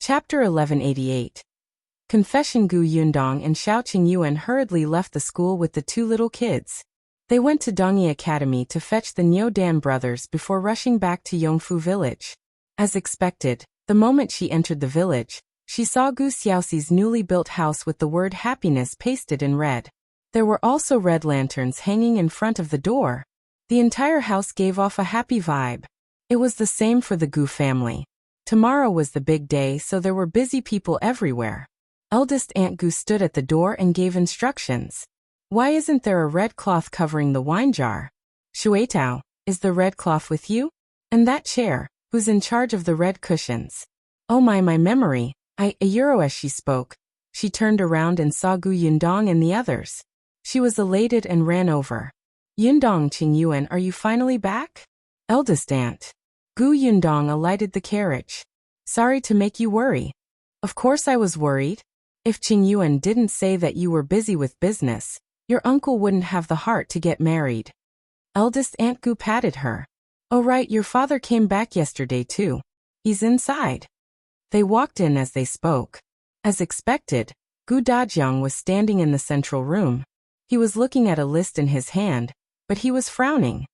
Chapter 1188. Confession. Gu Yundong and Xiaoqing Yuan hurriedly left the school with the two little kids. They went to Dongyi Academy to fetch the Niu Dan brothers before rushing back to Yongfu village. As expected, the moment she entered the village, she saw Gu Xiaoxi's newly built house with the word happiness pasted in red. There were also red lanterns hanging in front of the door. The entire house gave off a happy vibe. It was the same for the Gu family. Tomorrow was the big day, so there were busy people everywhere. Eldest Aunt Gu stood at the door and gave instructions. Why isn't there a red cloth covering the wine jar? Shuetao, is the red cloth with you? And that chair, who's in charge of the red cushions? Oh my memory, a euro. As she spoke, she turned around and saw Gu Yundong and the others. She was elated and ran over. Yundong, Qing Yuan, are you finally back? Eldest Aunt. Gu Yundong alighted the carriage. Sorry to make you worry. Of course I was worried. If Qing Yuan didn't say that you were busy with business, your uncle wouldn't have the heart to get married. Eldest Aunt Gu patted her. Oh right, your father came back yesterday too. He's inside. They walked in as they spoke. As expected, Gu Dajiang was standing in the central room. He was looking at a list in his hand, but he was frowning.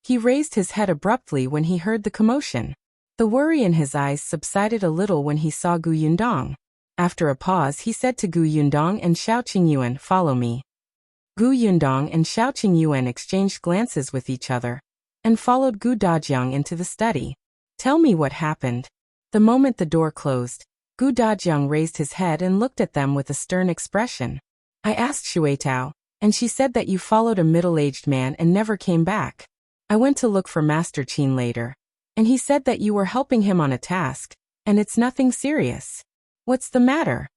He raised his head abruptly when he heard the commotion. The worry in his eyes subsided a little when he saw Gu Yundong. After a pause, he said to Gu Yundong and Xiaoqing Yuan, "Follow me." Gu Yundong and Xiaoqing Yuan exchanged glances with each other and followed Gu Dajiang into the study. Tell me what happened. The moment the door closed, Gu Dajiang raised his head and looked at them with a stern expression. I asked Shuetao, and she said that you followed a middle-aged man and never came back. I went to look for Master Qin later, and he said that you were helping him on a task, and it's nothing serious. What's the matter?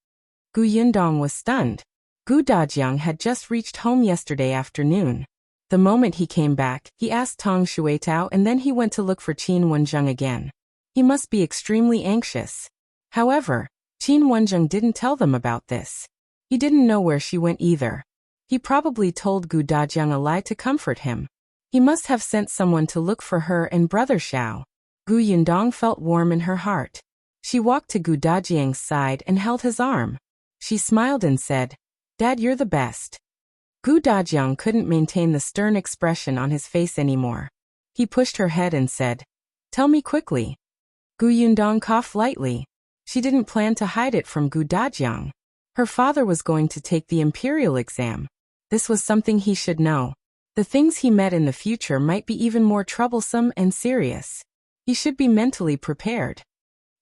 Gu Yundong was stunned. Gu Dajiang had just reached home yesterday afternoon. The moment he came back, he asked Tong Shuetao and then he went to look for Qin Wenzheng again. He must be extremely anxious. However, Qin Wenzheng didn't tell them about this. He didn't know where she went either. He probably told Gu Dajiang a lie to comfort him. He must have sent someone to look for her and brother Xiao. Gu Yundong felt warm in her heart. She walked to Gu Dajiang's side and held his arm. She smiled and said, Dad, you're the best. Gu Dajiang couldn't maintain the stern expression on his face anymore. He pushed her head and said, Tell me quickly. Gu Yundong coughed lightly. She didn't plan to hide it from Gu Dajiang. Her father was going to take the imperial exam. This was something he should know. The things he met in the future might be even more troublesome and serious. He should be mentally prepared.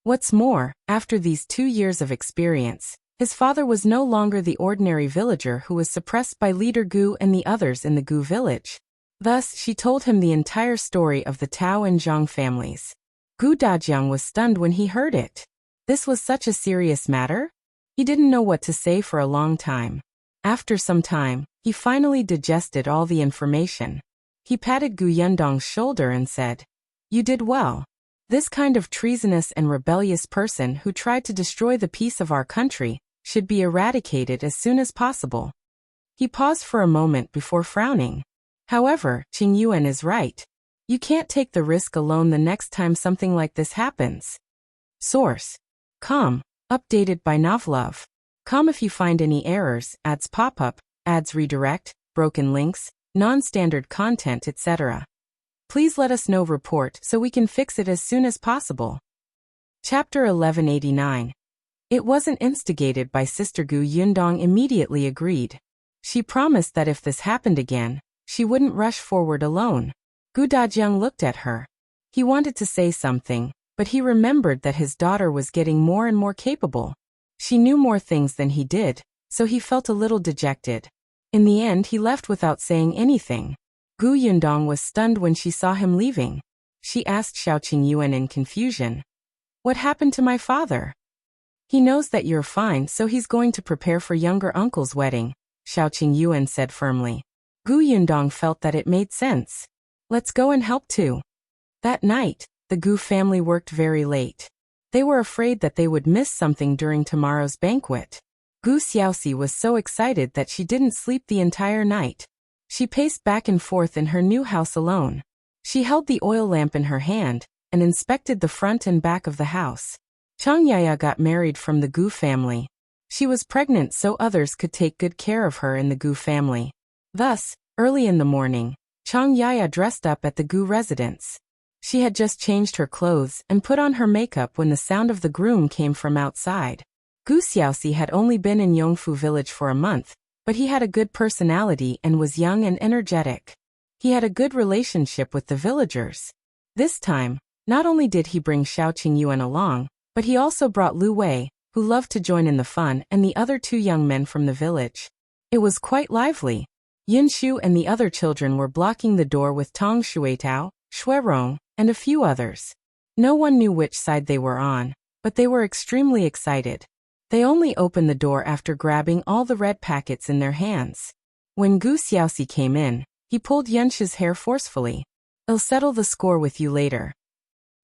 What's more, after these 2 years of experience, his father was no longer the ordinary villager who was suppressed by leader Gu and the others in the Gu village. Thus, she told him the entire story of the Tao and Zhang families. Gu Dajiang was stunned when he heard it. This was such a serious matter? He didn't know what to say for a long time. After some time, he finally digested all the information. He patted Gu Yundong's shoulder and said, You did well. This kind of treasonous and rebellious person who tried to destroy the peace of our country should be eradicated as soon as possible. He paused for a moment before frowning. However, Qing Yuan is right. You can't take the risk alone the next time something like this happens. Source: Com. Updated by Novlove. Com. If you find any errors, ads pop up, ads redirect, broken links, non-standard content, etc. Please let us know. Report so we can fix it as soon as possible. Chapter 1189. It wasn't instigated by Sister Gu. Yundong immediately agreed. She promised that if this happened again, she wouldn't rush forward alone. Gu Dajiang looked at her. He wanted to say something, but he remembered that his daughter was getting more and more capable. She knew more things than he did, so he felt a little dejected. In the end, he left without saying anything. Gu Yundong was stunned when she saw him leaving. She asked Xiaoqing Yuan in confusion. What happened to my father? He knows that you're fine, so he's going to prepare for younger uncle's wedding, Xiaoqing Yuan said firmly. Gu Yundong felt that it made sense. Let's go and help too. That night, the Gu family worked very late. They were afraid that they would miss something during tomorrow's banquet. Gu Xiaoxi was so excited that she didn't sleep the entire night. She paced back and forth in her new house alone. She held the oil lamp in her hand and inspected the front and back of the house. Chang Yaya got married from the Gu family. She was pregnant so others could take good care of her in the Gu family. Thus, early in the morning, Chang Yaya dressed up at the Gu residence. She had just changed her clothes and put on her makeup when the sound of the groom came from outside. Gu Xiaoxi had only been in Yongfu village for a month, but he had a good personality and was young and energetic. He had a good relationship with the villagers. This time, not only did he bring Xiaoqing Yuan along, but he also brought Lu Wei, who loved to join in the fun, and the other two young men from the village. It was quite lively. Yunshu and the other children were blocking the door with Tong Shuitao, Shuirong, and a few others. No one knew which side they were on, but they were extremely excited. They only opened the door after grabbing all the red packets in their hands. When Gu Xiaoxi came in, he pulled Yunshu's hair forcefully. "I'll settle the score with you later."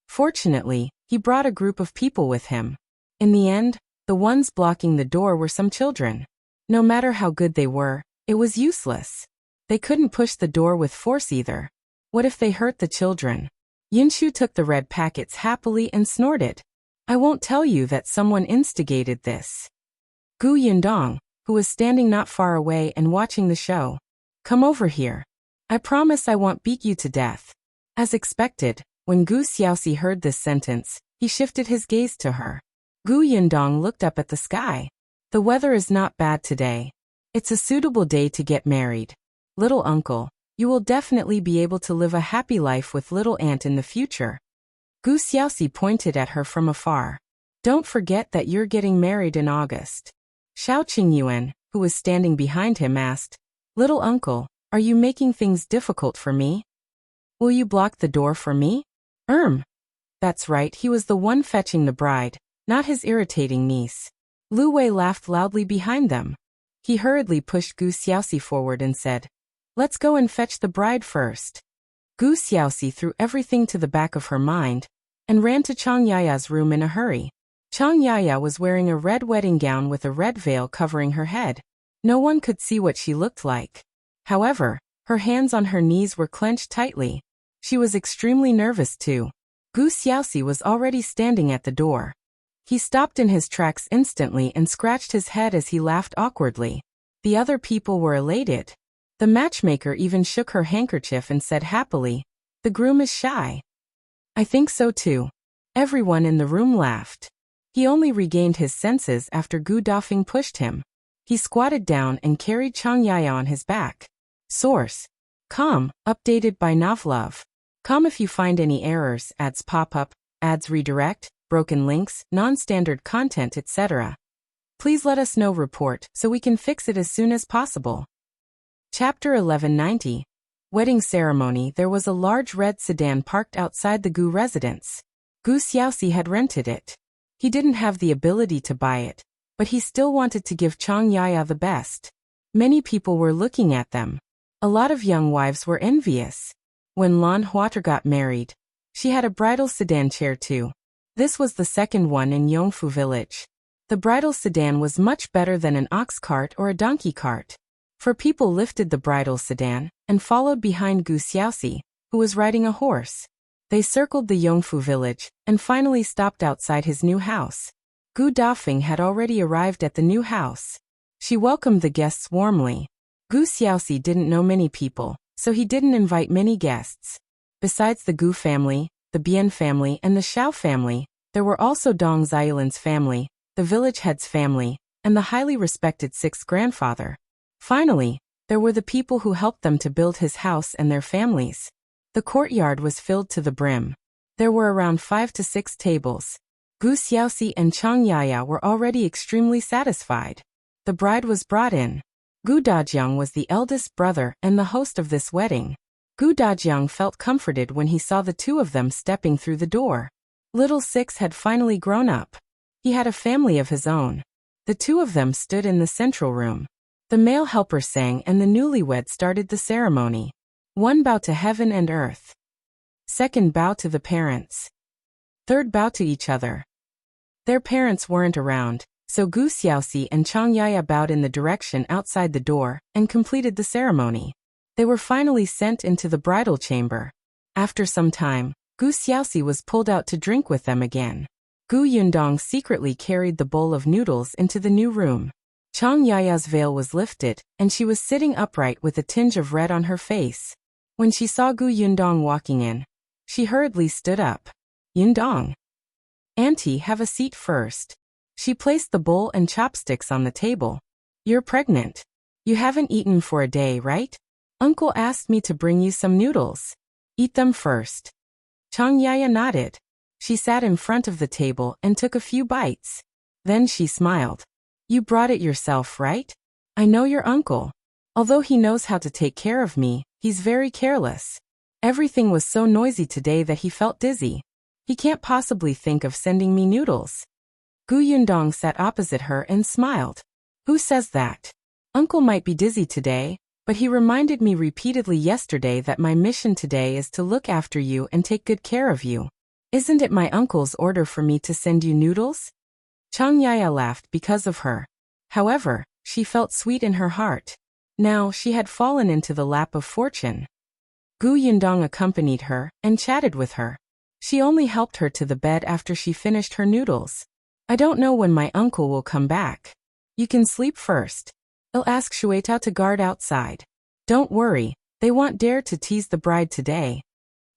Fortunately, he brought a group of people with him. In the end, the ones blocking the door were some children. No matter how good they were, it was useless. They couldn't push the door with force either. What if they hurt the children? Yunshu took the red packets happily and snorted. "I won't tell you that someone instigated this." Gu Yundong, who was standing not far away and watching the show. "Come over here. I promise I won't beat you to death." As expected, when Gu Xiaoxi heard this sentence, he shifted his gaze to her. Gu Yundong looked up at the sky. "The weather is not bad today. It's a suitable day to get married. Little uncle, you will definitely be able to live a happy life with little aunt in the future." Gu Xiaoxi pointed at her from afar. "Don't forget that you're getting married in August." Xiaoqing Yuan, who was standing behind him, asked, "Little uncle, are you making things difficult for me? Will you block the door for me?" That's right, he was the one fetching the bride, not his irritating niece. Lu Wei laughed loudly behind them. He hurriedly pushed Gu Xiaoxi forward and said, "Let's go and fetch the bride first." Gu Xiaoxi threw everything to the back of her mind and ran to Chang Yaya's room in a hurry. Chang Yaya was wearing a red wedding gown with a red veil covering her head. No one could see what she looked like. However, her hands on her knees were clenched tightly. She was extremely nervous too. Gu Xiaoxi was already standing at the door. He stopped in his tracks instantly and scratched his head as he laughed awkwardly. The other people were elated. The matchmaker even shook her handkerchief and said happily, "The groom is shy." "I think so too." Everyone in the room laughed. He only regained his senses after Gu Dafeng pushed him. He squatted down and carried Chang Yaya on his back. Source: Com, updated by Novlove. Com if you find any errors, ads pop up, ads redirect, broken links, non-standard content, etc. Please let us know report so we can fix it as soon as possible. Chapter 1190. Wedding Ceremony. There was a large red sedan parked outside the Gu residence. Gu Xiaoxi had rented it. He didn't have the ability to buy it, but he still wanted to give Chang Yaya the best. Many people were looking at them. A lot of young wives were envious. When Lan Huater got married, she had a bridal sedan chair too. This was the second one in Yongfu village. The bridal sedan was much better than an ox cart or a donkey cart. For people lifted the bridal sedan and followed behind Gu Xiaoxi, who was riding a horse. They circled the Yongfu village and finally stopped outside his new house. Gu Dafeng had already arrived at the new house. She welcomed the guests warmly. Gu Xiaoxi didn't know many people, so he didn't invite many guests. Besides the Gu family, the Bian family, and the Xiao family, there were also Dong Xiaolin's family, the village head's family, and the highly respected sixth grandfather. Finally, there were the people who helped them to build his house and their families. The courtyard was filled to the brim. There were around 5 to 6 tables. Gu Xiaoxi and Chang Yaya were already extremely satisfied. The bride was brought in. Gu Dajiang was the eldest brother and the host of this wedding. Gu Dajiang felt comforted when he saw the two of them stepping through the door. Little Six had finally grown up. He had a family of his own. The two of them stood in the central room. The male helper sang and the newlywed started the ceremony. One bow to heaven and earth. Second bow to the parents. Third bow to each other. Their parents weren't around, so Gu Xiaoxi and Chang Yaya bowed in the direction outside the door and completed the ceremony. They were finally sent into the bridal chamber. After some time, Gu Xiaoxi was pulled out to drink with them again. Gu Yundong secretly carried the bowl of noodles into the new room. Chang Yaya's veil was lifted, and she was sitting upright with a tinge of red on her face. When she saw Gu Yundong walking in, she hurriedly stood up. Yundong. Auntie, have a seat first. She placed the bowl and chopsticks on the table. You're pregnant. You haven't eaten for a day, right? Uncle asked me to bring you some noodles. Eat them first. Chang Yaya nodded. She sat in front of the table and took a few bites. Then she smiled. You brought it yourself, right? I know your uncle. Although he knows how to take care of me, he's very careless. Everything was so noisy today that he felt dizzy. He can't possibly think of sending me noodles. Gu Yundong sat opposite her and smiled. Who says that? Uncle might be dizzy today, but he reminded me repeatedly yesterday that my mission today is to look after you and take good care of you. Isn't it my uncle's order for me to send you noodles? Chang Yaya laughed because of her. However, she felt sweet in her heart. Now she had fallen into the lap of fortune. Gu Yundong accompanied her and chatted with her. She only helped her to the bed after she finished her noodles. I don't know when my uncle will come back. You can sleep first. I'll ask Shuetao to guard outside. Don't worry, they won't dare to tease the bride today.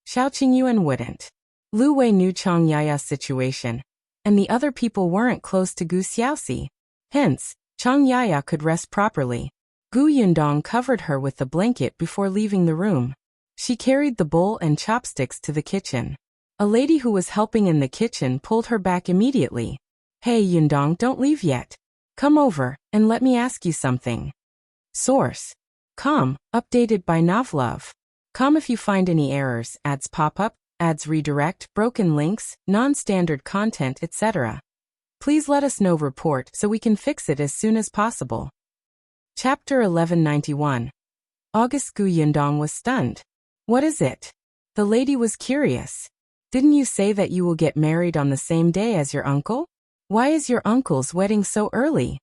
Xiaoqing Yuan wouldn't. Lu Wei knew Chang Yaya's situation, and the other people weren't close to Gu Xiaoxi. Hence, Chang Yaya could rest properly. Gu Yundong covered her with the blanket before leaving the room. She carried the bowl and chopsticks to the kitchen. A lady who was helping in the kitchen pulled her back immediately. Hey Yundong, don't leave yet. Come over, and let me ask you something. Source. Com, updated by Novlove. Com if you find any errors, ads pop up, ads redirect, broken links, non-standard content, etc. Please let us know report so we can fix it as soon as possible. Chapter 1191. August. Gu Yundong was stunned. What is it? The lady was curious. Didn't you say that you will get married on the same day as your uncle? Why is your uncle's wedding so early?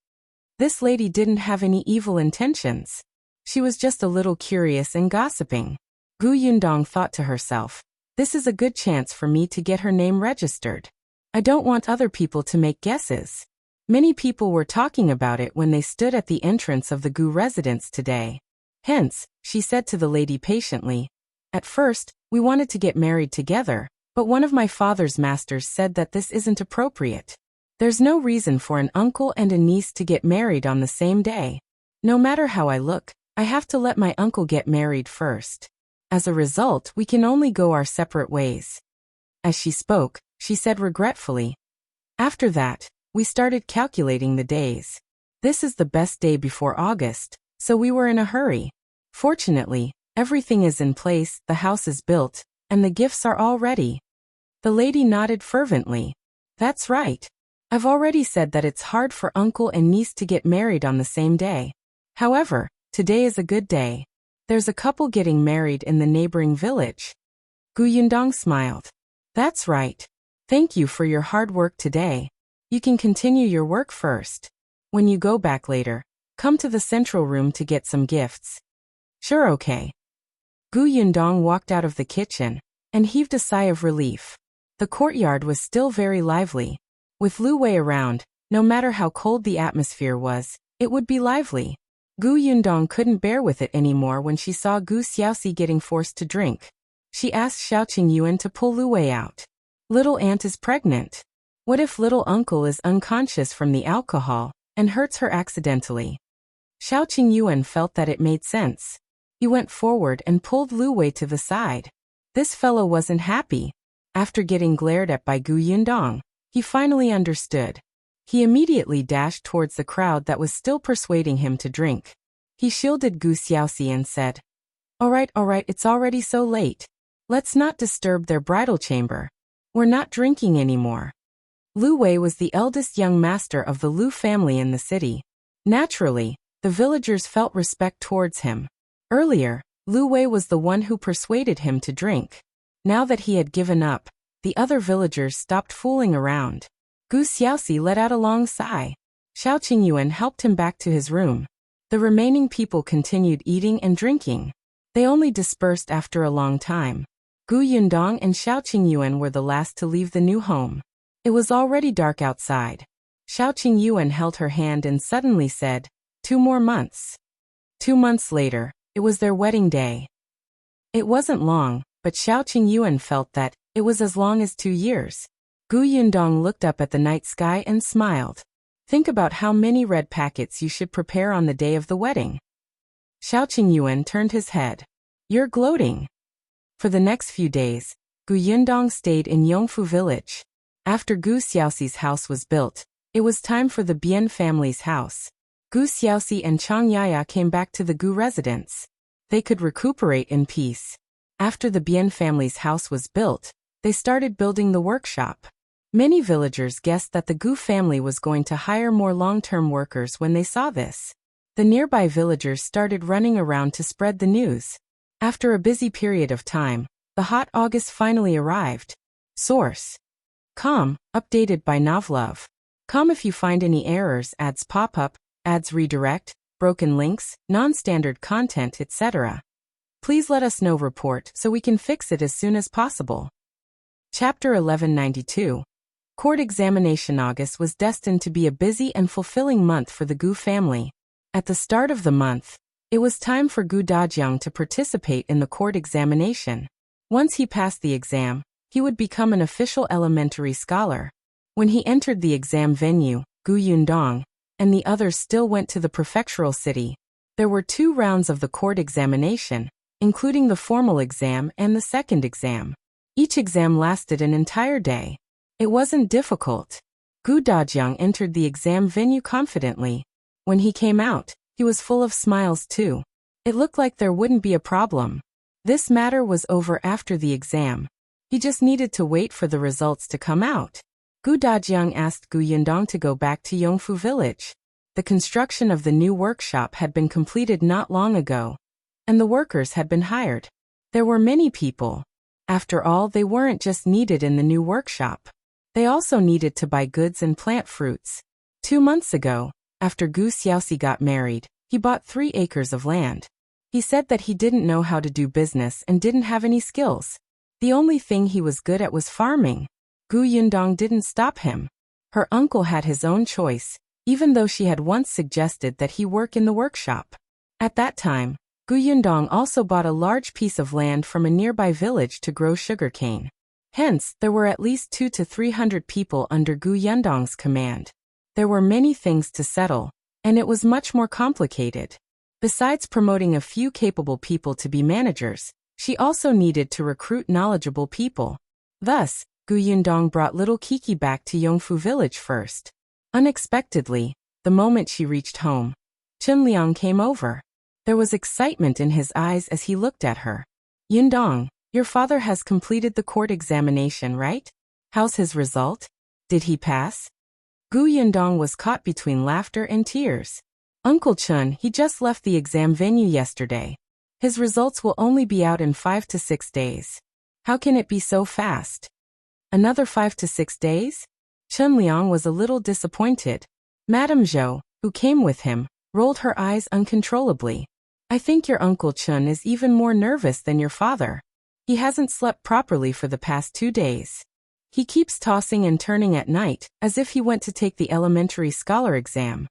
This lady didn't have any evil intentions. She was just a little curious and gossiping. Gu Yundong thought to herself, this is a good chance for me to get her name registered. I don't want other people to make guesses. Many people were talking about it when they stood at the entrance of the Gu residence today. Hence, she said to the lady patiently, at first, we wanted to get married together, but one of my father's masters said that this isn't appropriate. There's no reason for an uncle and a niece to get married on the same day. No matter how I look, I have to let my uncle get married first. As a result, we can only go our separate ways. As she spoke, she said regretfully. After that, we started calculating the days. This is the best day before August, so we were in a hurry. Fortunately, everything is in place, the house is built, and the gifts are all ready. The lady nodded fervently. That's right. I've already said that it's hard for uncle and niece to get married on the same day. However, today is a good day. There's a couple getting married in the neighboring village. Gu Yundong smiled. That's right. Thank you for your hard work today. You can continue your work first. When you go back later, come to the central room to get some gifts. Sure, okay. Gu Yundong walked out of the kitchen and heaved a sigh of relief. The courtyard was still very lively. With Lu Wei around, no matter how cold the atmosphere was, it would be lively. Gu Yundong couldn't bear with it anymore when she saw Gu Xiaoxi getting forced to drink. She asked Xiaoqing Yuan to pull Lu Wei out. Little aunt is pregnant. What if little uncle is unconscious from the alcohol and hurts her accidentally? Xiaoqing Yuan felt that it made sense. He went forward and pulled Lu Wei to the side. This fellow wasn't happy. After getting glared at by Gu Yundong, he finally understood. He immediately dashed towards the crowd that was still persuading him to drink. He shielded Gu Xiaoxi and said, all right, it's already so late. Let's not disturb their bridal chamber. We're not drinking anymore. Lu Wei was the eldest young master of the Lu family in the city. Naturally, the villagers felt respect towards him. Earlier, Lu Wei was the one who persuaded him to drink. Now that he had given up, the other villagers stopped fooling around. Gu Xiaoxi let out a long sigh. Xiaoqing Yuan helped him back to his room. The remaining people continued eating and drinking. They only dispersed after a long time. Gu Yundong and Xiaoqing Yuan were the last to leave the new home. It was already dark outside. Xiaoqing Yuan held her hand and suddenly said, 2 more months. 2 months later, it was their wedding day. It wasn't long, but Xiaoqing Yuan felt that it was as long as 2 years. Gu Yundong looked up at the night sky and smiled. Think about how many red packets you should prepare on the day of the wedding. Xiaoqing Yuan turned his head. You're gloating. For the next few days, Gu Yundong stayed in Yongfu village. After Gu Xiaoxi's house was built, it was time for the Bian family's house. Gu Xiaoxi and Chang Yaya came back to the Gu residence. They could recuperate in peace. After the Bian family's house was built, they started building the workshop. Many villagers guessed that the Gu family was going to hire more long-term workers when they saw this. The nearby villagers started running around to spread the news. After a busy period of time, the hot August finally arrived. Source: Com, updated by Novlove. Com if you find any errors, ads pop up, ads redirect, broken links, non-standard content, etc. Please let us know report so we can fix it as soon as possible. Chapter 1192. Court examination. August was destined to be a busy and fulfilling month for the Gu family. At the start of the month, it was time for Gu Dajiang to participate in the court examination. Once he passed the exam, he would become an official elementary scholar. When he entered the exam venue, Gu Yundong and the others still went to the prefectural city. There were 2 rounds of the court examination, including the formal exam and the second exam. Each exam lasted an entire day. It wasn't difficult. Gu Dajiang entered the exam venue confidently. When he came out, he was full of smiles too. It looked like there wouldn't be a problem. This matter was over after the exam. He just needed to wait for the results to come out. Gu Dajiang asked Gu Yundong to go back to Yongfu village. The construction of the new workshop had been completed not long ago, and the workers had been hired. There were many people. After all, they weren't just needed in the new workshop. They also needed to buy goods and plant fruits. 2 months ago, after Gu Xiaoxi got married, he bought 3 acres of land. He said that he didn't know how to do business and didn't have any skills. The only thing he was good at was farming. Gu Yundong didn't stop him. Her uncle had his own choice, even though she had once suggested that he work in the workshop. At that time, Gu Yundong also bought a large piece of land from a nearby village to grow sugarcane. Hence, there were at least 200 to 300 people under Gu Yundong's command. There were many things to settle, and it was much more complicated. Besides promoting a few capable people to be managers, she also needed to recruit knowledgeable people. Thus, Gu Yundong brought little Kiki back to Yongfu village first. Unexpectedly, the moment she reached home, Chunliang came over. There was excitement in his eyes as he looked at her. Yundong, your father has completed the court examination, right? How's his result? Did he pass? Gu Yundong was caught between laughter and tears. Uncle Chun, he just left the exam venue yesterday. His results will only be out in 5 to 6 days. How can it be so fast? Another 5 to 6 days? Chunliang was a little disappointed. Madame Zhou, who came with him, rolled her eyes uncontrollably. I think your Uncle Chun is even more nervous than your father. He hasn't slept properly for the past 2 days. He keeps tossing and turning at night, as if he went to take the elementary scholar exam.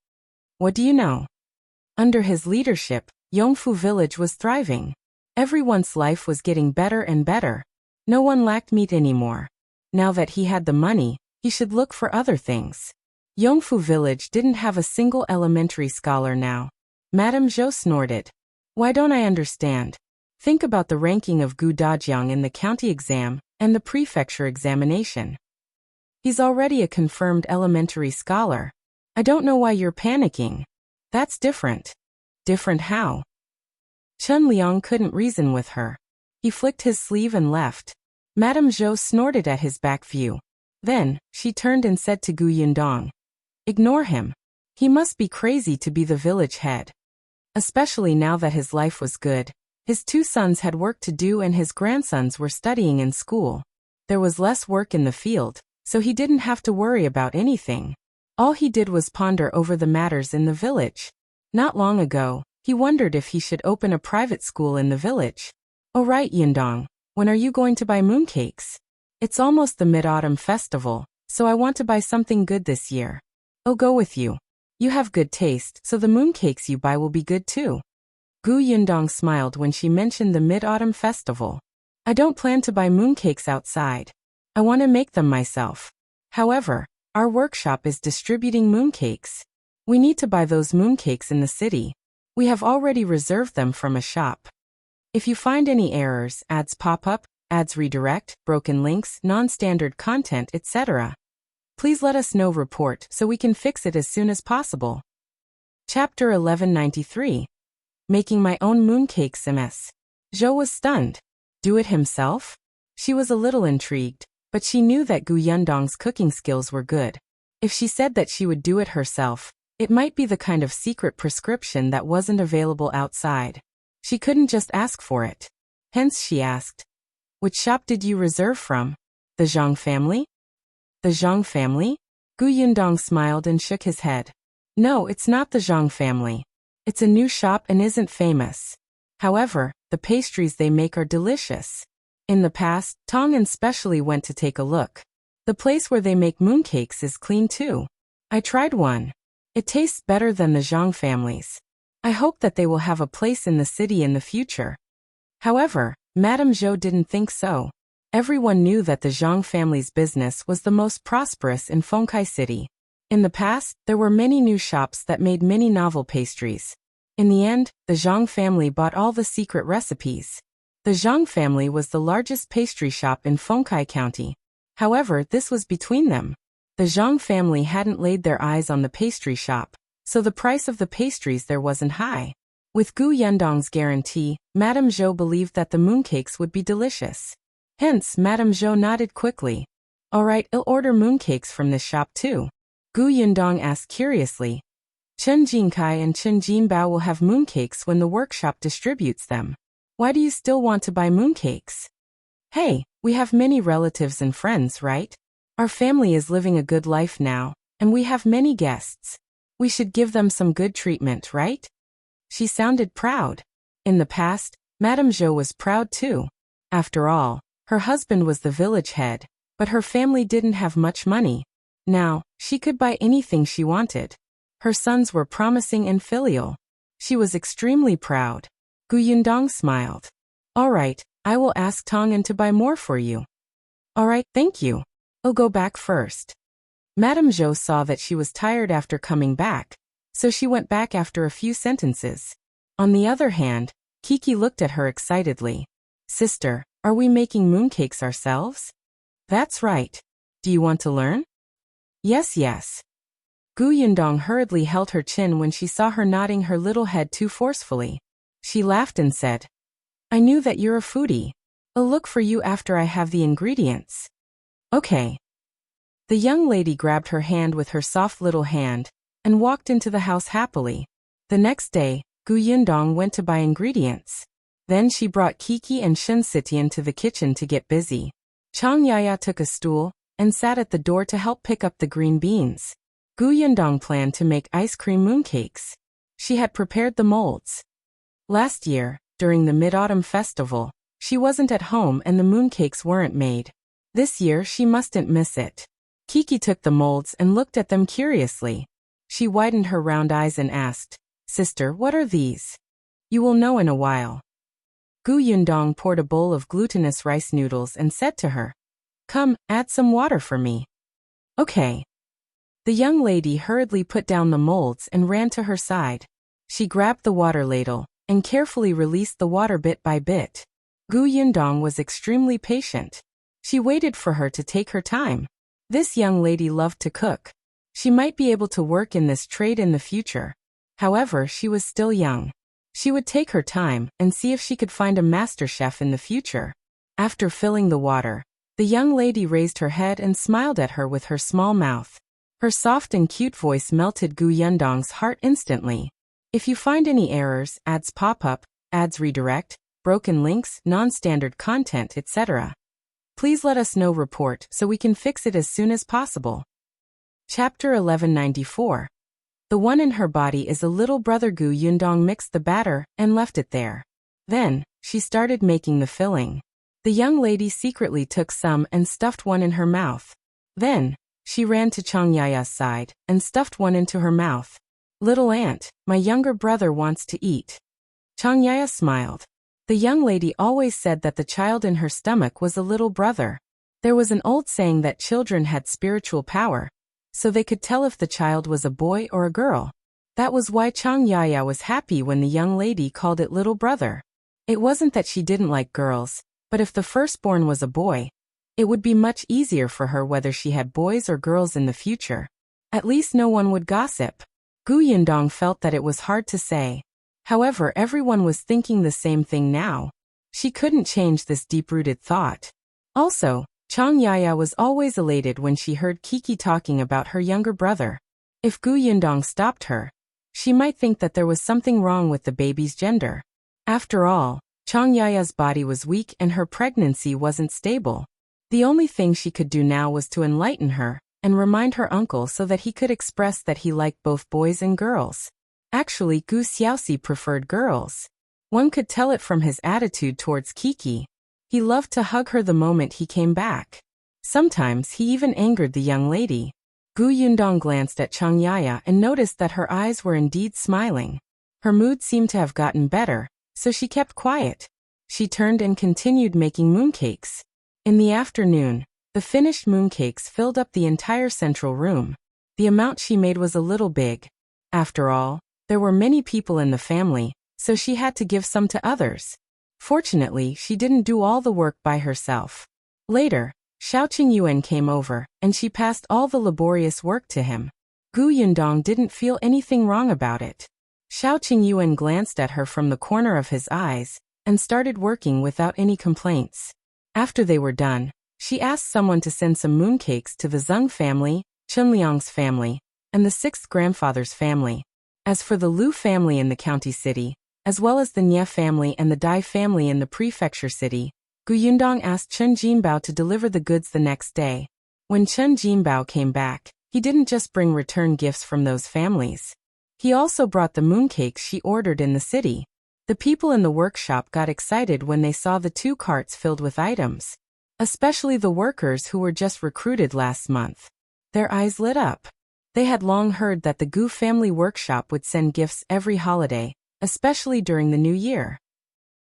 What do you know? Under his leadership, Yongfu village was thriving. Everyone's life was getting better and better. No one lacked meat anymore. Now that he had the money, he should look for other things. Yongfu village didn't have a single elementary scholar now. Madame Zhou snorted. Why don't I understand? Think about the ranking of Gu Dajiang in the county exam and the prefecture examination. He's already a confirmed elementary scholar. I don't know why you're panicking. That's different. Different how? Chunliang couldn't reason with her. He flicked his sleeve and left. Madame Zhou snorted at his back view. Then, she turned and said to Gu Yundong, ignore him. He must be crazy to be the village head. Especially now that his life was good. His 2 sons had work to do and his grandsons were studying in school. There was less work in the field, so he didn't have to worry about anything. All he did was ponder over the matters in the village. Not long ago, he wondered if he should open a private school in the village. Oh right, Yundong, when are you going to buy mooncakes? It's almost the Mid-Autumn Festival, so I want to buy something good this year. I'll go with you. You have good taste, so the mooncakes you buy will be good too. Gu Yundong smiled when she mentioned the Mid-Autumn Festival. I don't plan to buy mooncakes outside. I want to make them myself. However, our workshop is distributing mooncakes. We need to buy those mooncakes in the city. We have already reserved them from a shop. If you find any errors, ads pop up, ads redirect, broken links, non-standard content, etc., please let us know report so we can fix it as soon as possible. Chapter 1193. Making my own mooncakes MS. Zhou was stunned. Do it himself? She was a little intrigued, but she knew that Gu Yundong's cooking skills were good. If she said that she would do it herself, it might be the kind of secret prescription that wasn't available outside. She couldn't just ask for it. Hence she asked, which shop did you reserve from? The Zhang family? The Zhang family? Gu Yundong smiled and shook his head. No, it's not the Zhang family. It's a new shop and isn't famous. However, the pastries they make are delicious. In the past, Tong and specially went to take a look. The place where they make mooncakes is clean too. I tried one. It tastes better than the Zhang family's. I hope that they will have a place in the city in the future. However, Madame Zhou didn't think so. Everyone knew that the Zhang family's business was the most prosperous in Fengkai City. In the past, there were many new shops that made many novel pastries. In the end, the Zhang family bought all the secret recipes. The Zhang family was the largest pastry shop in Fengkai County. However, this was between them. The Zhang family hadn't laid their eyes on the pastry shop, so the price of the pastries there wasn't high. With Gu Yundong's guarantee, Madame Zhou believed that the mooncakes would be delicious. Hence, Madame Zhou nodded quickly. All right, I'll order mooncakes from this shop too. Gu Yundong asked curiously. Chen Jinkai and Chen Jinbao will have mooncakes when the workshop distributes them. Why do you still want to buy mooncakes? Hey, we have many relatives and friends, right? Our family is living a good life now, and we have many guests. We should give them some good treatment, right? She sounded proud. In the past, Madame Zhou was proud too. After all, her husband was the village head, but her family didn't have much money. Now, she could buy anything she wanted. Her sons were promising and filial. She was extremely proud. Gu Yundong smiled. All right, I will ask Tongan to buy more for you. All right, thank you. I'll go back first. Madame Zhou saw that she was tired after coming back, so she went back after a few sentences. On the other hand, Kiki looked at her excitedly. Sister, are we making mooncakes ourselves? That's right. Do you want to learn? Yes. Gu Yundong hurriedly held her chin when she saw her nodding her little head too forcefully. She laughed and said, I knew that you're a foodie. I'll look for you after I have the ingredients. Okay. The young lady grabbed her hand with her soft little hand and walked into the house happily. The next day, Gu Yundong went to buy ingredients. Then she brought Kiki and Shen Sitian to the kitchen to get busy. Chang Yaya took a stool and sat at the door to help pick up the green beans. Gu Yundong planned to make ice cream mooncakes. She had prepared the molds. Last year, during the Mid-Autumn Festival, she wasn't at home and the mooncakes weren't made. This year she mustn't miss it. Kiki took the molds and looked at them curiously. She widened her round eyes and asked, Sister, what are these? You will know in a while. Gu Yundong poured a bowl of glutinous rice noodles and said to her, Come, add some water for me. Okay. The young lady hurriedly put down the molds and ran to her side. She grabbed the water ladle and carefully released the water bit by bit. Gu Yundong was extremely patient. She waited for her to take her time. This young lady loved to cook. She might be able to work in this trade in the future. However, she was still young. She would take her time and see if she could find a master chef in the future. After filling the water, the young lady raised her head and smiled at her with her small mouth. Her soft and cute voice melted Gu Yundong's heart instantly. If you find any errors, ads pop up, ads redirect, broken links, non-standard content, etc., please let us know report so we can fix it as soon as possible. Chapter 1194. The one in her body is a little brother. Gu Yundong mixed the batter and left it there. Then, she started making the filling. The young lady secretly took some and stuffed one in her mouth. Then, She ran to Chang Yaya's side and stuffed one into her mouth. "Little aunt, my younger brother wants to eat." Chang Yaya smiled. The young lady always said that the child in her stomach was a little brother. There was an old saying that children had spiritual power, so they could tell if the child was a boy or a girl. That was why Chang Yaya was happy when the young lady called it little brother. It wasn't that she didn't like girls, but if the firstborn was a boy, it would be much easier for her whether she had boys or girls in the future. At least no one would gossip. Gu Yundong felt that it was hard to say. However, everyone was thinking the same thing now. She couldn't change this deep-rooted thought. Also, Chang Yaya was always elated when she heard Kiki talking about her younger brother. If Gu Yundong stopped her, she might think that there was something wrong with the baby's gender. After all, Chang Yaya's body was weak and her pregnancy wasn't stable. The only thing she could do now was to enlighten her and remind her uncle so that he could express that he liked both boys and girls. Actually, Gu Xiaoxi preferred girls. One could tell it from his attitude towards Kiki. He loved to hug her the moment he came back. Sometimes he even angered the young lady. Gu Yundong glanced at Chang Yaya and noticed that her eyes were indeed smiling. Her mood seemed to have gotten better, so she kept quiet. She turned and continued making mooncakes. In the afternoon, the finished mooncakes filled up the entire central room. The amount she made was a little big. After all, there were many people in the family, so she had to give some to others. Fortunately, she didn't do all the work by herself. Later, Xiaoqing Yuan came over, and she passed all the laborious work to him. Gu Yundong didn't feel anything wrong about it. Xiaoqing Yuan glanced at her from the corner of his eyes, and started working without any complaints. After they were done, she asked someone to send some mooncakes to the Zhang family, Chunliang's family, and the sixth grandfather's family. As for the Lu family in the county city, as well as the Nye family and the Dai family in the prefecture city, Gu Yundong asked Chen Jinbao to deliver the goods the next day. When Chen Jinbao came back, he didn't just bring return gifts from those families. He also brought the mooncakes she ordered in the city. The people in the workshop got excited when they saw the 2 carts filled with items. Especially the workers who were just recruited last month. Their eyes lit up. They had long heard that the Gu family workshop would send gifts every holiday, especially during the New Year.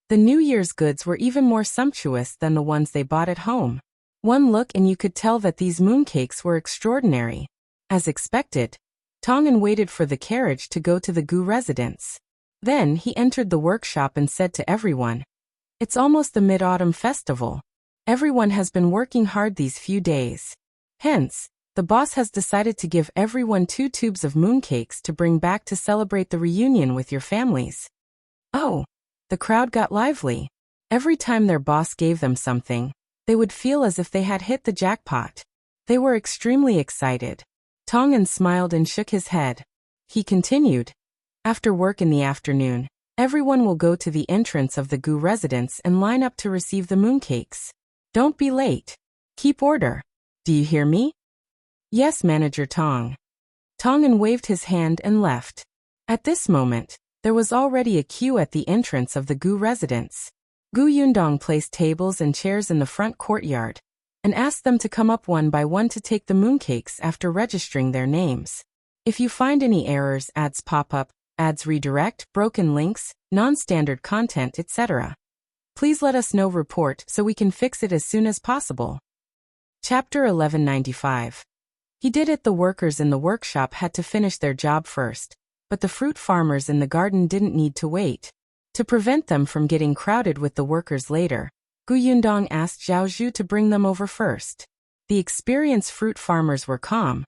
The New Year's goods were even more sumptuous than the ones they bought at home. One look and you could tell that these mooncakes were extraordinary. As expected, Tongan waited for the carriage to go to the Gu residence. Then he entered the workshop and said to everyone, "It's almost the Mid-Autumn Festival. Everyone has been working hard these few days. Hence, the boss has decided to give everyone 2 tubes of mooncakes to bring back to celebrate the reunion with your families." Oh, the crowd got lively. Every time their boss gave them something, they would feel as if they had hit the jackpot. They were extremely excited. Tongan smiled and shook his head. He continued, "After work in the afternoon, everyone will go to the entrance of the Gu residence and line up to receive the mooncakes. Don't be late. Keep order. Do you hear me?" "Yes, Manager Tong." Tongan waved his hand and left. At this moment, there was already a queue at the entrance of the Gu residence. Gu Yundong placed tables and chairs in the front courtyard, and asked them to come up one by one to take the mooncakes after registering their names. If you find any errors, ads pop up, ads redirect, broken links, non-standard content, etc., please let us know report so we can fix it as soon as possible. Chapter 1195. He did it. The workers in the workshop had to finish their job first, but the fruit farmers in the garden didn't need to wait. To prevent them from getting crowded with the workers later, Gu Yundong asked Zhou to bring them over first. The experienced fruit farmers were calm,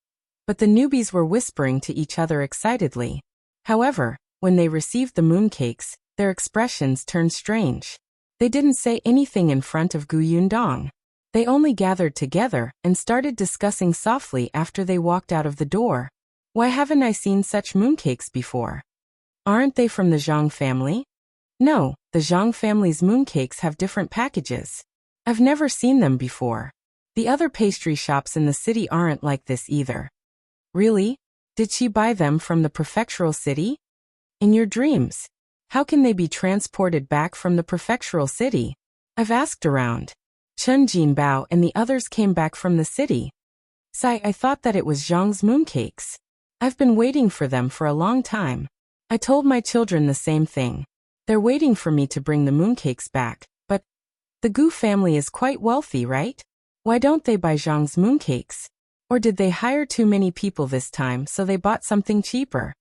but the newbies were whispering to each other excitedly. However, when they received the mooncakes, their expressions turned strange. They didn't say anything in front of Gu Yundong. They only gathered together and started discussing softly after they walked out of the door. "Why haven't I seen such mooncakes before? Aren't they from the Zhang family?" "No, the Zhang family's mooncakes have different packages. I've never seen them before. The other pastry shops in the city aren't like this either." "Really? Did she buy them from the prefectural city?" "In your dreams. How can they be transported back from the prefectural city? I've asked around. Chen Jinbao and the others came back from the city. Sigh, I thought that it was Zhang's mooncakes. I've been waiting for them for a long time. I told my children the same thing. They're waiting for me to bring the mooncakes back, but the Gu family is quite wealthy, right? Why don't they buy Zhang's mooncakes? Or did they hire too many people this time so they bought something cheaper?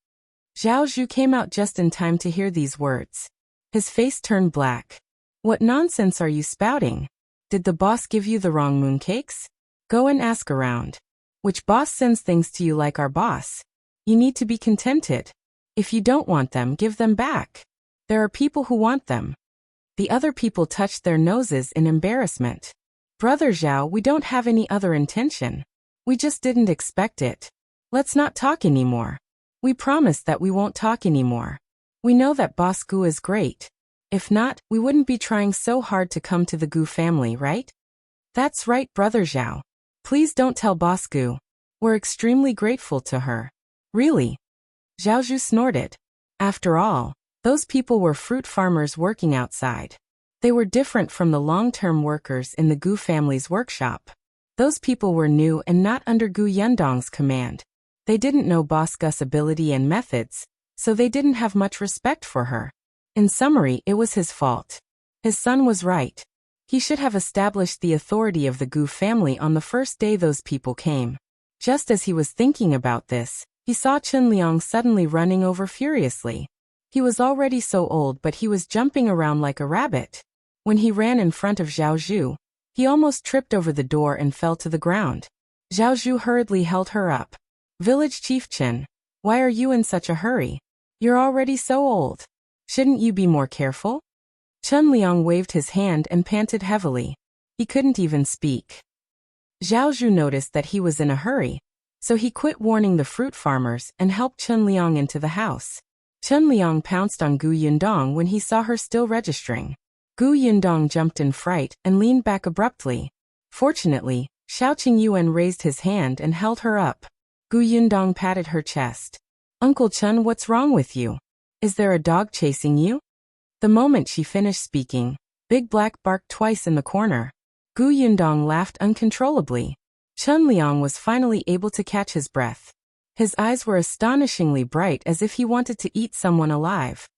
Zhou came out just in time to hear these words. His face turned black. What nonsense are you spouting? Did the boss give you the wrong mooncakes? Go and ask around. Which boss sends things to you like our boss? You need to be contented. If you don't want them, give them back. There are people who want them. The other people touched their noses in embarrassment. Brother Zhou, we don't have any other intention. We just didn't expect it. Let's not talk anymore. We promised that we won't talk anymore. We know that Boss Gu is great. If not, we wouldn't be trying so hard to come to the Gu family, right? That's right, Brother Zhou. Please don't tell Boss Gu. We're extremely grateful to her. Really? Zhou snorted. After all, those people were fruit farmers working outside. They were different from the long-term workers in the Gu family's workshop. Those people were new and not under Gu Yundong's command. They didn't know Boss Gu's ability and methods, so they didn't have much respect for her. In summary, it was his fault. His son was right. He should have established the authority of the Gu family on the first day those people came. Just as he was thinking about this, he saw Chen Liang suddenly running over furiously. He was already so old, but he was jumping around like a rabbit. When he ran in front of Zhou, he almost tripped over the door and fell to the ground. Zhou hurriedly held her up. Village Chief Chen, why are you in such a hurry? You're already so old. Shouldn't you be more careful? Chen Liang waved his hand and panted heavily. He couldn't even speak. Zhou noticed that he was in a hurry, so he quit warning the fruit farmers and helped Chen Liang into the house. Chen Liang pounced on Gu Yundong when he saw her still registering. Gu Yundong jumped in fright and leaned back abruptly. Fortunately, Xiaoxi Yuan raised his hand and held her up. Gu Yundong patted her chest. Uncle Chen, what's wrong with you? Is there a dog chasing you? The moment she finished speaking, Big Black barked twice in the corner. Gu Yundong laughed uncontrollably. Chen Liang was finally able to catch his breath. His eyes were astonishingly bright, as if he wanted to eat someone alive.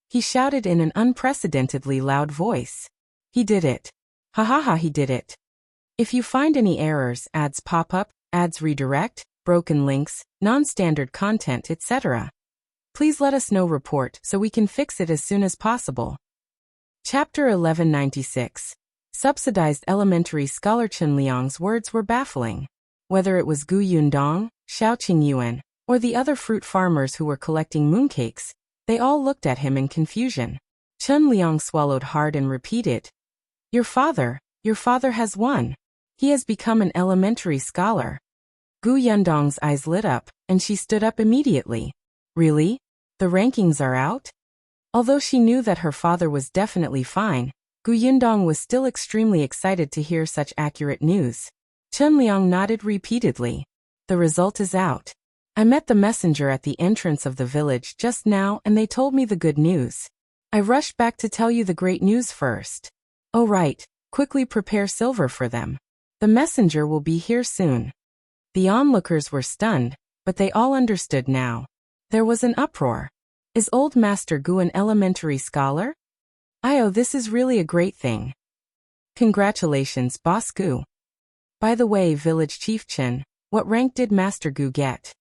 He shouted in an unprecedentedly loud voice. He did it. Ha ha ha, he did it. If you find any errors, ads pop up, ads redirect, broken links, non-standard content, etc., please let us know report so we can fix it as soon as possible. Chapter 1196. Subsidized elementary scholar. Chen Liang's words were baffling. Whether it was Gu Yundong, Xiaoxi Yuan, or the other fruit farmers who were collecting mooncakes, they all looked at him in confusion. Chen Liang swallowed hard and repeated, your father has won. He has become an elementary scholar. Gu Yundong's eyes lit up, and she stood up immediately. Really? The rankings are out? Although she knew that her father was definitely fine, Gu Yundong was still extremely excited to hear such accurate news. Chen Liang nodded repeatedly. The result is out. I met the messenger at the entrance of the village just now and they told me the good news. I rushed back to tell you the great news first. Oh right, quickly prepare silver for them. The messenger will be here soon. The onlookers were stunned, but they all understood now. There was an uproar. Is old Master Gu an elementary scholar? This is really a great thing. Congratulations, Boss Gu. By the way, Village Chief Chen, what rank did Master Gu get?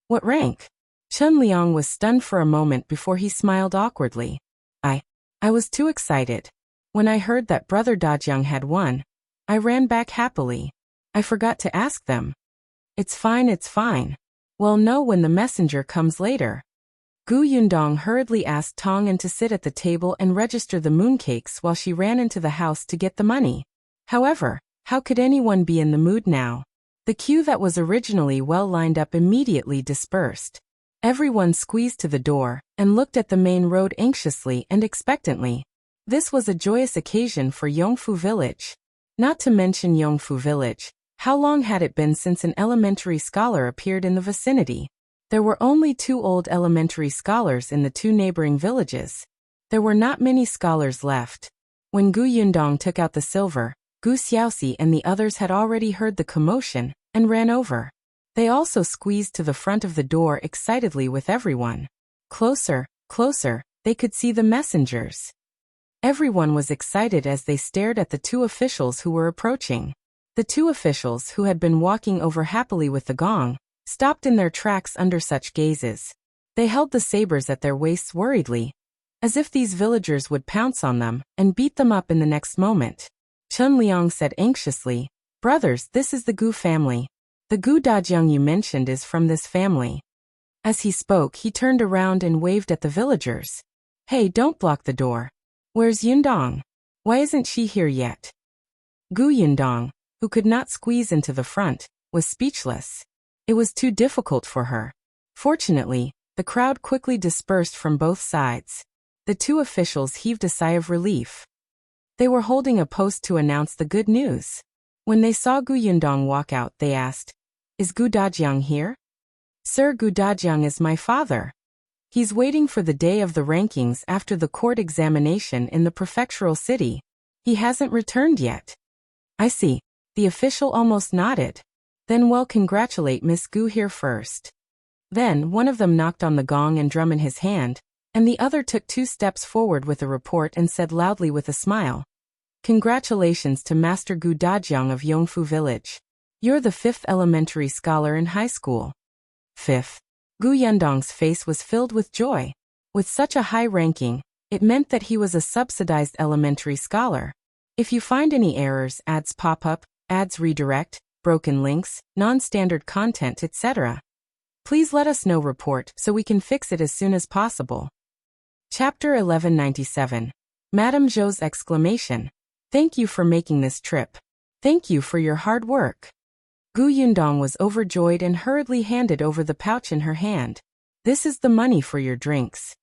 What rank? Chen Liang was stunned for a moment before he smiled awkwardly. I was too excited. When I heard that Brother Dajiang had won, I ran back happily. I forgot to ask them. It's fine. Well, know when the messenger comes later. Gu Yundong hurriedly asked Tong'an to sit at the table and register the mooncakes while she ran into the house to get the money. However, how could anyone be in the mood now? The queue that was originally well lined up immediately dispersed. Everyone squeezed to the door and looked at the main road anxiously and expectantly. This was a joyous occasion for Yongfu Village. Not to mention Yongfu Village. How long had it been since an elementary scholar appeared in the vicinity? There were only 2 old elementary scholars in the 2 neighboring villages. There were not many scholars left. When Gu Yundong took out the silver, Gu Xiaoxi and the others had already heard the commotion and ran over. They also squeezed to the front of the door excitedly with everyone. Closer, closer, they could see the messengers. Everyone was excited as they stared at the two officials who were approaching. The two officials, who had been walking over happily with the gong, stopped in their tracks under such gazes. They held the sabers at their waists worriedly, as if these villagers would pounce on them and beat them up in the next moment. Chen Liang said anxiously, "Brothers, this is the Gu family. The Gu Dajiang you mentioned is from this family." As he spoke, he turned around and waved at the villagers. "Hey, don't block the door. Where's Yundong? Why isn't she here yet?" Gu Yundong, who could not squeeze into the front, was speechless. It was too difficult for her. Fortunately, the crowd quickly dispersed from both sides. The two officials heaved a sigh of relief. They were holding a post to announce the good news. When they saw Gu Yundong walk out, they asked, "Is Gu Dajiang here?" "Sir, Gu Dajiang is my father. He's waiting for the day of the rankings after the court examination in the prefectural city. He hasn't returned yet." "I see." The official almost nodded. "Then well, congratulate Miss Gu here first." Then one of them knocked on the gong and drum in his hand, and the other took 2 steps forward with a report and said loudly with a smile, "Congratulations to Master Gu Dajiang of Yongfu Village. You're the 5th elementary scholar in high school." 5th. Gu Yundong's face was filled with joy. With such a high ranking, it meant that he was a subsidized elementary scholar. If you find any errors, ads pop up, ads redirect, broken links, non-standard content, etc., please let us know. Report so we can fix it as soon as possible. Chapter 1197. Madame Zhou's Exclamation. Thank you for making this trip. Thank you for your hard work. Gu Yundong was overjoyed and hurriedly handed over the pouch in her hand. This is the money for your drinks.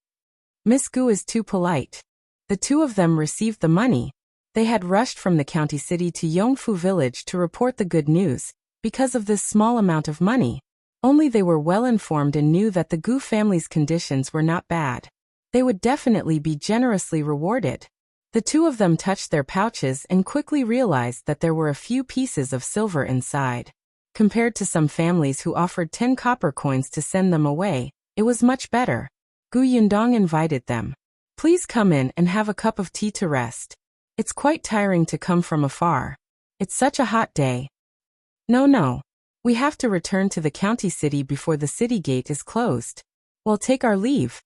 Miss Gu is too polite. The two of them received the money. They had rushed from the county city to Yongfu village to report the good news. Because of this small amount of money, only they were well informed and knew that the Gu family's conditions were not bad. They would definitely be generously rewarded. The two of them touched their pouches and quickly realized that there were a few pieces of silver inside. Compared to some families who offered 10 copper coins to send them away, it was much better. Gu Yundong invited them. "Please come in and have a cup of tea to rest. It's quite tiring to come from afar. It's such a hot day." No. We have to return to the county city before the city gate is closed. We'll take our leave."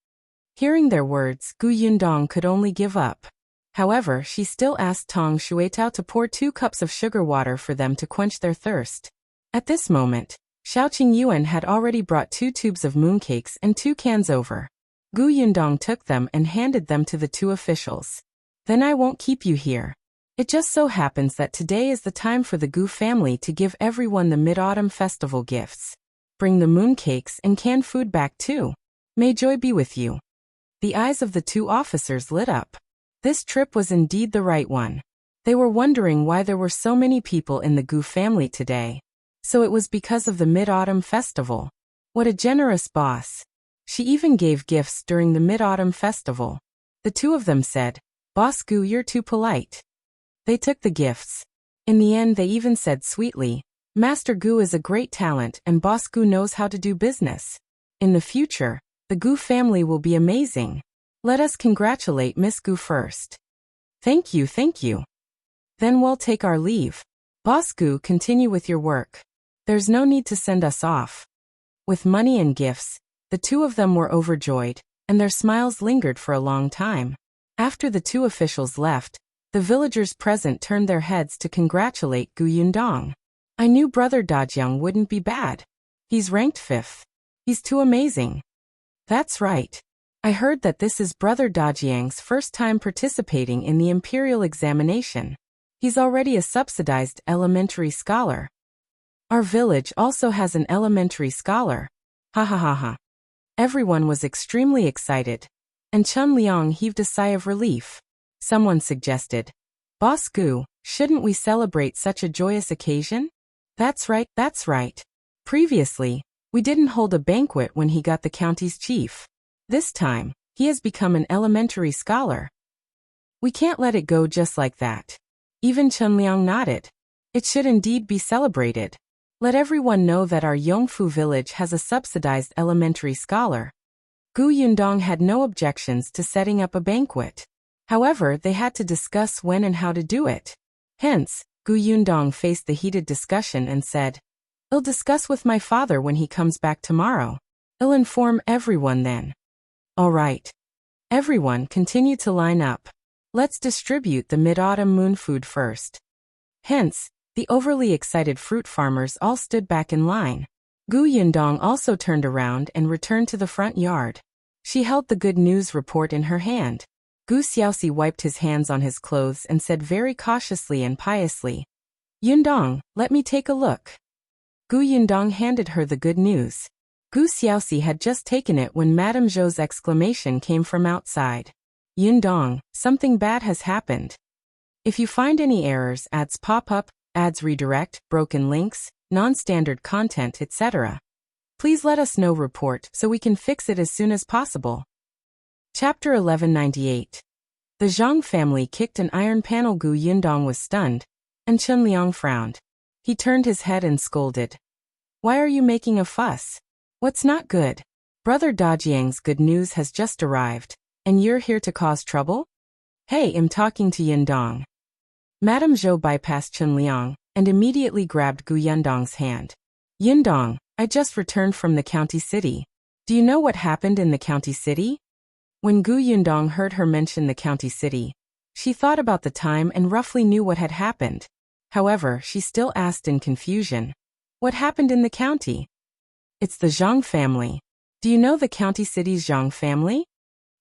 Hearing their words, Gu Yundong could only give up. However, she still asked Tong Shuitao to pour 2 cups of sugar water for them to quench their thirst. At this moment, Xiaoqing Yuan had already brought 2 tubes of mooncakes and 2 cans over. Gu Yundong took them and handed them to the 2 officials. "Then I won't keep you here. It just so happens that today is the time for the Gu family to give everyone the Mid-Autumn Festival gifts. Bring the mooncakes and canned food back too. May joy be with you." The eyes of the 2 officers lit up. This trip was indeed the right one. They were wondering why there were so many people in the Gu family today. So it was because of the Mid-Autumn Festival. What a generous boss. She even gave gifts during the Mid-Autumn Festival. The 2 of them said, "Boss Gu, you're too polite." They took the gifts. In the end, they even said sweetly, "Master Gu is a great talent and Boss Gu knows how to do business. In the future, the Gu family will be amazing. Let us congratulate Miss Gu first." Thank you. "Then we'll take our leave. Boss Gu, continue with your work. There's no need to send us off." With money and gifts, the 2 of them were overjoyed, and their smiles lingered for a long time. After the 2 officials left, the villagers present turned their heads to congratulate Gu Yundong. "I knew Brother Dajiang wouldn't be bad. He's ranked 5th. He's too amazing." "That's right. I heard that this is Brother Dajiang's first time participating in the imperial examination. He's already a subsidized elementary scholar. Our village also has an elementary scholar. Ha ha ha ha." Everyone was extremely excited, and Chen Liang heaved a sigh of relief. Someone suggested, "Boss Gu, shouldn't we celebrate such a joyous occasion?" That's right. Previously, we didn't hold a banquet when he got the county's chief. This time, he has become an elementary scholar. We can't let it go just like that." Even Chen Liang nodded. "It should indeed be celebrated. Let everyone know that our Yongfu village has a subsidized elementary scholar. Gu Yundong had no objections to setting up a banquet. However, they had to discuss when and how to do it. Hence, Gu Yundong faced the heated discussion and said, "I'll discuss with my father when he comes back tomorrow. I'll inform everyone then." All right. Everyone continue to line up. Let's distribute the mid-autumn moon food first. Hence, the overly excited fruit farmers all stood back in line. Gu Yundong also turned around and returned to the front yard. She held the good news report in her hand. Gu Xiaoxi wiped his hands on his clothes and said very cautiously and piously, "Yundong, let me take a look." Gu Yundong handed her the good news. Gu Xiaoxi had just taken it when Madame Zhou's exclamation came from outside. "Yundong, something bad has happened. If you find any errors, ads pop up, ads redirect, broken links, non-standard content, etc. Please let us know report so we can fix it as soon as possible." Chapter 1198. The Zhang family kicked an iron panel. Gu Yundong was stunned, and Chen Liang frowned. He turned his head and scolded. "Why are you making a fuss? What's not good? Brother Dajiang's good news has just arrived, and you're here to cause trouble? Hey, I'm talking to Yundong." Madame Zhou bypassed Chen Liang and immediately grabbed Gu Yundong's hand. "Yundong, I just returned from the county city. Do you know what happened in the county city?" When Gu Yundong heard her mention the county city, she thought about the time and roughly knew what had happened. However, she still asked in confusion, "What happened in the county?" "It's the Zhang family. Do you know the county city's Zhang family?"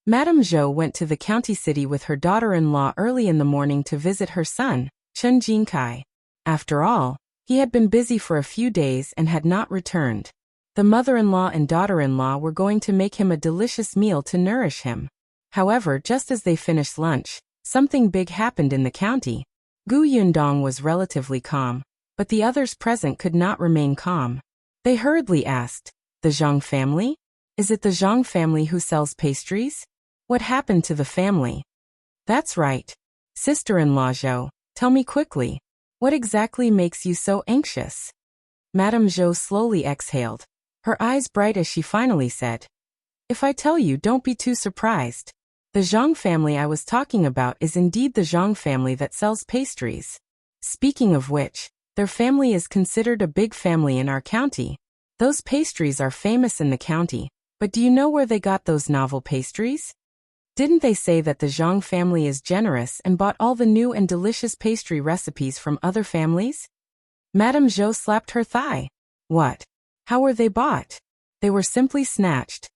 Madame Zhou went to the county city with her daughter-in-law early in the morning to visit her son, Chen Jinkai. After all, he had been busy for a few days and had not returned. The mother-in-law and daughter-in-law were going to make him a delicious meal to nourish him. However, just as they finished lunch, something big happened in the county. Gu Yundong was relatively calm, but the others present could not remain calm. They hurriedly asked, "The Zhang family? Is it the Zhang family who sells pastries? What happened to the family?" "That's right. Sister-in-law Zhou, tell me quickly. What exactly makes you so anxious?" Madame Zhou slowly exhaled, her eyes bright as she finally said, "If I tell you, don't be too surprised. The Zhang family I was talking about is indeed the Zhang family that sells pastries. Speaking of which, their family is considered a big family in our county. Those pastries are famous in the county, but do you know where they got those novel pastries? Didn't they say that the Zhang family is generous and bought all the new and delicious pastry recipes from other families?" Madame Zhou slapped her thigh. "What? How were they bought?" "They were simply snatched."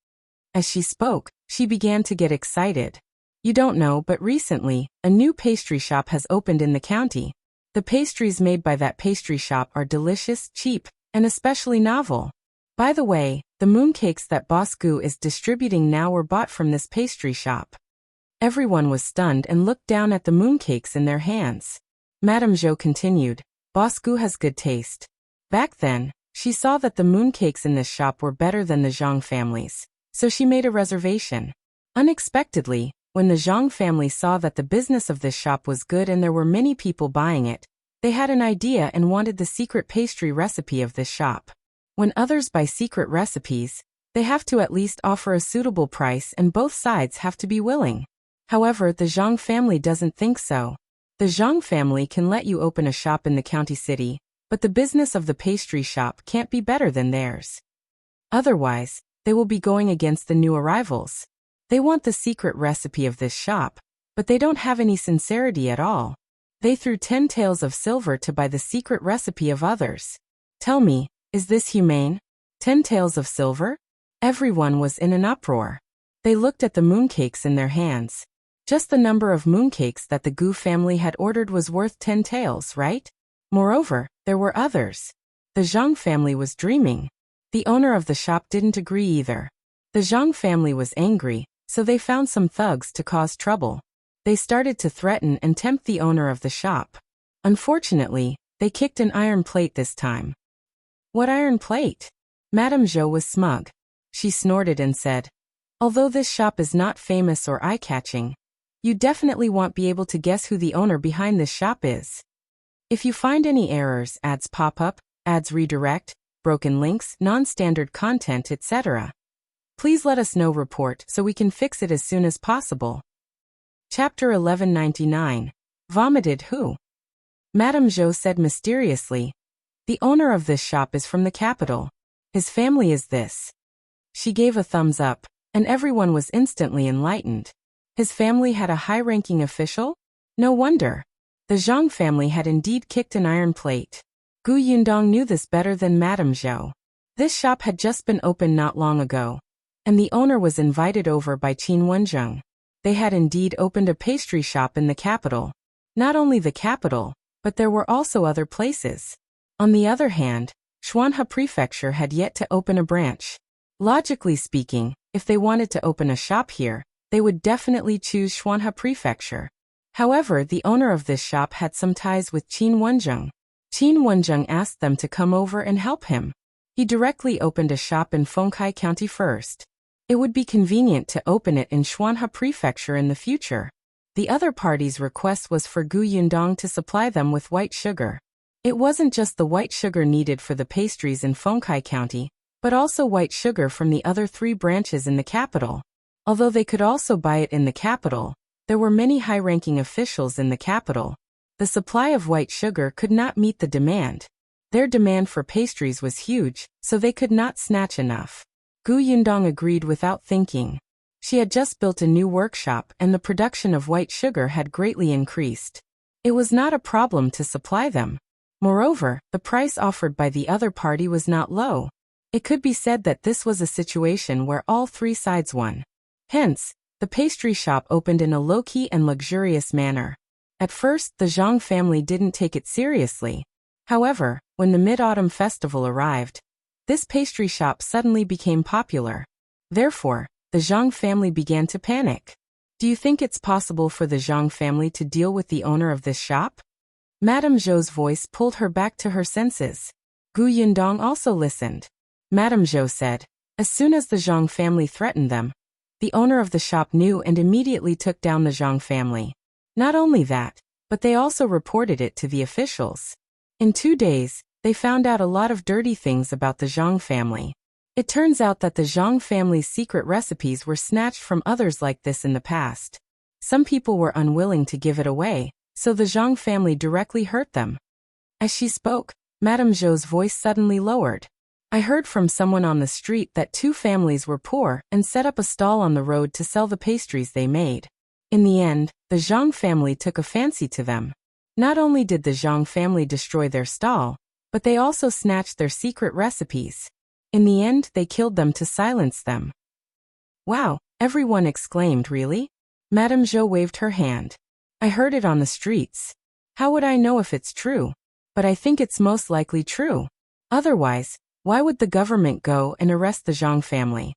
As she spoke, she began to get excited. "You don't know, but recently, a new pastry shop has opened in the county. The pastries made by that pastry shop are delicious, cheap, and especially novel. By the way, the mooncakes that Boss Gu is distributing now were bought from this pastry shop." Everyone was stunned and looked down at the mooncakes in their hands. Madame Zhou continued, "Boss Gu has good taste." Back then, she saw that the mooncakes in this shop were better than the Zhang family's, so she made a reservation. Unexpectedly, when the Zhang family saw that the business of this shop was good and there were many people buying it, they had an idea and wanted the secret pastry recipe of this shop. When others buy secret recipes, they have to at least offer a suitable price and both sides have to be willing. However, the Zhang family doesn't think so. The Zhang family can let you open a shop in the county city, but the business of the pastry shop can't be better than theirs. Otherwise, they will be going against the new arrivals. They want the secret recipe of this shop, but they don't have any sincerity at all. They threw 10 taels of silver to buy the secret recipe of others. Tell me, is this humane? 10 taels of silver? Everyone was in an uproar. They looked at the mooncakes in their hands. Just the number of mooncakes that the Gu family had ordered was worth 10 taels, right? Moreover, there were others. The Zhang family was dreaming. The owner of the shop didn't agree either. The Zhang family was angry, so they found some thugs to cause trouble. They started to threaten and tempt the owner of the shop. Unfortunately, they kicked an iron plate this time. "What iron plate?" Madame Zhou was smug. She snorted and said, "Although this shop is not famous or eye-catching, you definitely won't be able to guess who the owner behind this shop is. If you find any errors, ads pop up, ads redirect, broken links, non-standard content, etc. Please let us know report so we can fix it as soon as possible. Chapter 1199. Vomited who? Madame Zhou said mysteriously. The owner of this shop is from the capital. His family is this. She gave a thumbs up, and everyone was instantly enlightened. His family had a high-ranking official? No wonder. The Zhang family had indeed kicked an iron plate. Gu Yundong knew this better than Madame Zhou. This shop had just been opened not long ago, and the owner was invited over by Qin Wenzheng. They had indeed opened a pastry shop in the capital. Not only the capital, but there were also other places. On the other hand, Xuanhe Prefecture had yet to open a branch. Logically speaking, if they wanted to open a shop here, they would definitely choose Xuanhe Prefecture. However, the owner of this shop had some ties with Qin Wenzheng. Qin Wenzheng asked them to come over and help him. He directly opened a shop in Fengkai County first. It would be convenient to open it in Xuanhe Prefecture in the future. The other party's request was for Gu Yundong to supply them with white sugar. It wasn't just the white sugar needed for the pastries in Fengkai County, but also white sugar from the other 3 branches in the capital. Although they could also buy it in the capital, there were many high-ranking officials in the capital. The supply of white sugar could not meet the demand. Their demand for pastries was huge, so they could not snatch enough. Gu Yundong agreed without thinking. She had just built a new workshop and the production of white sugar had greatly increased. It was not a problem to supply them. Moreover, the price offered by the other party was not low. It could be said that this was a situation where all 3 sides won. Hence, the pastry shop opened in a low-key and luxurious manner. At first, the Zhang family didn't take it seriously. However, when the Mid-Autumn Festival arrived, this pastry shop suddenly became popular. Therefore, the Zhang family began to panic. Do you think it's possible for the Zhang family to deal with the owner of this shop? Madame Zhou's voice pulled her back to her senses. Gu Yundong also listened. Madame Zhou said, as soon as the Zhang family threatened them, the owner of the shop knew and immediately took down the Zhang family. Not only that, but they also reported it to the officials. In 2 days, they found out a lot of dirty things about the Zhang family. It turns out that the Zhang family's secret recipes were snatched from others like this in the past. Some people were unwilling to give it away, so the Zhang family directly hurt them. As she spoke, Madame Zhou's voice suddenly lowered. I heard from someone on the street that 2 families were poor and set up a stall on the road to sell the pastries they made. In the end, the Zhang family took a fancy to them. Not only did the Zhang family destroy their stall, but they also snatched their secret recipes. In the end, they killed them to silence them. Wow, everyone exclaimed, really? Madame Zhou waved her hand. I heard it on the streets. How would I know if it's true? But I think it's most likely true. Otherwise, why would the government go and arrest the Zhang family?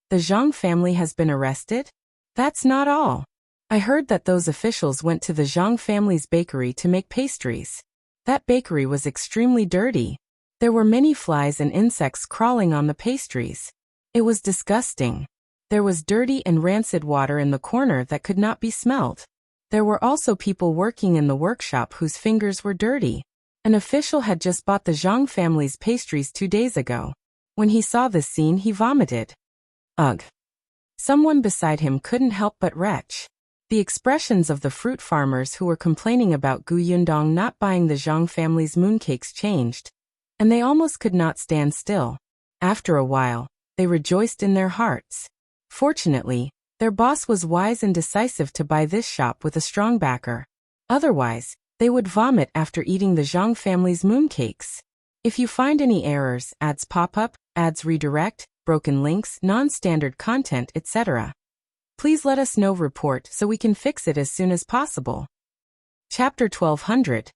The Zhang family has been arrested? That's not all. I heard that those officials went to the Zhang family's bakery to make pastries. That bakery was extremely dirty. There were many flies and insects crawling on the pastries. It was disgusting. There was dirty and rancid water in the corner that could not be smelled. There were also people working in the workshop whose fingers were dirty. An official had just bought the Zhang family's pastries 2 days ago. When he saw this scene, he vomited. Ugh. Someone beside him couldn't help but retch. The expressions of the fruit farmers who were complaining about Gu Yundong not buying the Zhang family's mooncakes changed, and they almost could not stand still. After a while, they rejoiced in their hearts. Fortunately, their boss was wise and decisive to buy this shop with a strong backer. Otherwise, they would vomit after eating the Zhang family's mooncakes. If you find any errors, ads pop up, ads redirect, broken links, non-standard content, etc., please let us know report so we can fix it as soon as possible. Chapter 1200.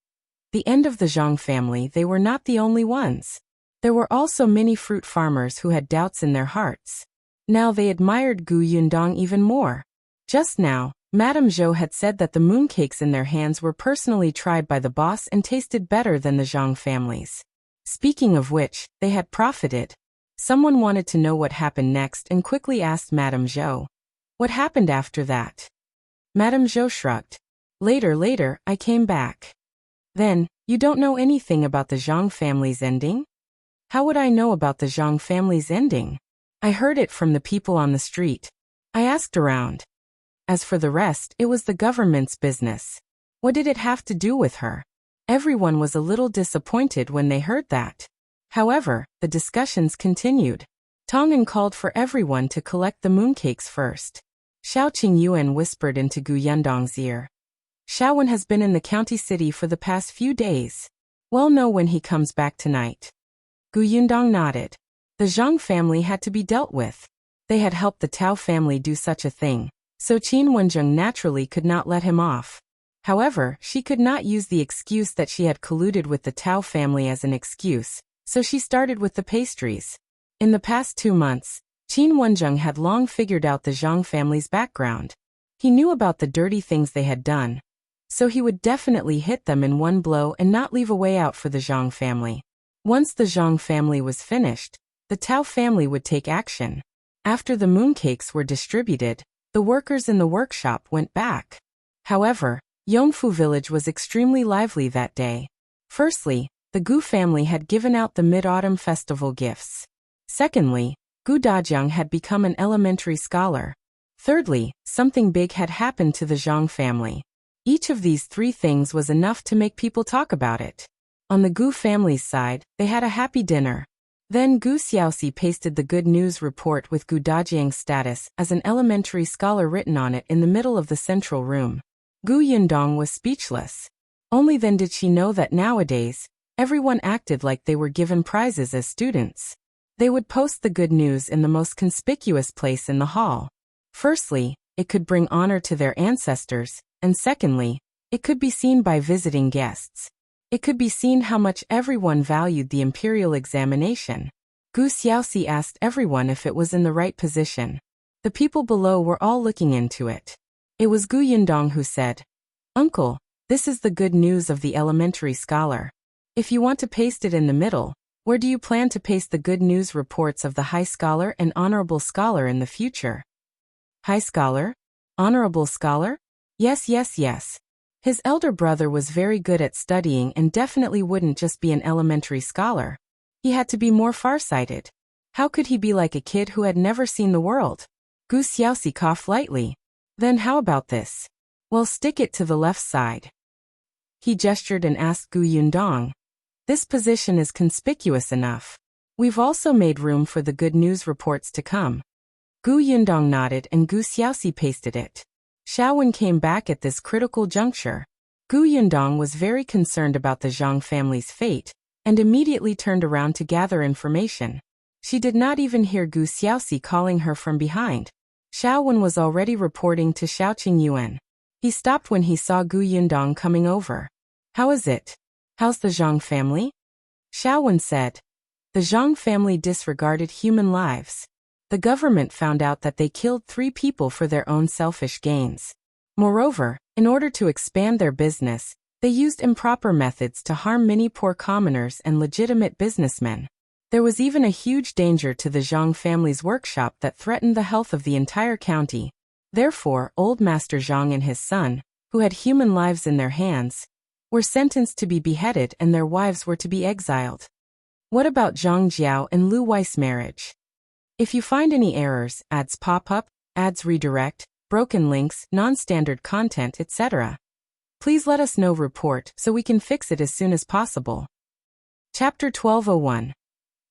The end of the Zhang family. They were not the only ones. There were also many fruit farmers who had doubts in their hearts. Now they admired Gu Yundong even more. Just now, Madame Zhou had said that the mooncakes in their hands were personally tried by the boss and tasted better than the Zhang family's. Speaking of which, they had profited. Someone wanted to know what happened next and quickly asked Madame Zhou. What happened after that? Madame Zhou shrugged. Later, I came back. Then, You don't know anything about the Zhang family's ending? How would I know about the Zhang family's ending? I heard it from the people on the street. I asked around. As for the rest, it was the government's business. What did it have to do with her? Everyone was a little disappointed when they heard that. However, the discussions continued. Tong'an called for everyone to collect the mooncakes first. Xiaoqing Yuan whispered into Gu Yundong's ear. Xiaowen has been in the county city for the past few days. We'll know when he comes back tonight. Gu Yundong nodded. The Zhang family had to be dealt with. They had helped the Tao family do such a thing, so Qin Wenzheng naturally could not let him off. However, she could not use the excuse that she had colluded with the Tao family as an excuse, so she started with the pastries. In the past 2 months, Qin Wenzheng had long figured out the Zhang family's background. He knew about the dirty things they had done, so he would definitely hit them in one blow and not leave a way out for the Zhang family. Once the Zhang family was finished, the Tao family would take action. After the mooncakes were distributed, the workers in the workshop went back. However, Yongfu village was extremely lively that day. Firstly, the Gu family had given out the Mid-Autumn Festival gifts. Secondly, Gu Dajiang had become an elementary scholar. Thirdly, something big had happened to the Zhang family. Each of these 3 things was enough to make people talk about it. On the Gu family's side, they had a happy dinner. Then Gu Xiaoxi pasted the good news report with Gu Dajiang's status as an elementary scholar written on it in the middle of the central room. Gu Yundong was speechless. Only then did she know that nowadays, everyone acted like they were given prizes as students. They would post the good news in the most conspicuous place in the hall. Firstly, it could bring honor to their ancestors, and secondly, it could be seen by visiting guests. It could be seen how much everyone valued the imperial examination. Gu Xiaoxi asked everyone if it was in the right position. The people below were all looking into it. It was Gu Yundong who said, "Uncle, this is the good news of the elementary scholar. If you want to paste it in the middle, where do you plan to paste the good news reports of the high scholar and honorable scholar in the future?" High scholar? Honorable scholar? Yes. His elder brother was very good at studying and definitely wouldn't just be an elementary scholar. He had to be more farsighted. How could he be like a kid who had never seen the world? Gu Xiaoxi coughed lightly. Then how about this? Well, stick it to the left side. He gestured and asked Gu Yundong. This position is conspicuous enough. We've also made room for the good news reports to come. Gu Yundong nodded and Gu Xiaoxi pasted it. Xiaowen came back at this critical juncture. Gu Yundong was very concerned about the Zhang family's fate, and immediately turned around to gather information. She did not even hear Gu Xiaoxi calling her from behind. Xiaowen was already reporting to Xiaoqing Yuan. He stopped when he saw Gu Yundong coming over. How is it? How's the Zhang family? Xiaowen said. The Zhang family disregarded human lives. The government found out that they killed 3 people for their own selfish gains. Moreover, in order to expand their business, they used improper methods to harm many poor commoners and legitimate businessmen. There was even a huge danger to the Zhang family's workshop that threatened the health of the entire county. Therefore, old Master Zhang and his son, who had human lives in their hands, were sentenced to be beheaded and their wives were to be exiled. What about Zhang Jiao and Lu Wei's marriage? If you find any errors, ads pop up, ads redirect, broken links, non-standard content, etc., please let us know report so we can fix it as soon as possible. Chapter 1201.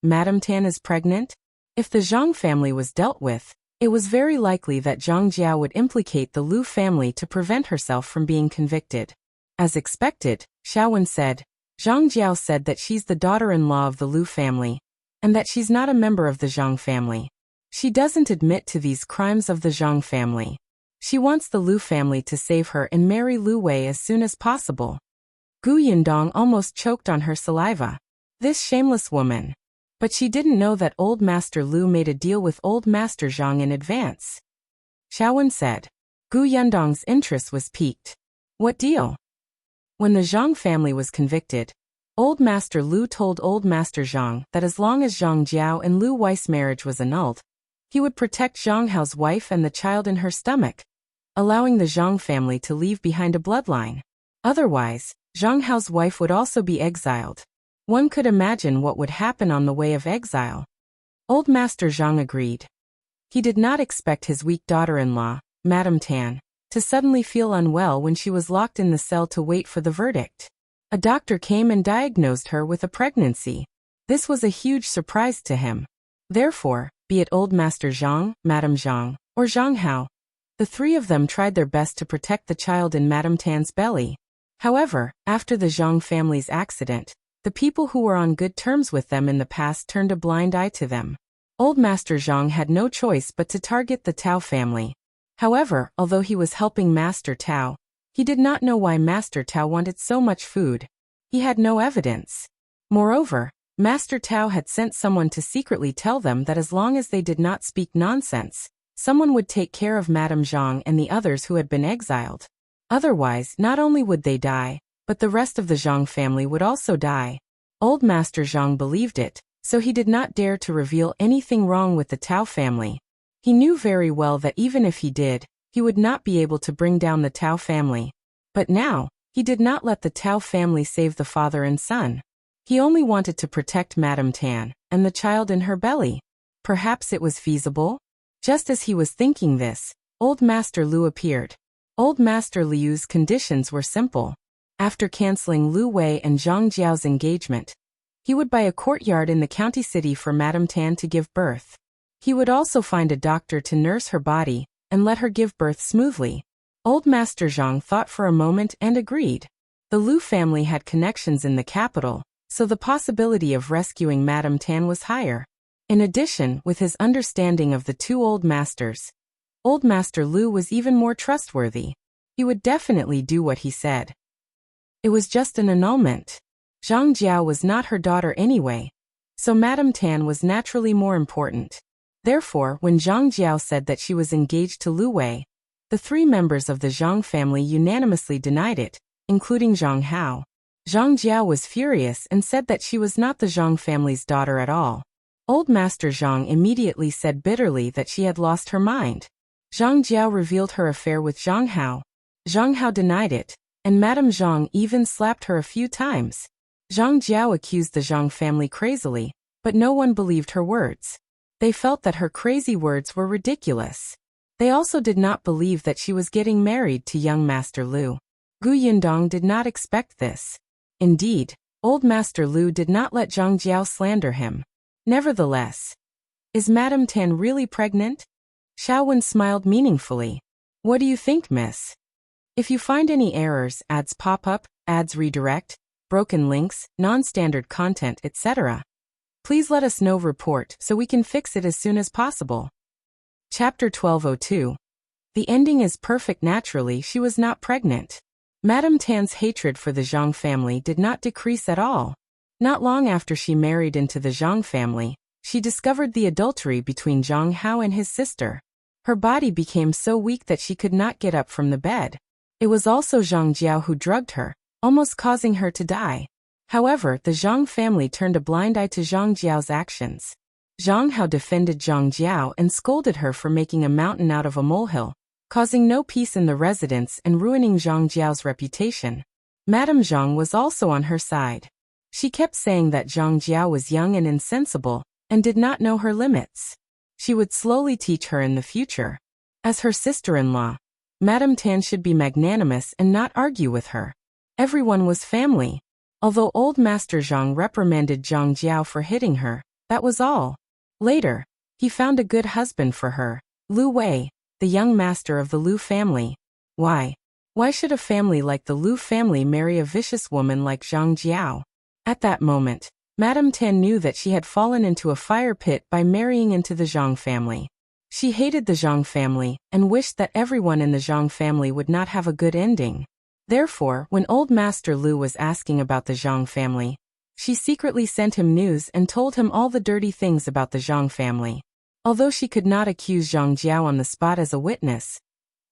Madame Tan is pregnant? If the Zhang family was dealt with, it was very likely that Zhang Jiao would implicate the Lu family to prevent herself from being convicted. As expected, Xiaowen said, Zhang Jiao said that she's the daughter-in-law of the Lu family, and that she's not a member of the Zhang family. She doesn't admit to these crimes of the Zhang family. She wants the Lu family to save her and marry Lu Wei as soon as possible. Gu Yundong almost choked on her saliva. This shameless woman. But she didn't know that old Master Lu made a deal with old Master Zhang in advance. Xiaowen said. Gu Yundong's interest was piqued. What deal? When the Zhang family was convicted, Old Master Lu told Old Master Zhang that as long as Zhang Jiao and Lu Wei's marriage was annulled, he would protect Zhang Hao's wife and the child in her stomach, allowing the Zhang family to leave behind a bloodline. Otherwise, Zhang Hao's wife would also be exiled. One could imagine what would happen on the way of exile. Old Master Zhang agreed. He did not expect his weak daughter-in-law, Madame Tan, to suddenly feel unwell when she was locked in the cell to wait for the verdict. A doctor came and diagnosed her with a pregnancy. This was a huge surprise to him. Therefore, be it Old Master Zhang, Madame Zhang, or Zhang Hao, the three of them tried their best to protect the child in Madame Tan's belly. However, after the Zhang family's accident, the people who were on good terms with them in the past turned a blind eye to them. Old Master Zhang had no choice but to target the Tao family. However, although he was helping Master Tao, he did not know why Master Tao wanted so much food. He had no evidence. Moreover, Master Tao had sent someone to secretly tell them that as long as they did not speak nonsense, someone would take care of Madame Zhang and the others who had been exiled. Otherwise, not only would they die, but the rest of the Zhang family would also die. Old Master Zhang believed it, so he did not dare to reveal anything wrong with the Tao family. He knew very well that even if he did, he would not be able to bring down the Tao family. But now, he did not let the Tao family save the father and son. He only wanted to protect Madame Tan and the child in her belly. Perhaps it was feasible? Just as he was thinking this, Old Master Liu appeared. Old Master Liu's conditions were simple. After canceling Lu Wei and Zhang Jiao's engagement, he would buy a courtyard in the county city for Madame Tan to give birth. He would also find a doctor to nurse her body and let her give birth smoothly. Old Master Zhang thought for a moment and agreed. The Liu family had connections in the capital, so the possibility of rescuing Madame Tan was higher. In addition, with his understanding of the two old masters, Old Master Liu was even more trustworthy. He would definitely do what he said. It was just an annulment. Zhang Jiao was not her daughter anyway, so Madame Tan was naturally more important. Therefore, when Zhang Jiao said that she was engaged to Lu Wei, the three members of the Zhang family unanimously denied it, including Zhang Hao. Zhang Jiao was furious and said that she was not the Zhang family's daughter at all. Old Master Zhang immediately said bitterly that she had lost her mind. Zhang Jiao revealed her affair with Zhang Hao. Zhang Hao denied it, and Madame Zhang even slapped her a few times. Zhang Jiao accused the Zhang family crazily, but no one believed her words. They felt that her crazy words were ridiculous. They also did not believe that she was getting married to young Master Liu. Gu Yundong did not expect this. Indeed, Old Master Liu did not let Zhang Jiao slander him. Nevertheless, is Madame Tan really pregnant? Xiaowen smiled meaningfully. What do you think, miss? If you find any errors, ads pop up, ads redirect, broken links, non-standard content, etc., please let us know report so we can fix it as soon as possible. Chapter 1202. The ending is perfect. Naturally, she was not pregnant. Madame Tan's hatred for the Zhang family did not decrease at all. Not long after she married into the Zhang family, she discovered the adultery between Zhang Hao and his sister. Her body became so weak that she could not get up from the bed. It was also Zhang Jiao who drugged her, almost causing her to die. However, the Zhang family turned a blind eye to Zhang Jiao's actions. Zhang Hao defended Zhang Jiao and scolded her for making a mountain out of a molehill, causing no peace in the residence and ruining Zhang Jiao's reputation. Madame Zhang was also on her side. She kept saying that Zhang Jiao was young and insensible, and did not know her limits. She would slowly teach her in the future. As her sister-in-law, Madame Tan should be magnanimous and not argue with her. Everyone was family. Although Old Master Zhang reprimanded Zhang Jiao for hitting her, that was all. Later, he found a good husband for her, Lu Wei, the young master of the Liu family. Why? Why should a family like the Liu family marry a vicious woman like Zhang Jiao? At that moment, Madame Tan knew that she had fallen into a fire pit by marrying into the Zhang family. She hated the Zhang family and wished that everyone in the Zhang family would not have a good ending. Therefore, when Old Master Liu was asking about the Zhang family, she secretly sent him news and told him all the dirty things about the Zhang family. Although she could not accuse Zhang Jiao on the spot as a witness,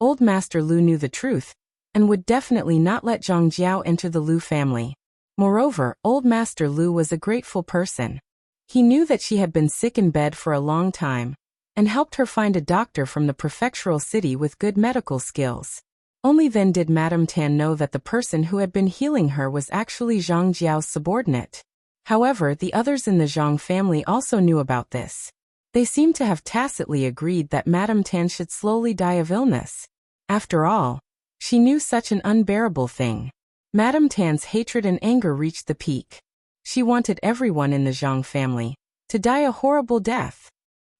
Old Master Liu knew the truth, and would definitely not let Zhang Jiao enter the Liu family. Moreover, Old Master Liu was a grateful person. He knew that she had been sick in bed for a long time, and helped her find a doctor from the prefectural city with good medical skills. Only then did Madame Tan know that the person who had been healing her was actually Zhang Jiao's subordinate. However, the others in the Zhang family also knew about this. They seemed to have tacitly agreed that Madame Tan should slowly die of illness. After all, she knew such an unbearable thing. Madame Tan's hatred and anger reached the peak. She wanted everyone in the Zhang family to die a horrible death.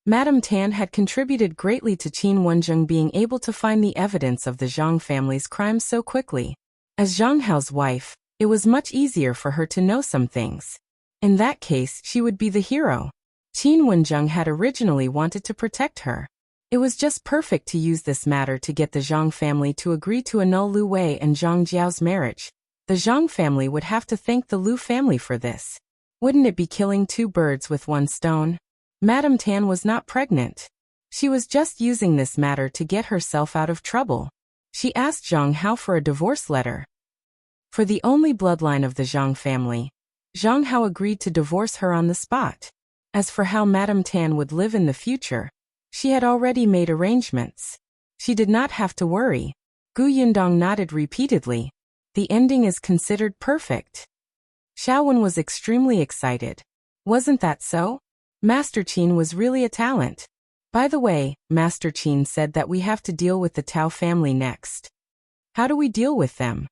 Madame Tan had contributed greatly to Qin Wenzheng being able to find the evidence of the Zhang family's crimes so quickly. As Zhang Hao's wife, it was much easier for her to know some things. In that case, she would be the hero. Qin Wenzheng had originally wanted to protect her. It was just perfect to use this matter to get the Zhang family to agree to annul Lu Wei and Zhang Jiao's marriage. The Zhang family would have to thank the Lu family for this. Wouldn't it be killing two birds with one stone? Madame Tan was not pregnant. She was just using this matter to get herself out of trouble. She asked Zhang Hao for a divorce letter. For the only bloodline of the Zhang family, Zhang Hao agreed to divorce her on the spot. As for how Madame Tan would live in the future, she had already made arrangements. She did not have to worry. Gu Yundong nodded repeatedly. The ending is considered perfect. Xiaowen was extremely excited. Wasn't that so? Master Qin was really a talent. By the way, Master Qin said that we have to deal with the Tao family next. How do we deal with them?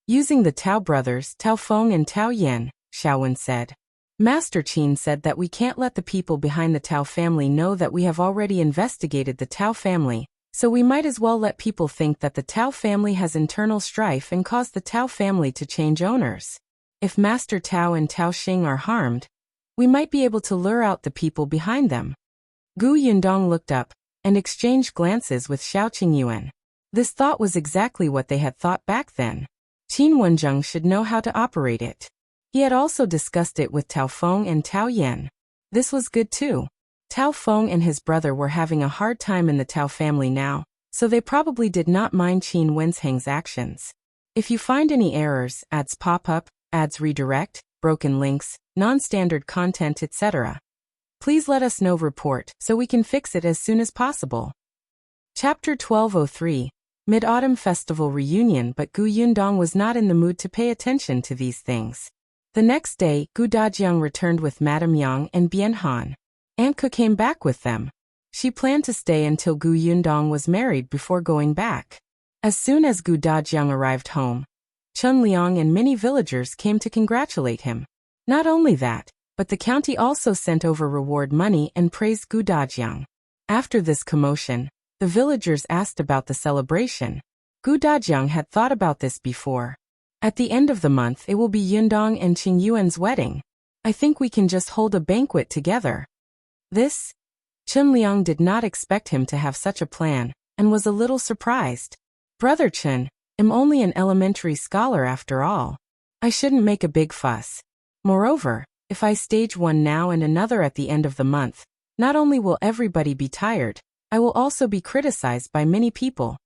Using the Tao brothers, Tao Feng and Tao Yan, Xiaowen said. Master Qin said that we can't let the people behind the Tao family know that we have already investigated the Tao family, so we might as well let people think that the Tao family has internal strife and cause the Tao family to change owners. If Master Tao and Tao Xing are harmed, we might be able to lure out the people behind them. Gu Yundong looked up and exchanged glances with Xiaoqing Yuan. This thought was exactly what they had thought back then. Qin Wenzheng should know how to operate it. He had also discussed it with Tao Feng and Tao Yan. This was good too. Tao Feng and his brother were having a hard time in the Tao family now, so they probably did not mind Qin Wenzheng's actions. If you find any errors, ads pop up, ads redirect, broken links, non-standard content, etc., please let us know report so we can fix it as soon as possible. Chapter 1203, Mid-Autumn Festival Reunion. But Gu Yundong was not in the mood to pay attention to these things. The next day, Gu Dajiang returned with Madame Yang and Bian Han. Aunt Ke came back with them. She planned to stay until Gu Yundong was married before going back. As soon as Gu Dajiang arrived home, Chun Liang and many villagers came to congratulate him. Not only that, but the county also sent over reward money and praised Gu Dajiang. After this commotion, the villagers asked about the celebration. Gu Dajiang had thought about this before. At the end of the month it will be Yundong and Qing Yuan's wedding. I think we can just hold a banquet together. This? Chun Liang did not expect him to have such a plan, and was a little surprised. Brother Chun, I'm only an elementary scholar after all. I shouldn't make a big fuss. Moreover, if I stage one now and another at the end of the month, not only will everybody be tired, I will also be criticized by many people.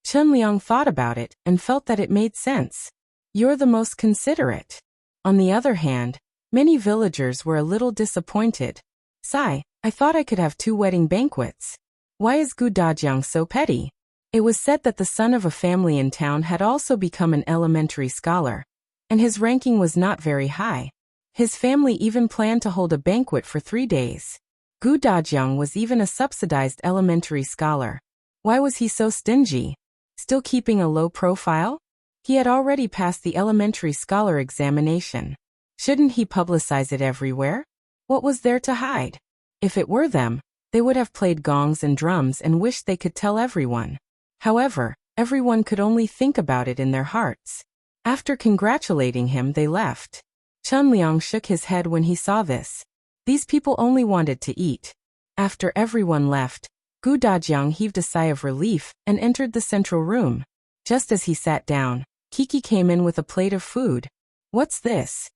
Chun Liang thought about it and felt that it made sense. You're the most considerate. On the other hand, many villagers were a little disappointed. Sigh, I thought I could have 2 wedding banquets. Why is Gu Dajiang so petty? It was said that the son of a family in town had also become an elementary scholar, and his ranking was not very high. His family even planned to hold a banquet for 3 days. Gu Dajiang was even a subsidized elementary scholar. Why was he so stingy? Still keeping a low profile? He had already passed the elementary scholar examination. Shouldn't he publicize it everywhere? What was there to hide? If it were them, they would have played gongs and drums and wished they could tell everyone. However, everyone could only think about it in their hearts. After congratulating him, they left. Chun Liang shook his head when he saw this. These people only wanted to eat. After everyone left, Gu Dajiang heaved a sigh of relief and entered the central room. Just as he sat down, Kiki came in with a plate of food. What's this?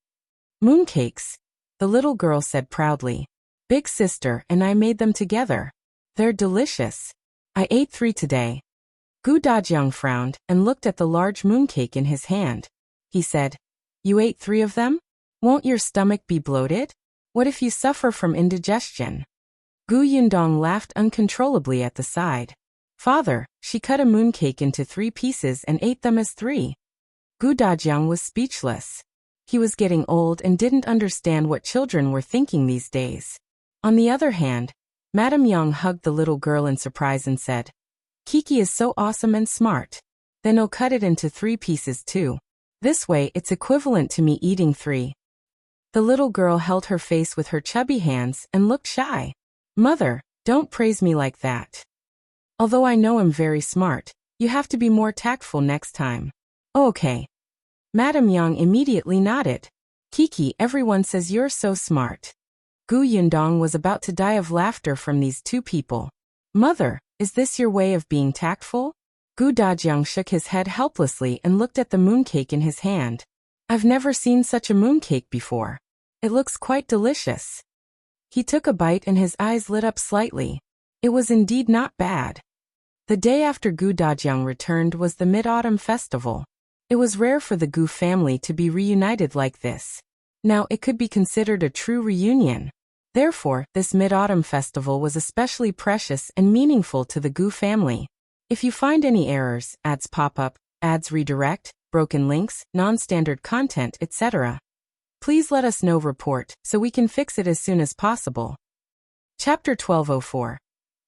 Mooncakes, the little girl said proudly. Big sister and I made them together. They're delicious. I ate 3 today. Gu Dajiang frowned and looked at the large mooncake in his hand. He said, You ate 3 of them? Won't your stomach be bloated? What if you suffer from indigestion? Gu Yundong laughed uncontrollably at the side. Father, she cut a mooncake into 3 pieces and ate them as 3. Gu Dajiang was speechless. He was getting old and didn't understand what children were thinking these days. On the other hand, Madame Yang hugged the little girl in surprise and said, Kiki is so awesome and smart. Then I'll cut it into 3 pieces too. This way it's equivalent to me eating 3. The little girl held her face with her chubby hands and looked shy. Mother, don't praise me like that. Although I know I'm very smart, you have to be more tactful next time. Oh, okay. Madame Yang immediately nodded. Kiki, everyone says you're so smart. Gu Yundong was about to die of laughter from these 2 people. Mother, is this your way of being tactful? Gu Dajiang shook his head helplessly and looked at the mooncake in his hand. I've never seen such a mooncake before. It looks quite delicious. He took a bite and his eyes lit up slightly. It was indeed not bad. The day after Gu Dajiang returned was the Mid-Autumn Festival. It was rare for the Gu family to be reunited like this. Now it could be considered a true reunion. Therefore, this Mid-Autumn Festival was especially precious and meaningful to the Gu family. If you find any errors, ads pop up, ads redirect, broken links, non-standard content, etc., please let us know report so we can fix it as soon as possible. Chapter 1204.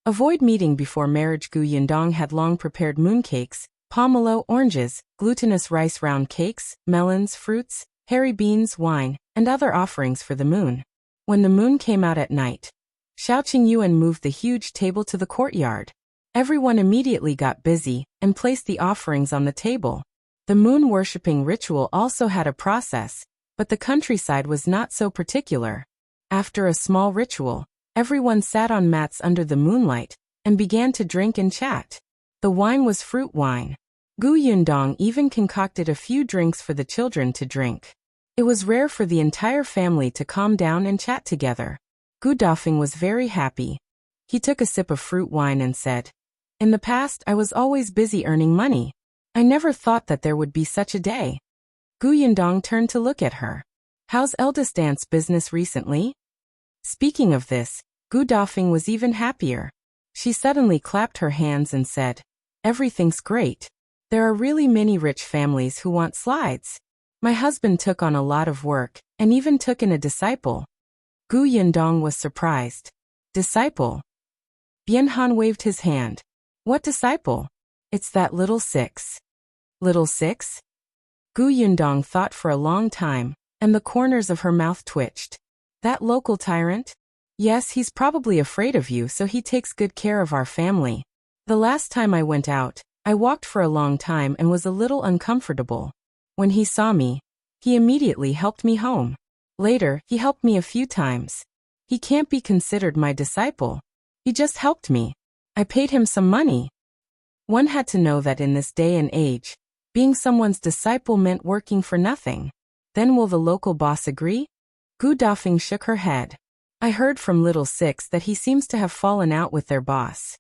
Avoid meeting before marriage. Gu Yundong had long prepared mooncakes, pomelo, oranges, glutinous rice round cakes, melons, fruits, hairy beans, wine, and other offerings for the moon. When the moon came out at night, Xiaoxi Yuan moved the huge table to the courtyard. Everyone immediately got busy and placed the offerings on the table. The moon-worshipping ritual also had a process, but the countryside was not so particular. After a small ritual, everyone sat on mats under the moonlight and began to drink and chat. The wine was fruit wine. Gu Yundong even concocted a few drinks for the children to drink. It was rare for the entire family to calm down and chat together. Gu Dafeng was very happy. He took a sip of fruit wine and said, In the past I was always busy earning money. I never thought that there would be such a day. Gu Yundong turned to look at her. How's eldest aunt's business recently? Speaking of this, Gu Dafeng was even happier. She suddenly clapped her hands and said, Everything's great. There are really many rich families who want slides. My husband took on a lot of work, and even took in a disciple. Gu Yundong was surprised. Disciple? Bianhan waved his hand. What disciple? It's that little 6. Little 6? Gu Yundong thought for a long time, and the corners of her mouth twitched. That local tyrant? Yes, he's probably afraid of you, so he takes good care of our family. The last time I went out, I walked for a long time and was a little uncomfortable. When he saw me, he immediately helped me home. Later, he helped me a few times. He can't be considered my disciple. He just helped me. I paid him some money. One had to know that in this day and age, being someone's disciple meant working for nothing. Then will the local boss agree? Gu Dafeng shook her head. I heard from little 6 that he seems to have fallen out with their boss.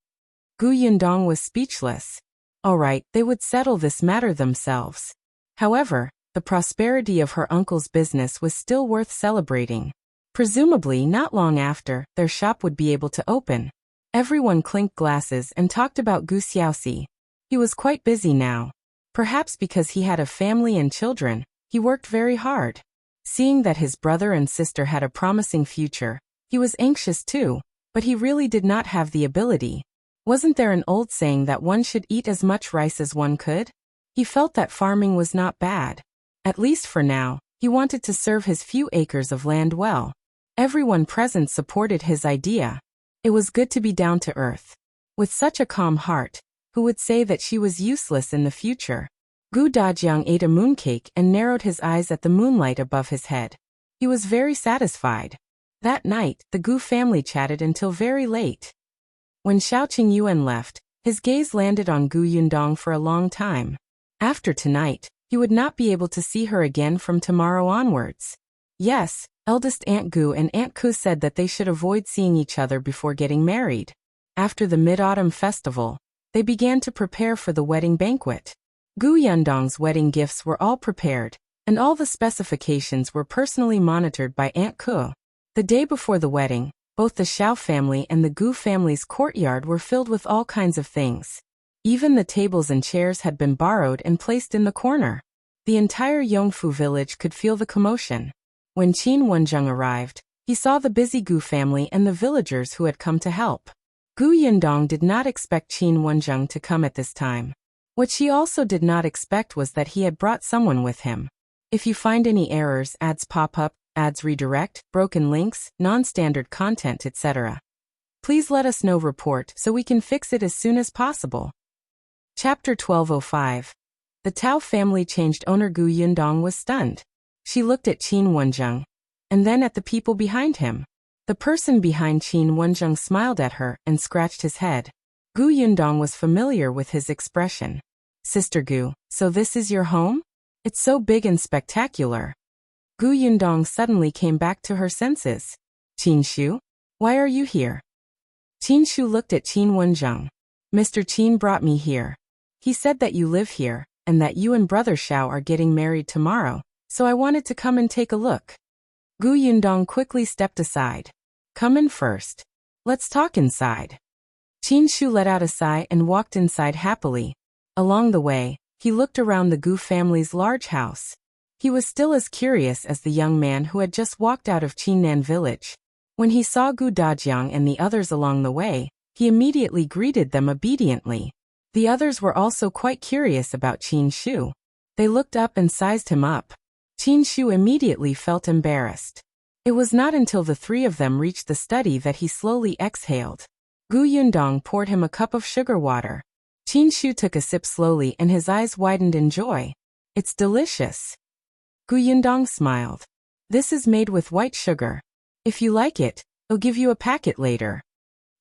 Gu Yundong was speechless. All right, they would settle this matter themselves. However, the prosperity of her uncle's business was still worth celebrating. Presumably not long after, their shop would be able to open. Everyone clinked glasses and talked about Gu Xiaoxi. He was quite busy now. Perhaps because he had a family and children, he worked very hard. Seeing that his brother and sister had a promising future, he was anxious too, but he really did not have the ability. Wasn't there an old saying that one should eat as much rice as one could? He felt that farming was not bad. At least for now, he wanted to serve his few acres of land well. Everyone present supported his idea. It was good to be down to earth. With such a calm heart, who would say that she was useless in the future? Gu Dajiang ate a mooncake and narrowed his eyes at the moonlight above his head. He was very satisfied. That night, the Gu family chatted until very late. When Xiaoxi Yuan left, his gaze landed on Gu Yundong for a long time. After tonight, he would not be able to see her again from tomorrow onwards. Yes, eldest Aunt Gu and Aunt Ku said that they should avoid seeing each other before getting married. After the Mid-Autumn Festival, they began to prepare for the wedding banquet. Gu Yundong's wedding gifts were all prepared, and all the specifications were personally monitored by Aunt Ku. The day before the wedding, both the Xiao family and the Gu family's courtyard were filled with all kinds of things. Even the tables and chairs had been borrowed and placed in the corner. The entire Yongfu village could feel the commotion. When Qin Wenzheng arrived, he saw the busy Gu family and the villagers who had come to help. Gu Yundong did not expect Qin Wenzheng to come at this time. What she also did not expect was that he had brought someone with him. If you find any errors, ads pop up, ads redirect, broken links, non-standard content, etc., please let us know. Report so we can fix it as soon as possible. Chapter 1205. The Tao family changed owner. Gu Yundong was stunned. She looked at Qin Wenzheng, and then at the people behind him. The person behind Qin Wenzheng smiled at her and scratched his head. Gu Yundong was familiar with his expression. Sister Gu, so this is your home? It's so big and spectacular. Gu Yundong suddenly came back to her senses. Qin Shu? Why are you here? Qin Shu looked at Qin Wenzheng. Mr. Qin brought me here. He said that you live here, and that you and brother Xiao are getting married tomorrow, so I wanted to come and take a look. Gu Yundong quickly stepped aside. Come in first. Let's talk inside. Qin Shu let out a sigh and walked inside happily. Along the way, he looked around the Gu family's large house. He was still as curious as the young man who had just walked out of Qinnan village. When he saw Gu Dajiang and the others along the way, he immediately greeted them obediently. The others were also quite curious about Qin Shu. They looked up and sized him up. Qin Shu immediately felt embarrassed. It was not until the three of them reached the study that he slowly exhaled. Gu Yundong poured him a cup of sugar water. Qin Shu took a sip slowly and his eyes widened in joy. It's delicious. Gu Yundong smiled. This is made with white sugar. If you like it, I'll give you a packet later.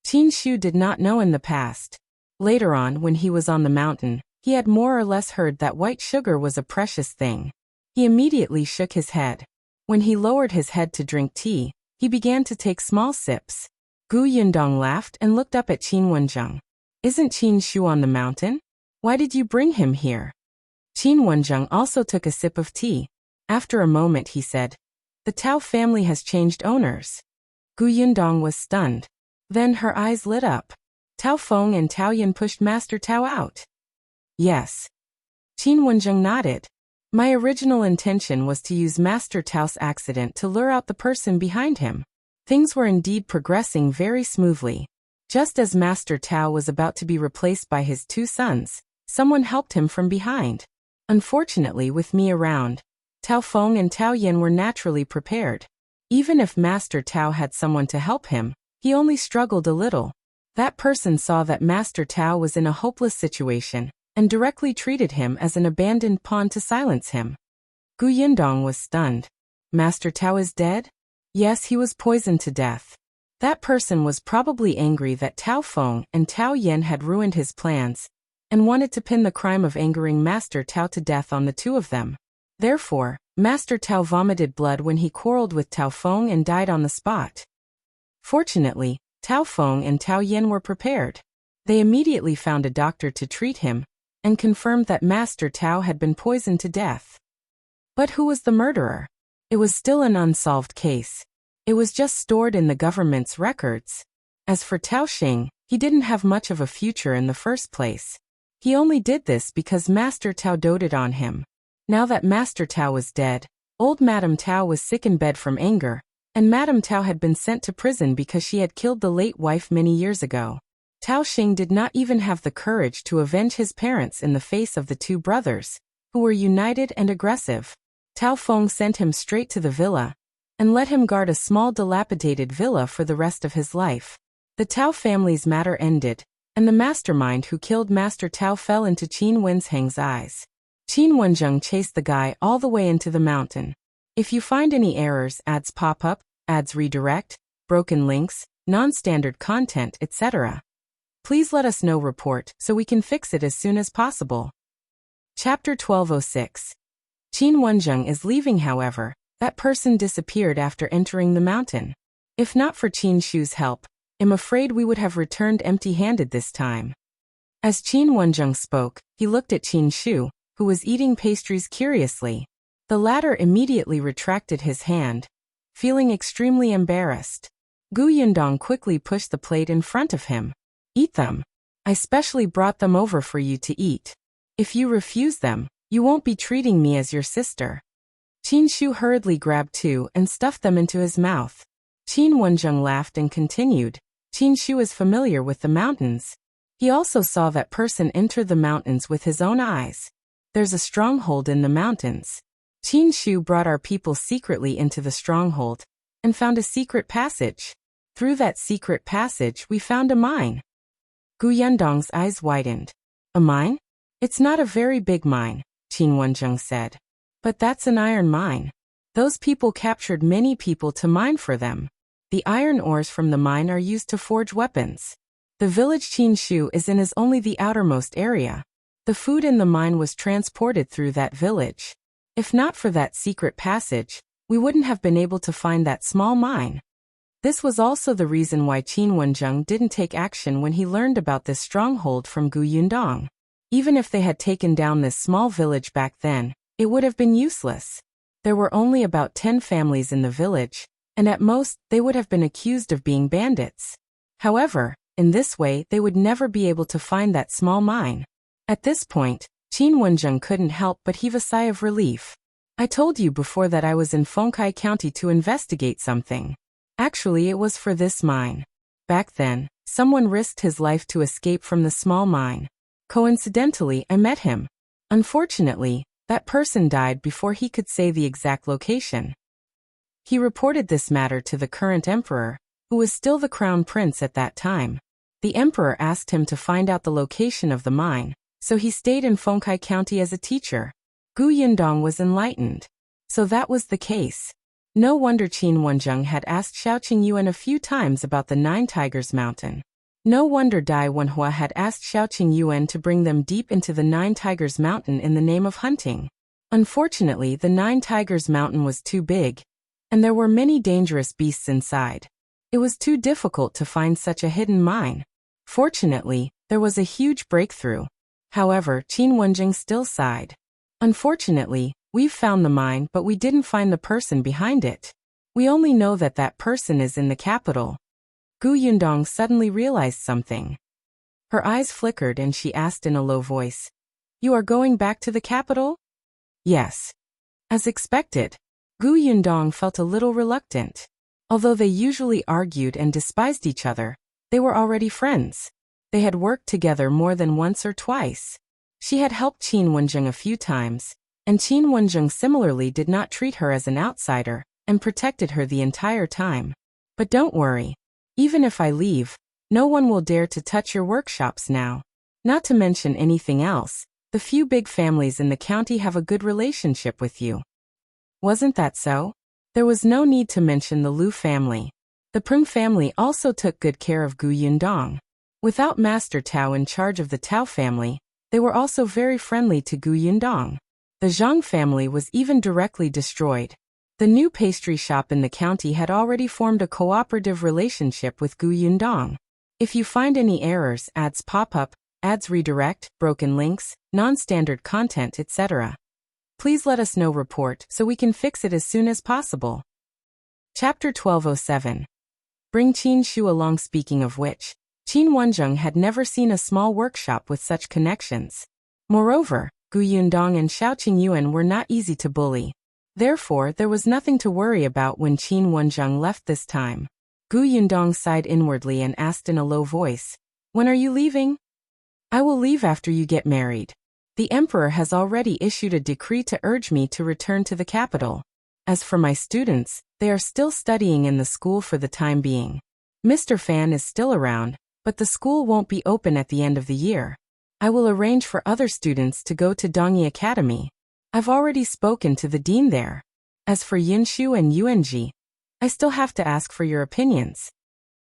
Qin Shu did not know in the past. Later on, when he was on the mountain, he had more or less heard that white sugar was a precious thing. He immediately shook his head. When he lowered his head to drink tea, he began to take small sips. Gu Yundong laughed and looked up at Qin Wenzheng. Isn't Qin Shu on the mountain? Why did you bring him here? Qin Wenzheng also took a sip of tea. After a moment he said, the Tao family has changed owners. Gu Yundong was stunned. Then her eyes lit up. Tao Feng and Tao Yan pushed Master Tao out. Yes. Qin Wenzheng nodded. My original intention was to use Master Tao's accident to lure out the person behind him. Things were indeed progressing very smoothly. Just as Master Tao was about to be replaced by his two sons, someone helped him from behind. Unfortunately, with me around, Tao Feng and Tao Yan were naturally prepared. Even if Master Tao had someone to help him, he only struggled a little. That person saw that Master Tao was in a hopeless situation, and directly treated him as an abandoned pawn to silence him. Gu Yundong was stunned. Master Tao is dead? Yes, he was poisoned to death. That person was probably angry that Tao Feng and Tao Yan had ruined his plans, and wanted to pin the crime of angering Master Tao to death on the two of them. Therefore, Master Tao vomited blood when he quarreled with Tao Feng and died on the spot. Fortunately, Tao Feng and Tao Yan were prepared. They immediately found a doctor to treat him, and confirmed that Master Tao had been poisoned to death. But who was the murderer? It was still an unsolved case. It was just stored in the government's records. As for Tao Xing, he didn't have much of a future in the first place. He only did this because Master Tao doted on him. Now that Master Tao was dead, old Madame Tao was sick in bed from anger, and Madame Tao had been sent to prison because she had killed the late wife many years ago. Tao Xing did not even have the courage to avenge his parents in the face of the two brothers, who were united and aggressive. Tao Feng sent him straight to the villa, and let him guard a small dilapidated villa for the rest of his life. The Tao family's matter ended, and the mastermind who killed Master Tao fell into Qin Wenzheng's eyes. Qin Wenzheng chased the guy all the way into the mountain. If you find any errors, ads pop up, ads redirect, broken links, non-standard content, etc., please let us know. Report so we can fix it as soon as possible. Chapter 1206. Qin Wenzheng is leaving. However, that person disappeared after entering the mountain. If not for Qin Shu's help, I'm afraid we would have returned empty-handed this time. As Qin Wenzheng spoke, he looked at Qin Shu, who was eating pastries curiously. The latter immediately retracted his hand, feeling extremely embarrassed. Gu Yundong quickly pushed the plate in front of him. Eat them. I specially brought them over for you to eat. If you refuse them, you won't be treating me as your sister." Qin Shu hurriedly grabbed 2 and stuffed them into his mouth. Qin Wenzheng laughed and continued, "Qin Shu is familiar with the mountains. He also saw that person enter the mountains with his own eyes. There's a stronghold in the mountains. Qin Shu brought our people secretly into the stronghold and found a secret passage. Through that secret passage we found a mine." Gu Yundong's eyes widened. "A mine? It's not a very big mine," Qin Wenzheng said. "But that's an iron mine. Those people captured many people to mine for them. The iron ores from the mine are used to forge weapons. The village Qin Shu is in is only the outermost area. The food in the mine was transported through that village. If not for that secret passage, we wouldn't have been able to find that small mine." This was also the reason why Qin Wenzheng didn't take action when he learned about this stronghold from Gu Yundong. Even if they had taken down this small village back then, it would have been useless. There were only about 10 families in the village, and at most, they would have been accused of being bandits. However, in this way they would never be able to find that small mine. At this point, Qin Wenzheng couldn't help but heave a sigh of relief. "I told you before that I was in Fengkai County to investigate something. Actually, it was for this mine. Back then, someone risked his life to escape from the small mine. Coincidentally, I met him. Unfortunately, that person died before he could say the exact location." He reported this matter to the current emperor, who was still the crown prince at that time. The emperor asked him to find out the location of the mine, so he stayed in Fengkai County as a teacher. Gu Yundong was enlightened. So that was the case. No wonder Qin Wenzheng had asked Xiaoqi Yuan a few times about the 9 Tigers Mountain. No wonder Dai Wenhua had asked Xiaoqi Yuan to bring them deep into the 9 Tigers Mountain in the name of hunting. Unfortunately, the 9 Tigers Mountain was too big, and there were many dangerous beasts inside. It was too difficult to find such a hidden mine. Fortunately, there was a huge breakthrough. However, Qin Wenzheng still sighed. "Unfortunately, we've found the mine, but we didn't find the person behind it. We only know that that person is in the capital." Gu Yundong suddenly realized something. Her eyes flickered and she asked in a low voice, "You are going back to the capital?" "Yes." As expected, Gu Yundong felt a little reluctant. Although they usually argued and despised each other, they were already friends. They had worked together more than once or twice. She had helped Qin Wenzheng a few times, and Qin Wenzheng similarly did not treat her as an outsider and protected her the entire time. "But don't worry. Even if I leave, no one will dare to touch your workshops now. Not to mention anything else, the few big families in the county have a good relationship with you." Wasn't that so? There was no need to mention the Lu family. The Prung family also took good care of Gu Yundong. Without Master Tao in charge of the Tao family, they were also very friendly to Gu Yundong. The Zhang family was even directly destroyed. The new pastry shop in the county had already formed a cooperative relationship with Gu Yundong. If you find any errors, ads pop up, ads redirect, broken links, non-standard content, etc., please let us know report so we can fix it as soon as possible. Chapter 1207. Bring Qin Shu along. Speaking of which, Qin Wenzheng had never seen a small workshop with such connections. Moreover, Gu Yundong and Xiaoqi Yuan were not easy to bully. Therefore, there was nothing to worry about when Qin Wenzheng left this time. Gu Yundong sighed inwardly and asked in a low voice, "When are you leaving?" "I will leave after you get married. The emperor has already issued a decree to urge me to return to the capital. As for my students, they are still studying in the school for the time being. Mr. Fan is still around, but the school won't be open at the end of the year. I will arrange for other students to go to Dongyi Academy. I've already spoken to the dean there. As for Yinshu and Yuanji, I still have to ask for your opinions."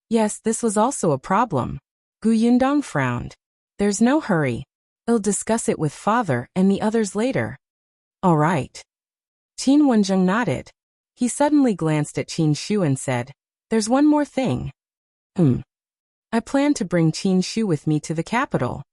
Yes, this was also a problem. Gu Yundong frowned. "There's no hurry. I'll discuss it with father and the others later." "All right." Qin Wenzheng nodded. He suddenly glanced at Qin Shu and said, "There's one more thing." I plan to bring Qin Shu with me to the capital."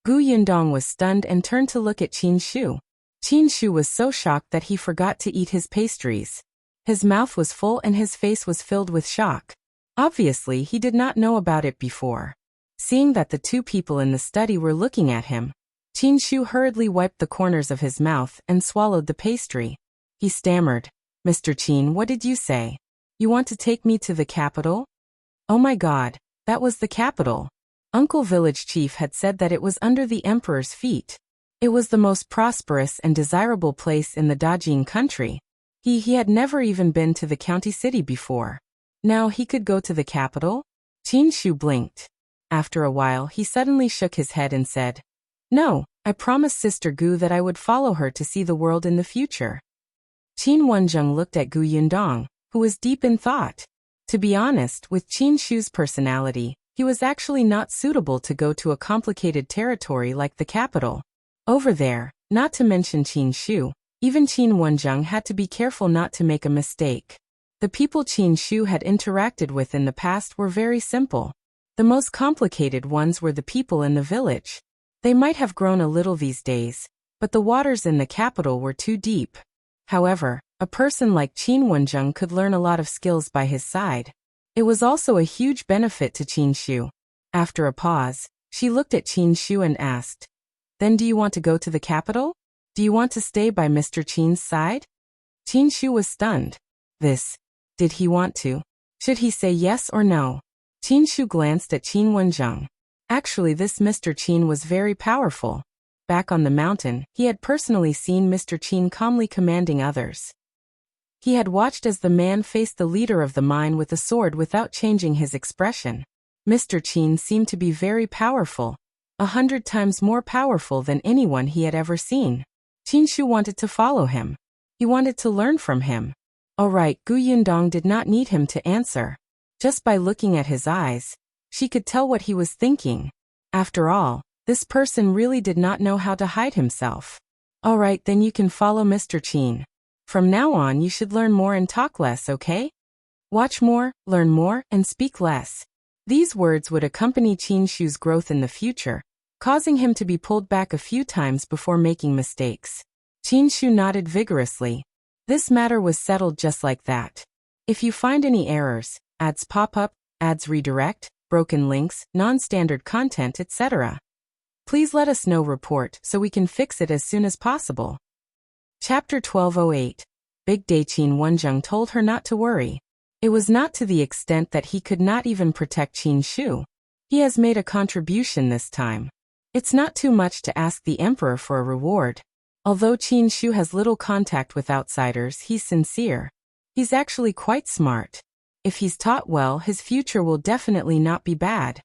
Gu Yundong was stunned and turned to look at Qin Shu. Qin Shu was so shocked that he forgot to eat his pastries. His mouth was full and his face was filled with shock. Obviously, he did not know about it before. Seeing that the two people in the study were looking at him, Qin Shu hurriedly wiped the corners of his mouth and swallowed the pastry. He stammered, "Mr. Qin, what did you say? You want to take me to the capital?" Oh my God, that was the capital. Uncle Village Chief had said that it was under the emperor's feet. It was the most prosperous and desirable place in the Dajing country. He had never even been to the county city before. Now he could go to the capital? Qin Shu blinked. After a while he suddenly shook his head and said, "No, I promised Sister Gu that I would follow her to see the world in the future." Qin Wenzheng looked at Gu Yundong, who was deep in thought. To be honest, with Qin Shu's personality, he was actually not suitable to go to a complicated territory like the capital. Over there, not to mention Qin Shu, even Qin Wenzheng had to be careful not to make a mistake. The people Qin Shu had interacted with in the past were very simple. The most complicated ones were the people in the village. They might have grown a little these days, but the waters in the capital were too deep. However, a person like Qin Wenzheng could learn a lot of skills by his side. It was also a huge benefit to Qin Shu. After a pause, she looked at Qin Shu and asked, "Then do you want to go to the capital? Do you want to stay by Mr. Qin's side?" Qin Shu was stunned. Did he want to? Should he say yes or no? Qin Shu glanced at Qin Wenzheng. Actually, this Mr. Qin was very powerful. Back on the mountain, he had personally seen Mr. Qin calmly commanding others. He had watched as the man faced the leader of the mine with a sword without changing his expression. Mr. Qin seemed to be very powerful, 100 times more powerful than anyone he had ever seen. Qin Shu wanted to follow him. He wanted to learn from him. Alright, Gu Yundong did not need him to answer. Just by looking at his eyes, she could tell what he was thinking. After all, this person really did not know how to hide himself. Alright, then you can follow Mr. Qin. From now on you should learn more and talk less, okay? Watch more, learn more, and speak less. These words would accompany Qin Shu's growth in the future, causing him to be pulled back a few times before making mistakes. Qin Shu nodded vigorously. This matter was settled just like that. If you find any errors, ads pop up, ads redirect, broken links, non-standard content, etc., please let us know. Report so we can fix it as soon as possible. Chapter 1208. Big Day. Qin Wenzheng told her not to worry. It was not to the extent that he could not even protect Qin Shu. He has made a contribution this time. It's not too much to ask the emperor for a reward. Although Qin Shu has little contact with outsiders, he's sincere. He's actually quite smart. If he's taught well, his future will definitely not be bad.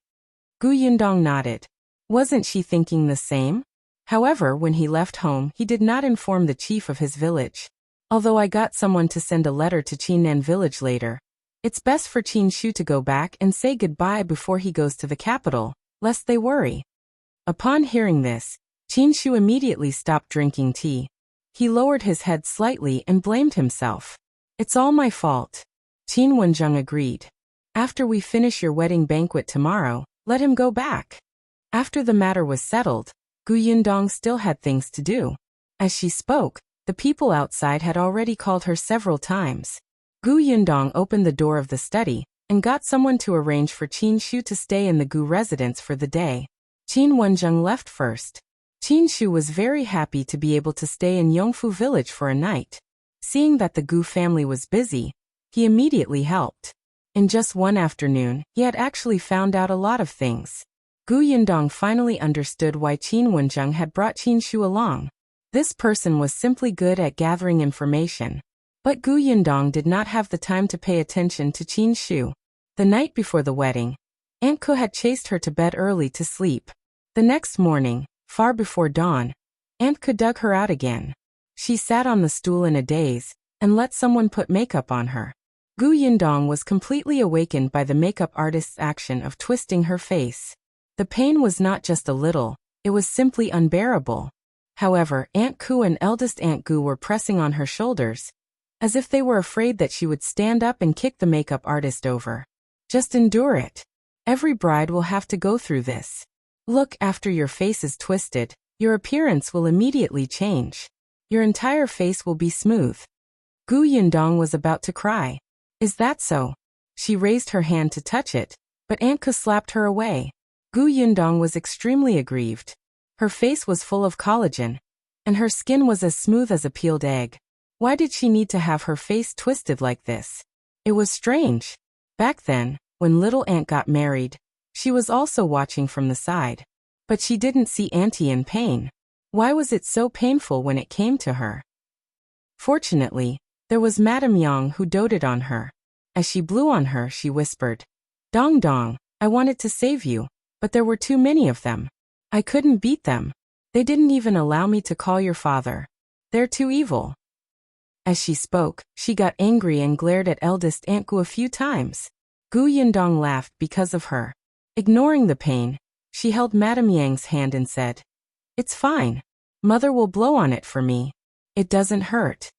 Gu Yundong nodded. Wasn't she thinking the same? However, when he left home, he did not inform the chief of his village. Although I got someone to send a letter to Qinnan village later, it's best for Qin Shu to go back and say goodbye before he goes to the capital, lest they worry. Upon hearing this, Qin Shu immediately stopped drinking tea. He lowered his head slightly and blamed himself. It's all my fault. Qin Wenzheng agreed. After we finish your wedding banquet tomorrow, let him go back. After the matter was settled, Gu Yundong still had things to do. As she spoke, the people outside had already called her several times. Gu Yundong opened the door of the study and got someone to arrange for Qin Shu to stay in the Gu residence for the day. Qin Wenzheng left first. Qin Shu was very happy to be able to stay in Yongfu village for a night. Seeing that the Gu family was busy, he immediately helped. In just one afternoon, he had actually found out a lot of things. Gu Yundong finally understood why Qin Wenzheng had brought Qin Shu along. This person was simply good at gathering information. But Gu Yundong did not have the time to pay attention to Qin Shu. The night before the wedding, Aunt Ko had chased her to bed early to sleep. The next morning, far before dawn, Aunt Ko dug her out again. She sat on the stool in a daze and let someone put makeup on her. Gu Yundong was completely awakened by the makeup artist's action of twisting her face. The pain was not just a little, it was simply unbearable. However, Aunt Ko and eldest Aunt Gu were pressing on her shoulders, as if they were afraid that she would stand up and kick the makeup artist over. Just endure it. Every bride will have to go through this. Look, after your face is twisted, your appearance will immediately change. Your entire face will be smooth. Gu Yundong was about to cry. Is that so? She raised her hand to touch it, but Aunt Ko slapped her away. Gu Yundong was extremely aggrieved. Her face was full of collagen, and her skin was as smooth as a peeled egg. Why did she need to have her face twisted like this? It was strange. Back then, when little aunt got married, she was also watching from the side. But she didn't see auntie in pain. Why was it so painful when it came to her? Fortunately, there was Madame Yang who doted on her. As she blew on her, she whispered, "Dong Dong, I wanted to save you, but there were too many of them. I couldn't beat them. They didn't even allow me to call your father. They're too evil." As she spoke, she got angry and glared at eldest Aunt Gu a few times. Gu Yundong laughed because of her. Ignoring the pain, she held Madame Yang's hand and said, "It's fine. Mother will blow on it for me. It doesn't hurt."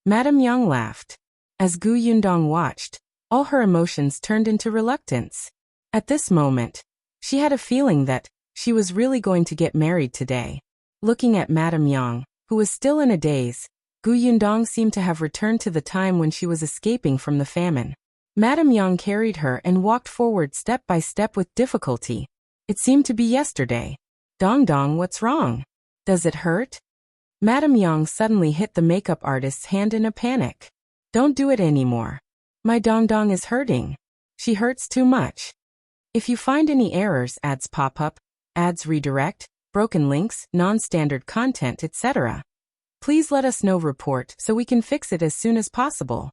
Madame Yang laughed. As Gu Yundong watched, all her emotions turned into reluctance. At this moment, she had a feeling that she was really going to get married today. Looking at Madame Yang, who was still in a daze, Gu Yundong seemed to have returned to the time when she was escaping from the famine. Madame Yang carried her and walked forward step by step with difficulty. It seemed to be yesterday. "Dong Dong, what's wrong? Does it hurt?" Madame Yang suddenly hit the makeup artist's hand in a panic. "Don't do it anymore. My Dong Dong is hurting. She hurts too much. If you find any errors, ads pop up, ads redirect, broken links, non-standard content, etc., please let us know. Report so we can fix it as soon as possible."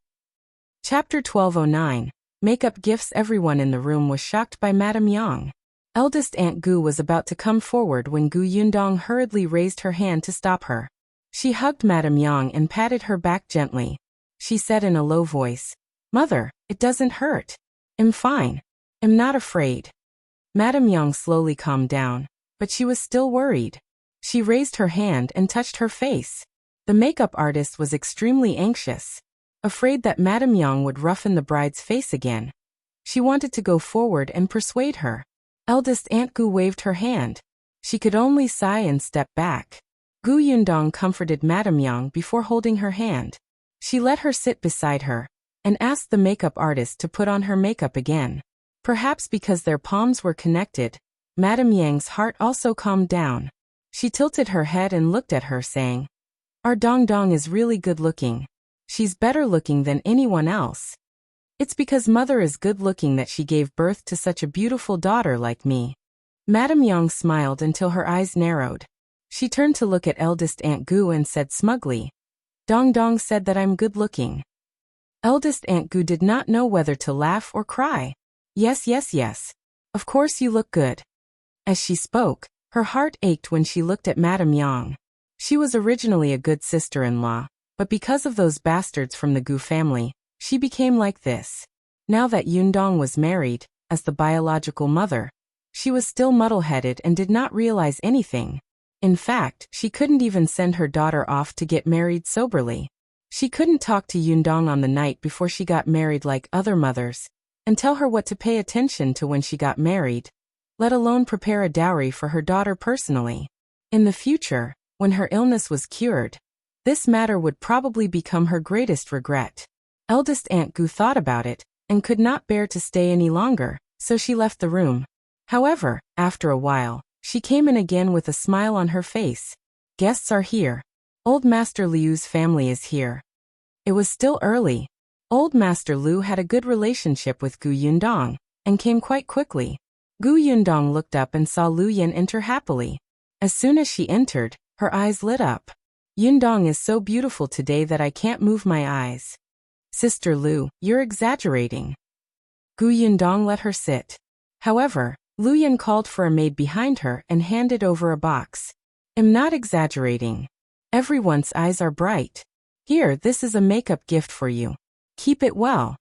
Chapter 1209. Makeup Gifts. Everyone in the room was shocked by Madame Yang. Eldest Aunt Gu was about to come forward when Gu Yundong hurriedly raised her hand to stop her. She hugged Madame Yang and patted her back gently. She said in a low voice, "Mother, it doesn't hurt. I'm fine. I'm not afraid." Madame Yang slowly calmed down, but she was still worried. She raised her hand and touched her face. The makeup artist was extremely anxious, afraid that Madame Yang would roughen the bride's face again. She wanted to go forward and persuade her. Eldest Aunt Gu waved her hand. She could only sigh and step back. Gu Yundong comforted Madame Yang before holding her hand. She let her sit beside her, and asked the makeup artist to put on her makeup again. Perhaps because their palms were connected, Madame Yang's heart also calmed down. She tilted her head and looked at her, saying, "Our Dong Dong is really good looking. She's better looking than anyone else. It's because mother is good looking that she gave birth to such a beautiful daughter like me." Madame Yang smiled until her eyes narrowed. She turned to look at eldest Aunt Gu and said smugly, "Dong Dong said that I'm good looking." Eldest Aunt Gu did not know whether to laugh or cry. Yes, yes, yes. Of course you look good." As she spoke, her heart ached when she looked at Madame Yang. She was originally a good sister-in-law, but because of those bastards from the Gu family, she became like this. Now that Yundong was married, as the biological mother, she was still muddle-headed and did not realize anything. In fact, she couldn't even send her daughter off to get married soberly. She couldn't talk to Yundong on the night before she got married like other mothers, and tell her what to pay attention to when she got married, let alone prepare a dowry for her daughter personally. In the future, when her illness was cured, this matter would probably become her greatest regret. Eldest Aunt Gu thought about it, and could not bear to stay any longer, so she left the room. However, after a while, she came in again with a smile on her face. "Guests are here. Old Master Liu's family is here." It was still early. Old Master Liu had a good relationship with Gu Yundong, and came quite quickly. Gu Yundong looked up and saw Liu Yan enter happily. As soon as she entered, her eyes lit up. "Yundong is so beautiful today that I can't move my eyes." "Sister Liu, you're exaggerating." Gu Yundong let her sit. However, Liu Yan called for a maid behind her and handed over a box. "I'm not exaggerating. Everyone's eyes are bright. Here, this is a makeup gift for you. Keep it well."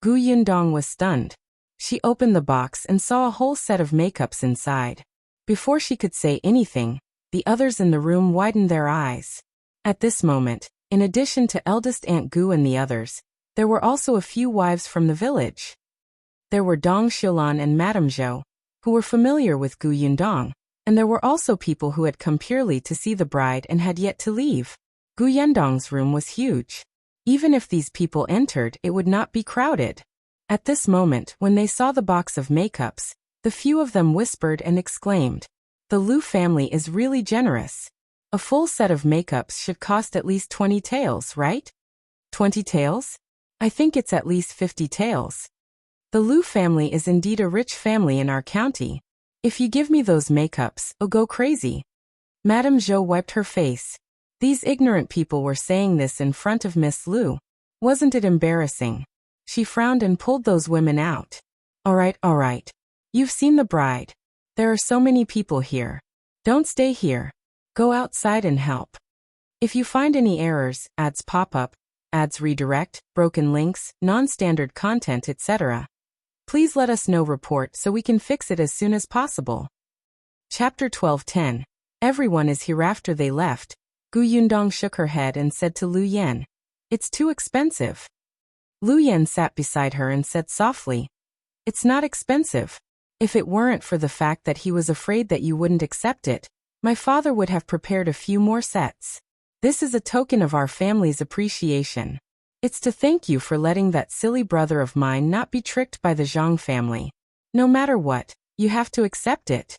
Gu Yundong was stunned. She opened the box and saw a whole set of makeups inside. Before she could say anything, the others in the room widened their eyes. At this moment, in addition to eldest Aunt Gu and the others, there were also a few wives from the village. There were Dong Xilan and Madame Zhou, who were familiar with Gu Yundong, and there were also people who had come purely to see the bride and had yet to leave. Gu Yundong's room was huge. Even if these people entered, it would not be crowded. At this moment, when they saw the box of makeups, The few of them whispered and exclaimed. The Liu family is really generous. A full set of makeups should cost at least 20 taels, right? 20 taels? I think it's at least 50 taels. The Liu family is indeed a rich family in our county. If you give me those makeups, I'll go crazy. Madame Zhou wiped her face. These ignorant people were saying this in front of Miss Liu. Wasn't it embarrassing? She frowned and pulled those women out. All right. You've seen the bride. There are so many people here. Don't stay here. Go outside and help. If you find any errors, ads pop up, ads redirect, broken links, non-standard content, etc., please let us know report so we can fix it as soon as possible. Chapter 12:10. Everyone is here. After they left, Gu Yundong shook her head and said to Lu Yan, "It's too expensive." Lu Yan sat beside her and said softly, "It's not expensive. If it weren't for the fact that he was afraid that you wouldn't accept it, my father would have prepared a few more sets. This is a token of our family's appreciation. It's to thank you for letting that silly brother of mine not be tricked by the Zhang family. No matter what, you have to accept it."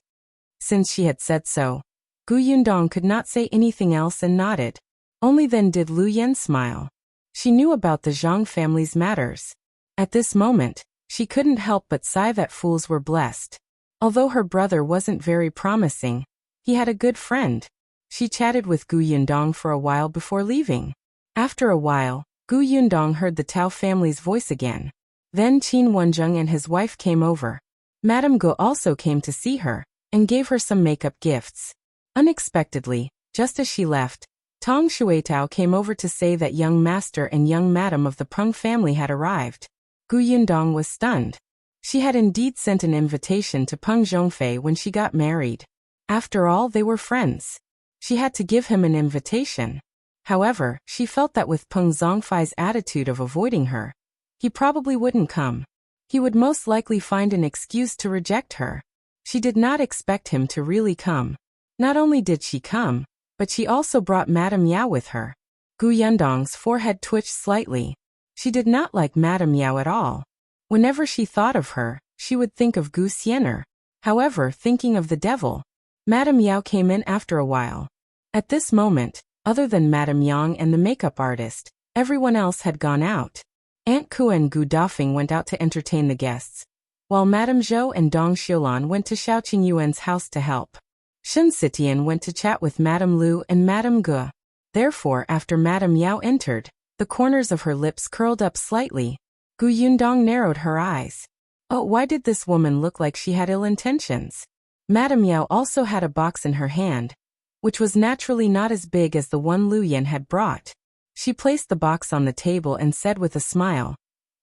Since she had said so, Gu Yundong could not say anything else and nodded. Only then did Lu Yan smile. She knew about the Zhang family's matters. At this moment, she couldn't help but sigh that fools were blessed. Although her brother wasn't very promising, he had a good friend. She chatted with Gu Yundong for a while before leaving. After a while, Gu Yundong heard the Tao family's voice again. Then Qin Wenzheng and his wife came over. Madame Gu also came to see her, and gave her some makeup gifts. Unexpectedly, just as she left, Tong Shuitao came over to say that young master and young madam of the Peng family had arrived. Gu Yundong was stunned. She had indeed sent an invitation to Peng Zhongfei when she got married. After all, they were friends. She had to give him an invitation. However, she felt that with Peng Zhongfei's attitude of avoiding her, he probably wouldn't come. He would most likely find an excuse to reject her. She did not expect him to really come. Not only did she come, but she also brought Madame Yao with her. Gu Yundong's forehead twitched slightly. She did not like Madame Yao at all. Whenever she thought of her, she would think of Gu Xiener. However, thinking of the devil, Madame Yao came in after a while. At this moment, other than Madame Yang and the makeup artist, everyone else had gone out. Aunt Ku and Gu Dafeng went out to entertain the guests, while Madame Zhou and Dong Xiulan went to Xiaoqing Yuan's house to help. Shen Sitian went to chat with Madame Liu and Madame Gu. Therefore, after Madame Yao entered, the corners of her lips curled up slightly. Gu Yundong narrowed her eyes. Oh, why did this woman look like she had ill intentions? Madame Yao also had a box in her hand, which was naturally not as big as the one Lu Yan had brought. She placed the box on the table and said with a smile,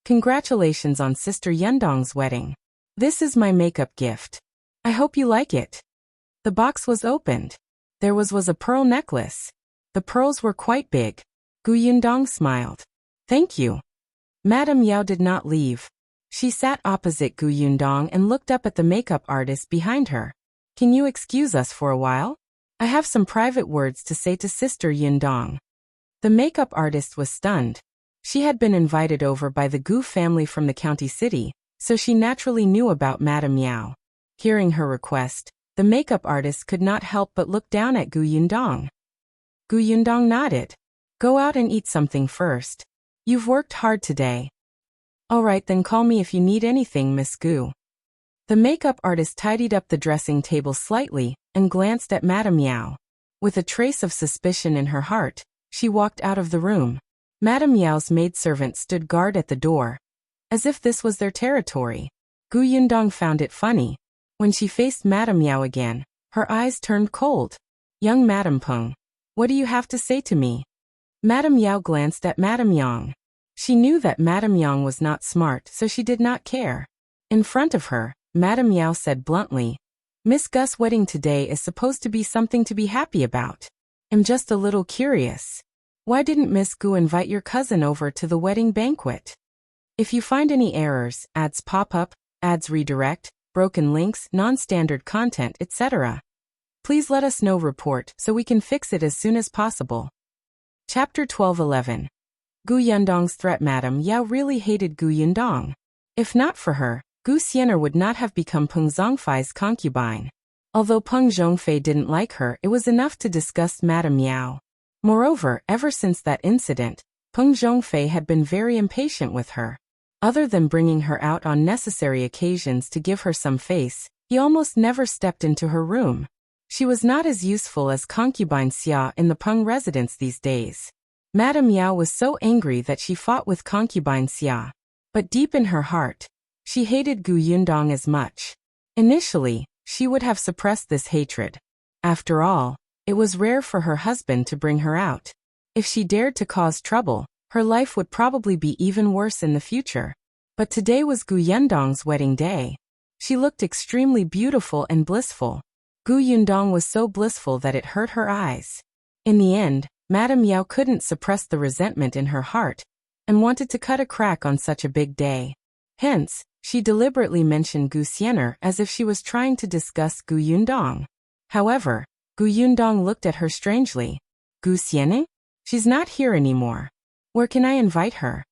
"Congratulations on Sister Yundong's wedding. This is my makeup gift. I hope you like it." The box was opened. There was a pearl necklace. The pearls were quite big. Gu Yundong smiled. "Thank you." Madame Yao did not leave. She sat opposite Gu Yundong and looked up at the makeup artist behind her. "Can you excuse us for a while? I have some private words to say to Sister Yundong." The makeup artist was stunned. She had been invited over by the Gu family from the county city, so she naturally knew about Madame Yao. Hearing her request, the makeup artist could not help but look down at Gu Yundong. Gu Yundong nodded. "Go out and eat something first. You've worked hard today." "All right, then call me if you need anything, Miss Gu." The makeup artist tidied up the dressing table slightly and glanced at Madame Yao. With a trace of suspicion in her heart, she walked out of the room. Madame Yao's maidservant stood guard at the door, as if this was their territory. Gu Yundong found it funny. When she faced Madame Yao again, her eyes turned cold. "Young Madame Peng, what do you have to say to me?" Madame Yao glanced at Madame Yang. She knew that Madame Yang was not smart, so she did not care. In front of her, Madame Yao said bluntly, "Miss Gus' wedding today is supposed to be something to be happy about. I'm just a little curious. Why didn't Miss Gu invite your cousin over to the wedding banquet? If you find any errors, ads pop up, ads redirect, broken links, non-standard content, etc., please let us know report so we can fix it as soon as possible." Chapter 12:11. Gu Yundong's threat. Madame Yao really hated Gu Yundong. If not for her, Gu Xianer would not have become Peng Zhongfei's concubine. Although Peng Zhongfei didn't like her, it was enough to disgust Madame Yao. Moreover, ever since that incident, Peng Zhongfei had been very impatient with her. Other than bringing her out on necessary occasions to give her some face, he almost never stepped into her room. She was not as useful as concubine Xia in the Peng residence these days. Madame Yao was so angry that she fought with concubine Xia. But deep in her heart, she hated Gu Yundong as much. Initially, she would have suppressed this hatred. After all, it was rare for her husband to bring her out. If she dared to cause trouble, her life would probably be even worse in the future. But today was Gu Yundong's wedding day. She looked extremely beautiful and blissful. Gu Yundong was so blissful that it hurt her eyes. In the end, Madame Yao couldn't suppress the resentment in her heart and wanted to cut a crack on such a big day. Hence, she deliberately mentioned Gu Xianer as if she was trying to discuss Gu Yundong. However, Gu Yundong looked at her strangely. Gu Xianer? She's not here anymore. Where can I invite her?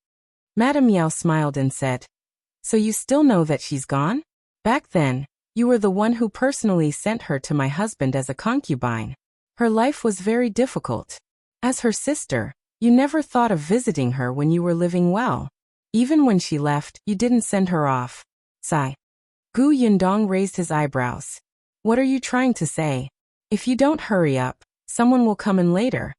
Madame Yao smiled and said, So you still know that she's gone? Back then, you were the one who personally sent her to my husband as a concubine. Her life was very difficult. As her sister, you never thought of visiting her when you were living well. Even when she left, you didn't send her off. Sigh. Gu Yundong raised his eyebrows. What are you trying to say? If you don't hurry up, someone will come in later.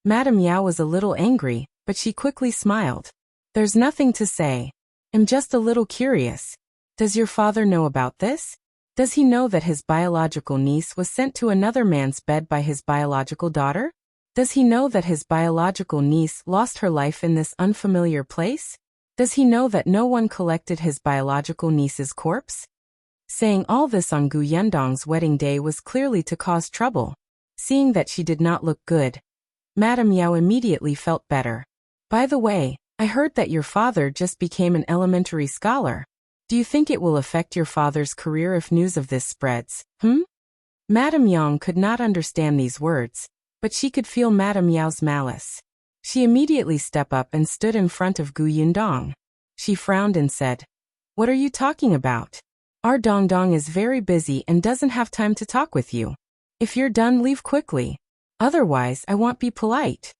Madame Yao was a little angry, but she quickly smiled. There's nothing to say. I'm just a little curious. Does your father know about this? Does he know that his biological niece was sent to another man's bed by his biological daughter? Does he know that his biological niece lost her life in this unfamiliar place? Does he know that no one collected his biological niece's corpse? Saying all this on Gu Yundong's wedding day was clearly to cause trouble. Seeing that she did not look good, Madame Yao immediately felt better. By the way, I heard that your father just became an elementary scholar. Do you think it will affect your father's career if news of this spreads? Madame Yang could not understand these words, but she could feel Madame Yao's malice. She immediately stepped up and stood in front of Gu Yundong. She frowned and said, What are you talking about? Our Dongdong is very busy and doesn't have time to talk with you. If you're done, leave quickly. Otherwise, I won't be polite.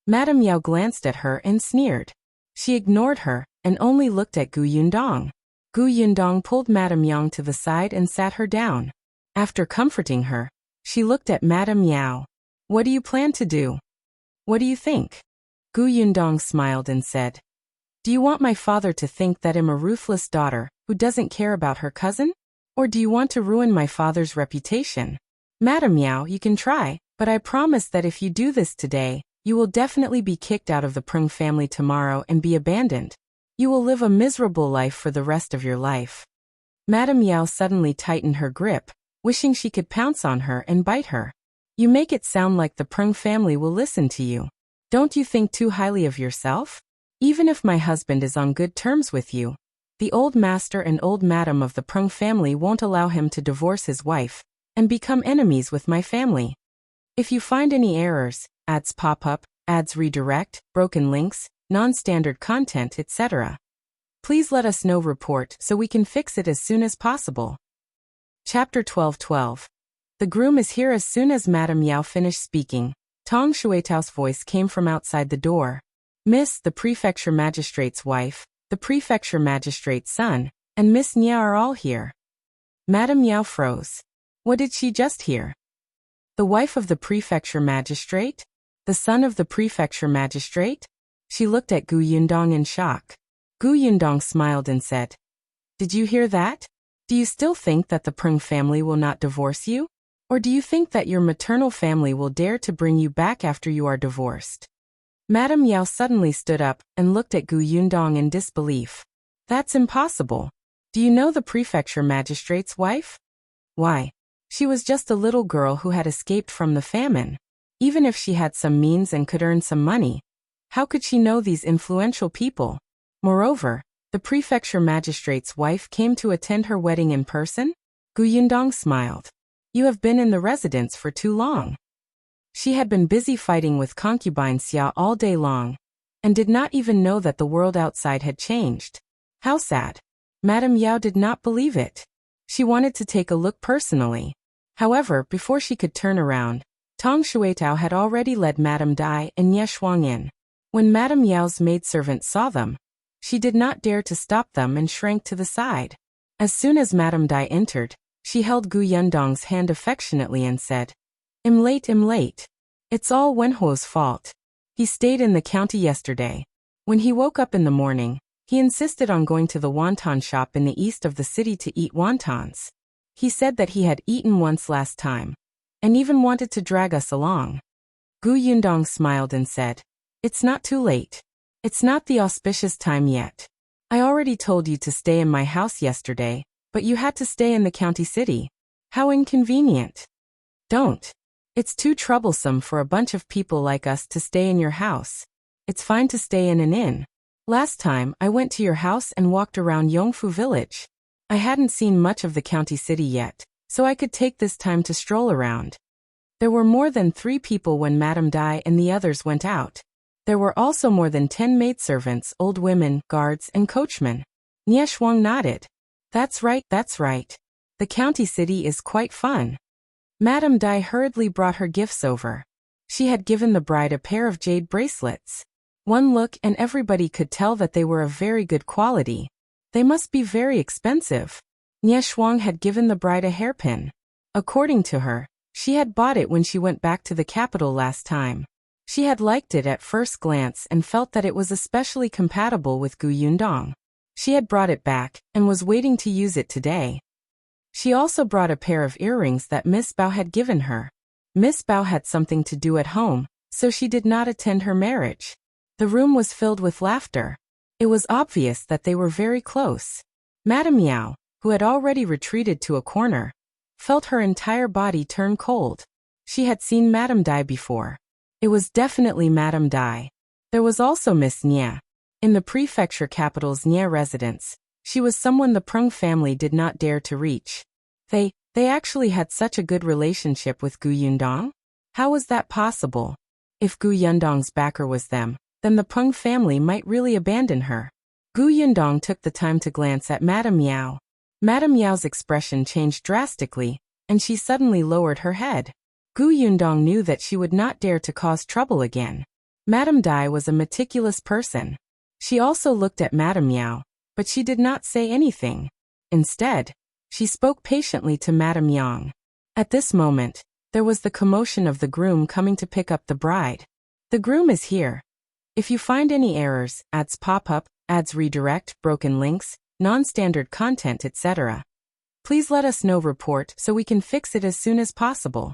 Madame Yao glanced at her and sneered. She ignored her and only looked at Gu Yundong. Gu Yundong pulled Madame Yang to the side and sat her down. After comforting her, she looked at Madame Yao. What do you plan to do? What do you think? Gu Yundong smiled and said, Do you want my father to think that I'm a ruthless daughter who doesn't care about her cousin? Or do you want to ruin my father's reputation? Madame Yao, you can try, but I promise that if you do this today, you will definitely be kicked out of the Peng family tomorrow and be abandoned. You will live a miserable life for the rest of your life. Madame Yao suddenly tightened her grip, wishing she could pounce on her and bite her. You make it sound like the Peng family will listen to you. Don't you think too highly of yourself? Even if my husband is on good terms with you, the old master and old madam of the Peng family won't allow him to divorce his wife and become enemies with my family. If you find any errors, ads pop up, ads redirect, broken links, non-standard content, etc., please let us know. Report so we can fix it as soon as possible. Chapter 12:12. The groom is here. As soon as Madame Yao finished speaking, Tong Shuetao's voice came from outside the door. Miss, the prefecture magistrate's wife, the prefecture magistrate's son, and Miss Nia are all here. Madame Yao froze. What did she just hear? The wife of the prefecture magistrate? The son of the prefecture magistrate? She looked at Gu Yundong in shock. Gu Yundong smiled and said, Did you hear that? Do you still think that the Peng family will not divorce you? Or do you think that your maternal family will dare to bring you back after you are divorced? Madame Yao suddenly stood up and looked at Gu Yundong in disbelief. That's impossible. Do you know the prefecture magistrate's wife? Why? She was just a little girl who had escaped from the famine. Even if she had some means and could earn some money, how could she know these influential people? Moreover, the prefecture magistrate's wife came to attend her wedding in person? Gu Yundong smiled. You have been in the residence for too long. She had been busy fighting with concubine Xia all day long, and did not even know that the world outside had changed. How sad. Madame Yao did not believe it. She wanted to take a look personally. However, before she could turn around, Tong Shuitao had already led Madame Dai and Nie Shuang in. When Madame Yao's maidservant saw them, she did not dare to stop them and shrank to the side. As soon as Madame Dai entered, she held Gu Yundong's hand affectionately and said, I'm late. It's all Wenhuo's fault. He stayed in the county yesterday. When he woke up in the morning, he insisted on going to the wonton shop in the east of the city to eat wontons. He said that he had eaten once last time, and even wanted to drag us along. Gu Yundong smiled and said, It's not too late. It's not the auspicious time yet. I already told you to stay in my house yesterday, but you had to stay in the county city. How inconvenient. Don't. It's too troublesome for a bunch of people like us to stay in your house. It's fine to stay in an inn. Last time, I went to your house and walked around Yongfu village. I hadn't seen much of the county city yet, so I could take this time to stroll around. There were more than 3 people when Madame Dai and the others went out. There were also more than 10 maidservants, old women, guards, and coachmen. Nie Shuang nodded. That's right. The county city is quite fun. Madame Dai hurriedly brought her gifts over. She had given the bride a pair of jade bracelets. One look and everybody could tell that they were of very good quality. They must be very expensive. Nie Shuang had given the bride a hairpin. According to her, she had bought it when she went back to the capital last time. She had liked it at first glance and felt that it was especially compatible with Gu Yundong. She had brought it back and was waiting to use it today. She also brought a pair of earrings that Miss Bao had given her. Miss Bao had something to do at home, so she did not attend her marriage. The room was filled with laughter. It was obvious that they were very close. Madame Yao, who had already retreated to a corner, felt her entire body turn cold. She had seen Madame Dai before. It was definitely Madame Dai. There was also Miss Nie. In the prefecture capital's Nie residence, she was someone the Prung family did not dare to reach. They actually had such a good relationship with Gu Yundong? How was that possible? If Gu Yundong's backer was them, then the Prung family might really abandon her. Gu Yundong took the time to glance at Madame Yao. Madame Yao's expression changed drastically, and she suddenly lowered her head. Gu Yundong knew that she would not dare to cause trouble again. Madame Dai was a meticulous person. She also looked at Madame Yao, but she did not say anything. Instead, she spoke patiently to Madame Yang. At this moment, there was the commotion of the groom coming to pick up the bride. The groom is here. If you find any errors, ads pop up, ads redirect, broken links, non-standard content, etc., please let us know report so we can fix it as soon as possible.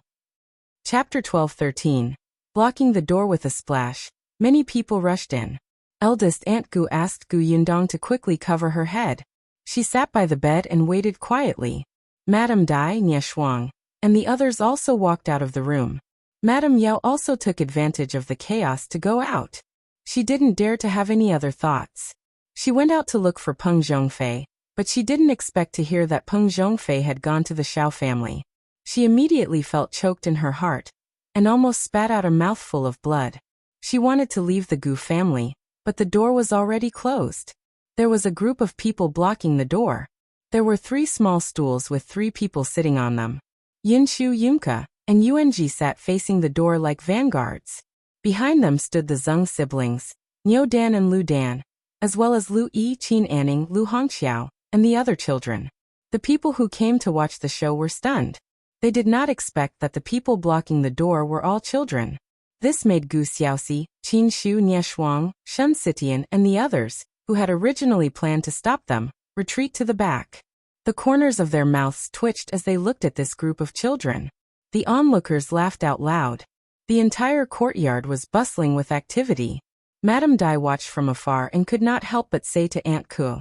Chapter 12:13. Blocking the door with a splash. Many people rushed in. Eldest Aunt Gu asked Gu Yundong to quickly cover her head. She sat by the bed and waited quietly. Madame Dai, Nie Shuang, and the others also walked out of the room. Madame Yao also took advantage of the chaos to go out. She didn't dare to have any other thoughts. She went out to look for Peng Zhongfei, but she didn't expect to hear that Peng Zhongfei had gone to the Xiao family. She immediately felt choked in her heart, and almost spat out a mouthful of blood. She wanted to leave the Gu family, but the door was already closed. There was a group of people blocking the door. There were 3 small stools with 3 people sitting on them. Yunshu, Yunka, and Yuanji sat facing the door like vanguards. Behind them stood the Zhang siblings, Niu Dan and Lu Dan, as well as Lu Yi, Qin Anning, Lu Hongxiao, and the other children. The people who came to watch the show were stunned. They did not expect that the people blocking the door were all children. This made Gu Xiaoxi, Qin Shu, Nie Shuang, Shen Sitian, and the others, who had originally planned to stop them, retreat to the back. The corners of their mouths twitched as they looked at this group of children. The onlookers laughed out loud. The entire courtyard was bustling with activity. Madame Dai watched from afar and could not help but say to Aunt Ku,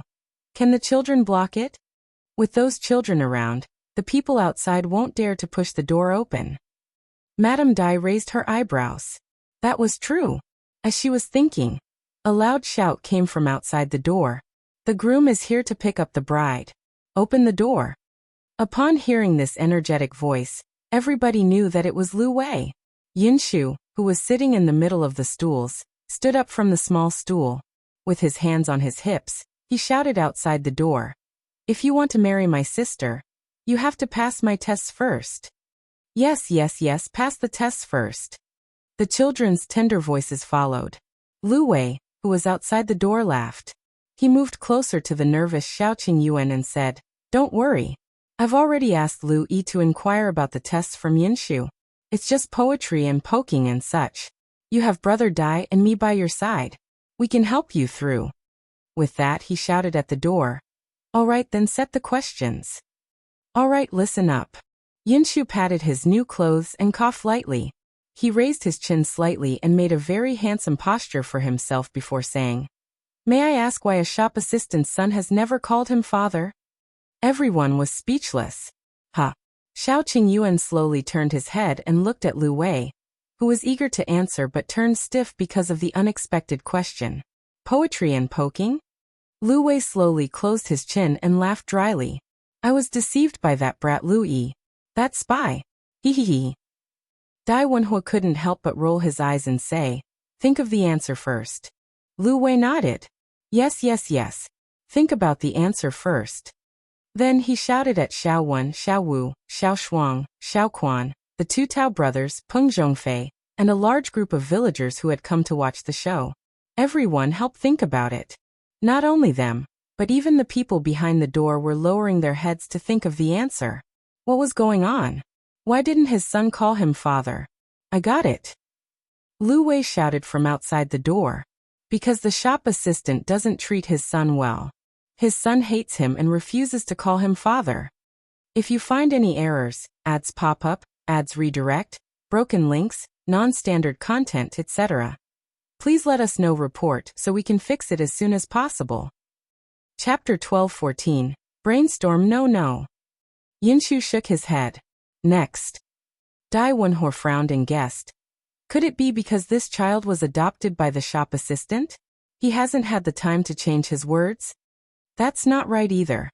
"Can the children block it?" With those children around, the people outside won't dare to push the door open. Madame Dai raised her eyebrows. That was true. As she was thinking, a loud shout came from outside the door. "The groom is here to pick up the bride. Open the door." Upon hearing this energetic voice, everybody knew that it was Lu Wei. Yunshu, who was sitting in the middle of the stools, stood up from the small stool. With his hands on his hips, he shouted outside the door, If you want to marry my sister, you have to pass my tests first. Yes, yes, yes, pass the tests first. The children's tender voices followed. Lu Wei, who was outside the door, laughed. He moved closer to the nervous Xiaoqing Yuan and said, "Don't worry. I've already asked Lu Yi to inquire about the tests from Yinshu. It's just poetry and poking and such. You have Brother Dai and me by your side. We can help you through." With that, he shouted at the door, "All right, then set the questions." "All right, listen up." Yinshu patted his new clothes and coughed lightly. He raised his chin slightly and made a very handsome posture for himself before saying, "May I ask why a shop assistant's son has never called him father?" Everyone was speechless. "Huh." Xiaoqing Yuan slowly turned his head and looked at Lu Wei, who was eager to answer but turned stiff because of the unexpected question. "Poetry and poking?" Lu Wei slowly closed his chin and laughed dryly. "I was deceived by that brat Lu Yi. That spy. Hee hee hee." Dai Wenhua couldn't help but roll his eyes and say, "Think of the answer first." Lu Wei nodded. "Yes, yes, yes. Think about the answer first." Then he shouted at Xiao Wen, Xiao Wu, Xiao Shuang, Xiao Quan, the two Tao brothers, Peng Zhongfei, and a large group of villagers who had come to watch the show. Everyone helped think about it. Not only them, but even the people behind the door were lowering their heads to think of the answer. What was going on? Why didn't his son call him father? "I got it." Lu Wei shouted from outside the door. "Because the shop assistant doesn't treat his son well. His son hates him and refuses to call him father. If you find any errors, ads pop up, ads redirect, broken links, non-standard content, etc., please let us know. Report so we can fix it as soon as possible." Chapter 12-14. Brainstorm. No. Yinshu shook his head. Next. Dai Wenhua frowned and guessed. Could it be because this child was adopted by the shop assistant? He hasn't had the time to change his words? That's not right either.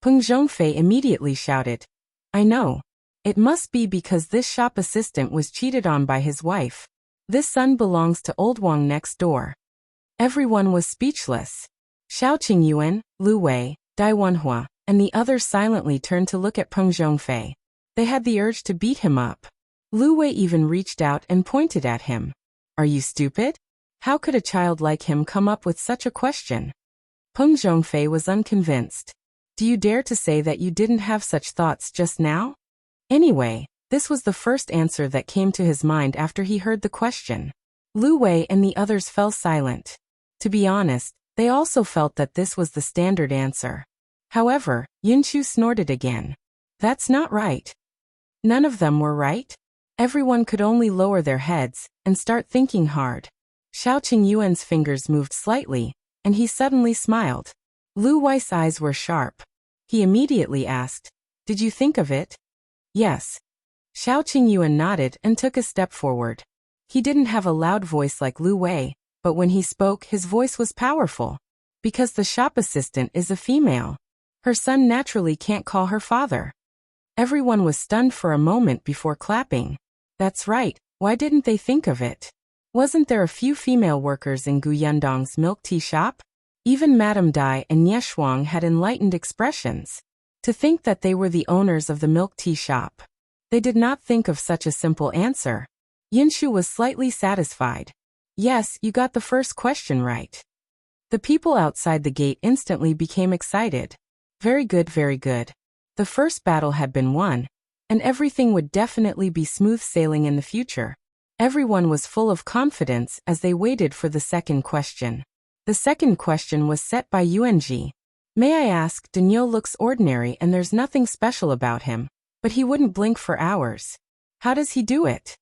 Peng Zhongfei immediately shouted, "I know. It must be because this shop assistant was cheated on by his wife. This son belongs to old Wang next door." Everyone was speechless. Xiaoqing Yuan, Lu Wei, Dai Wenhua, and the others silently turned to look at Peng Zhongfei. They had the urge to beat him up. Lu Wei even reached out and pointed at him. "Are you stupid? How could a child like him come up with such a question?" Peng Zhongfei was unconvinced. "Do you dare to say that you didn't have such thoughts just now?" Anyway, this was the first answer that came to his mind after he heard the question. Lu Wei and the others fell silent. To be honest, they also felt that this was the standard answer. However, Yinshu snorted again. "That's not right." None of them were right? Everyone could only lower their heads and start thinking hard. Xiaoqing Yuan's fingers moved slightly, and he suddenly smiled. Lu Wei's eyes were sharp. He immediately asked, "Did you think of it?" "Yes." Xiaoqing Yuan nodded and took a step forward. He didn't have a loud voice like Lu Wei, but when he spoke, his voice was powerful. Because the shop assistant is a female, her son naturally can't call her father. Everyone was stunned for a moment before clapping. That's right, why didn't they think of it? Wasn't there a few female workers in Gu Yundong's milk tea shop? Even Madame Dai and Nie Shuang had enlightened expressions. To think that they were the owners of the milk tea shop. They did not think of such a simple answer. Yinshu was slightly satisfied. "Yes, you got the first question right." The people outside the gate instantly became excited. Very good, very good. The first battle had been won, and everything would definitely be smooth sailing in the future. Everyone was full of confidence as they waited for the second question. The second question was set by Yuanji. "May I ask, Daniel looks ordinary and there's nothing special about him, but he wouldn't blink for hours. How does he do it?"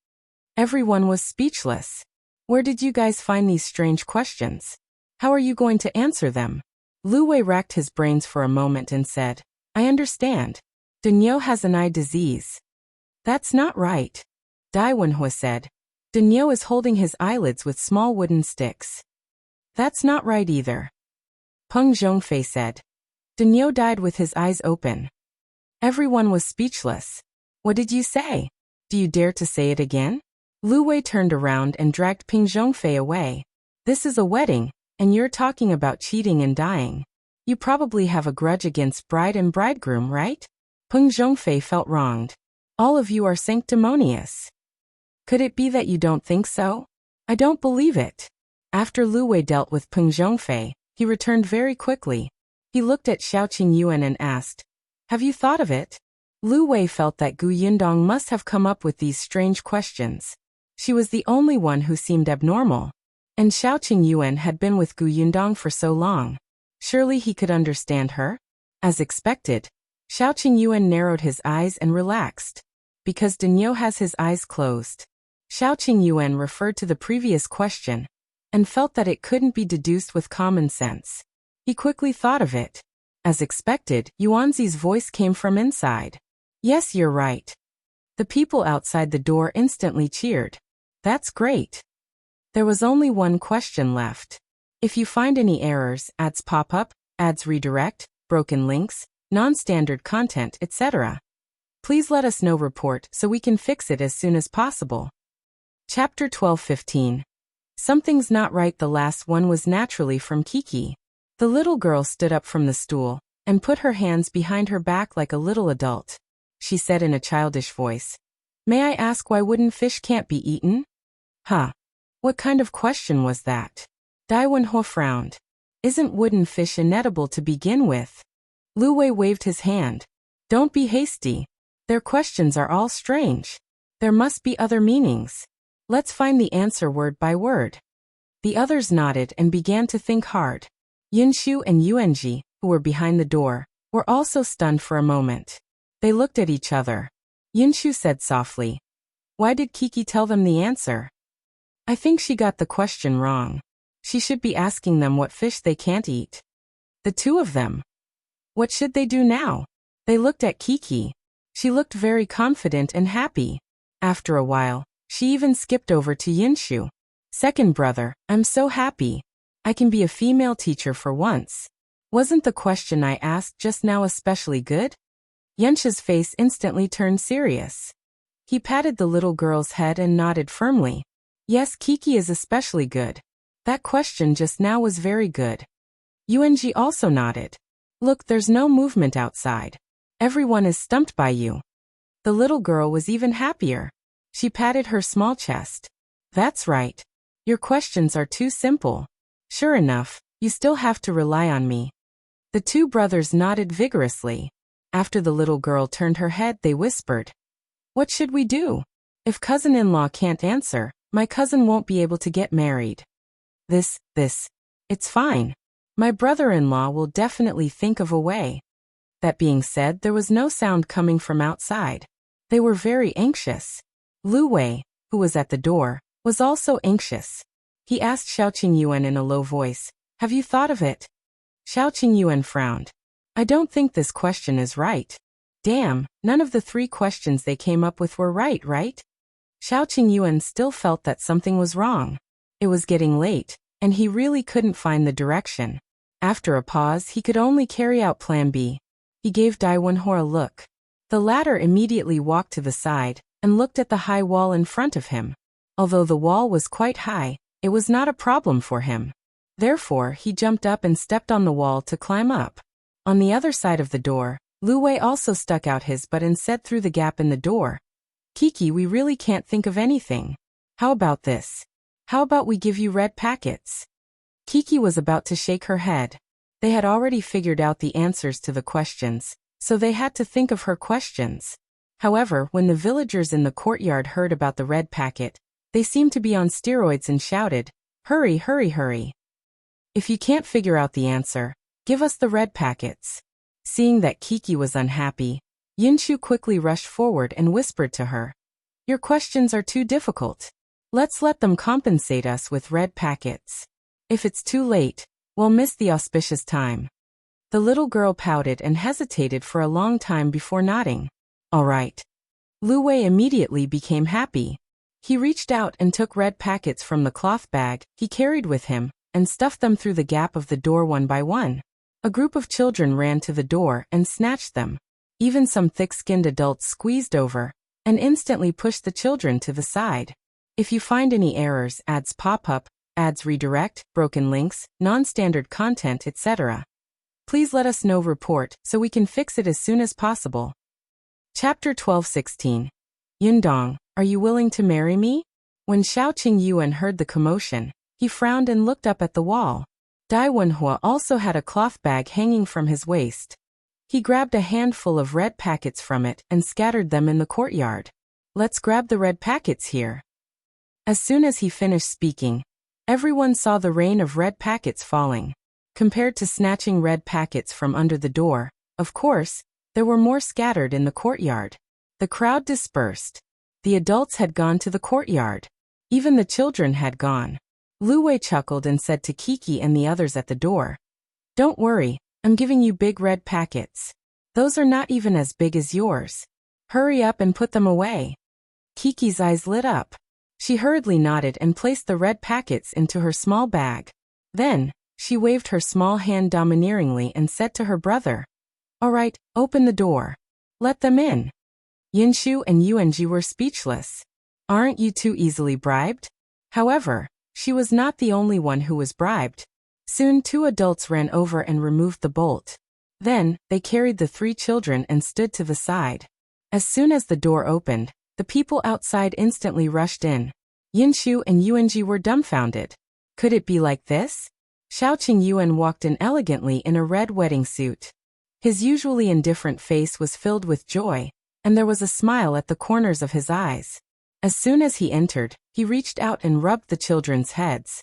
Everyone was speechless. Where did you guys find these strange questions? How are you going to answer them? Lu Wei racked his brains for a moment and said, "I understand. Daniel has an eye disease." "That's not right." Dai Wenhua said. "Daniel is holding his eyelids with small wooden sticks." "That's not right either." Peng Zhongfei said. "Daniel died with his eyes open." Everyone was speechless. "What did you say? Do you dare to say it again?" Lu Wei turned around and dragged Peng Zhongfei away. "This is a wedding, and you're talking about cheating and dying. You probably have a grudge against bride and bridegroom, right? Peng Zhongfei felt wronged. All of you are sanctimonious. Could it be that you don't think so? I don't believe it. After Lu Wei dealt with Peng Zhongfei, he returned very quickly. He looked at Xiaoqing Yuan and asked, "Have you thought of it?" Lu Wei felt that Gu Yundong must have come up with these strange questions. She was the only one who seemed abnormal. And Xiaoqing Yuan had been with Gu Yundong for so long. Surely he could understand her? As expected, Xiaoqing Yuan narrowed his eyes and relaxed. Because Daniel has his eyes closed. Xiaoqing Yuan referred to the previous question and felt that it couldn't be deduced with common sense. He quickly thought of it. As expected, Yuanzi's voice came from inside. Yes, you're right. The people outside the door instantly cheered. That's great. There was only one question left. If you find any errors, ads pop up, ads redirect, broken links, non-standard content, etc., please let us know report so we can fix it as soon as possible. Chapter 12:15. Something's not right. The last one was naturally from Kiki. The little girl stood up from the stool and put her hands behind her back like a little adult. She said in a childish voice, "May I ask why wooden fish can't be eaten?" Huh. What kind of question was that? Dai Wenho frowned. Isn't wooden fish inedible to begin with? Lu Wei waved his hand. Don't be hasty. Their questions are all strange. There must be other meanings. Let's find the answer word by word. The others nodded and began to think hard. Yunshu and Yuanji, who were behind the door, were also stunned for a moment. They looked at each other. Yunshu said softly, "Why did Kiki tell them the answer?" "I think she got the question wrong. She should be asking them what fish they can't eat." The two of them. What should they do now? They looked at Kiki. She looked very confident and happy. After a while, she even skipped over to Yunshu. "Second brother, I'm so happy. I can be a female teacher for once. Wasn't the question I asked just now especially good?" Yunshu's face instantly turned serious. He patted the little girl's head and nodded firmly. "Yes, Kiki is especially good. That question just now was very good." Yuanji also nodded. "Look, there's no movement outside. Everyone is stumped by you." The little girl was even happier. She patted her small chest. "That's right. Your questions are too simple. Sure enough, you still have to rely on me." The two brothers nodded vigorously. After the little girl turned her head, they whispered, "What should we do? If cousin-in-law can't answer, my cousin won't be able to get married." It's fine. My brother-in-law will definitely think of a way." That being said, there was no sound coming from outside. They were very anxious. Lu Wei, who was at the door, was also anxious. He asked Xiaoqing Yuan in a low voice, "Have you thought of it?" Xiaoqing Yuan frowned. "I don't think this question is right." Damn, none of the three questions they came up with were right? Xiaoqing Yuan still felt that something was wrong. It was getting late, and he really couldn't find the direction. After a pause, he could only carry out Plan B. He gave Dai Wenhor a look. The latter immediately walked to the side and looked at the high wall in front of him. Although the wall was quite high, it was not a problem for him. Therefore, he jumped up and stepped on the wall to climb up. On the other side of the door, Lu Wei also stuck out his butt and said through the gap in the door, "Kiki, we really can't think of anything. How about this? How about we give you red packets?" Kiki was about to shake her head. They had already figured out the answers to the questions, so they had to think of her questions. However, when the villagers in the courtyard heard about the red packet, they seemed to be on steroids and shouted, "Hurry, hurry, hurry. If you can't figure out the answer, give us the red packets." Seeing that Kiki was unhappy, Yunshu quickly rushed forward and whispered to her, "Your questions are too difficult. Let's let them compensate us with red packets. If it's too late, we'll miss the auspicious time." The little girl pouted and hesitated for a long time before nodding. "All right." Lu Wei immediately became happy. He reached out and took red packets from the cloth bag he carried with him and stuffed them through the gap of the door one by one. A group of children ran to the door and snatched them. Even some thick-skinned adults squeezed over and instantly pushed the children to the side. If you find any errors, ads pop up, ads redirect, broken links, non-standard content, etc., Please let us know report so we can fix it as soon as possible. Chapter 12:16. Yundong, are you willing to marry me? When Xiaoqing Yuan heard the commotion, he frowned and looked up at the wall. Dai Wenhua also had a cloth bag hanging from his waist. He grabbed a handful of red packets from it and scattered them in the courtyard. Let's grab the red packets here. As soon as he finished speaking, everyone saw the rain of red packets falling. Compared to snatching red packets from under the door, of course, there were more scattered in the courtyard. The crowd dispersed. The adults had gone to the courtyard. Even the children had gone. Lu Wei chuckled and said to Kiki and the others at the door, "Don't worry, I'm giving you big red packets. Those are not even as big as yours. Hurry up and put them away." Kiki's eyes lit up. She hurriedly nodded and placed the red packets into her small bag. Then, she waved her small hand domineeringly and said to her brother, "All right, open the door. Let them in." Yinshu and Yuanji were speechless. Aren't you too easily bribed? However, she was not the only one who was bribed. Soon 2 adults ran over and removed the bolt. Then, they carried the 3 children and stood to the side. As soon as the door opened, the people outside instantly rushed in. Yinshu and Yuanji were dumbfounded. Could it be like this? Xiaoqing Yuan walked in elegantly in a red wedding suit. His usually indifferent face was filled with joy, and there was a smile at the corners of his eyes. As soon as he entered, he reached out and rubbed the children's heads.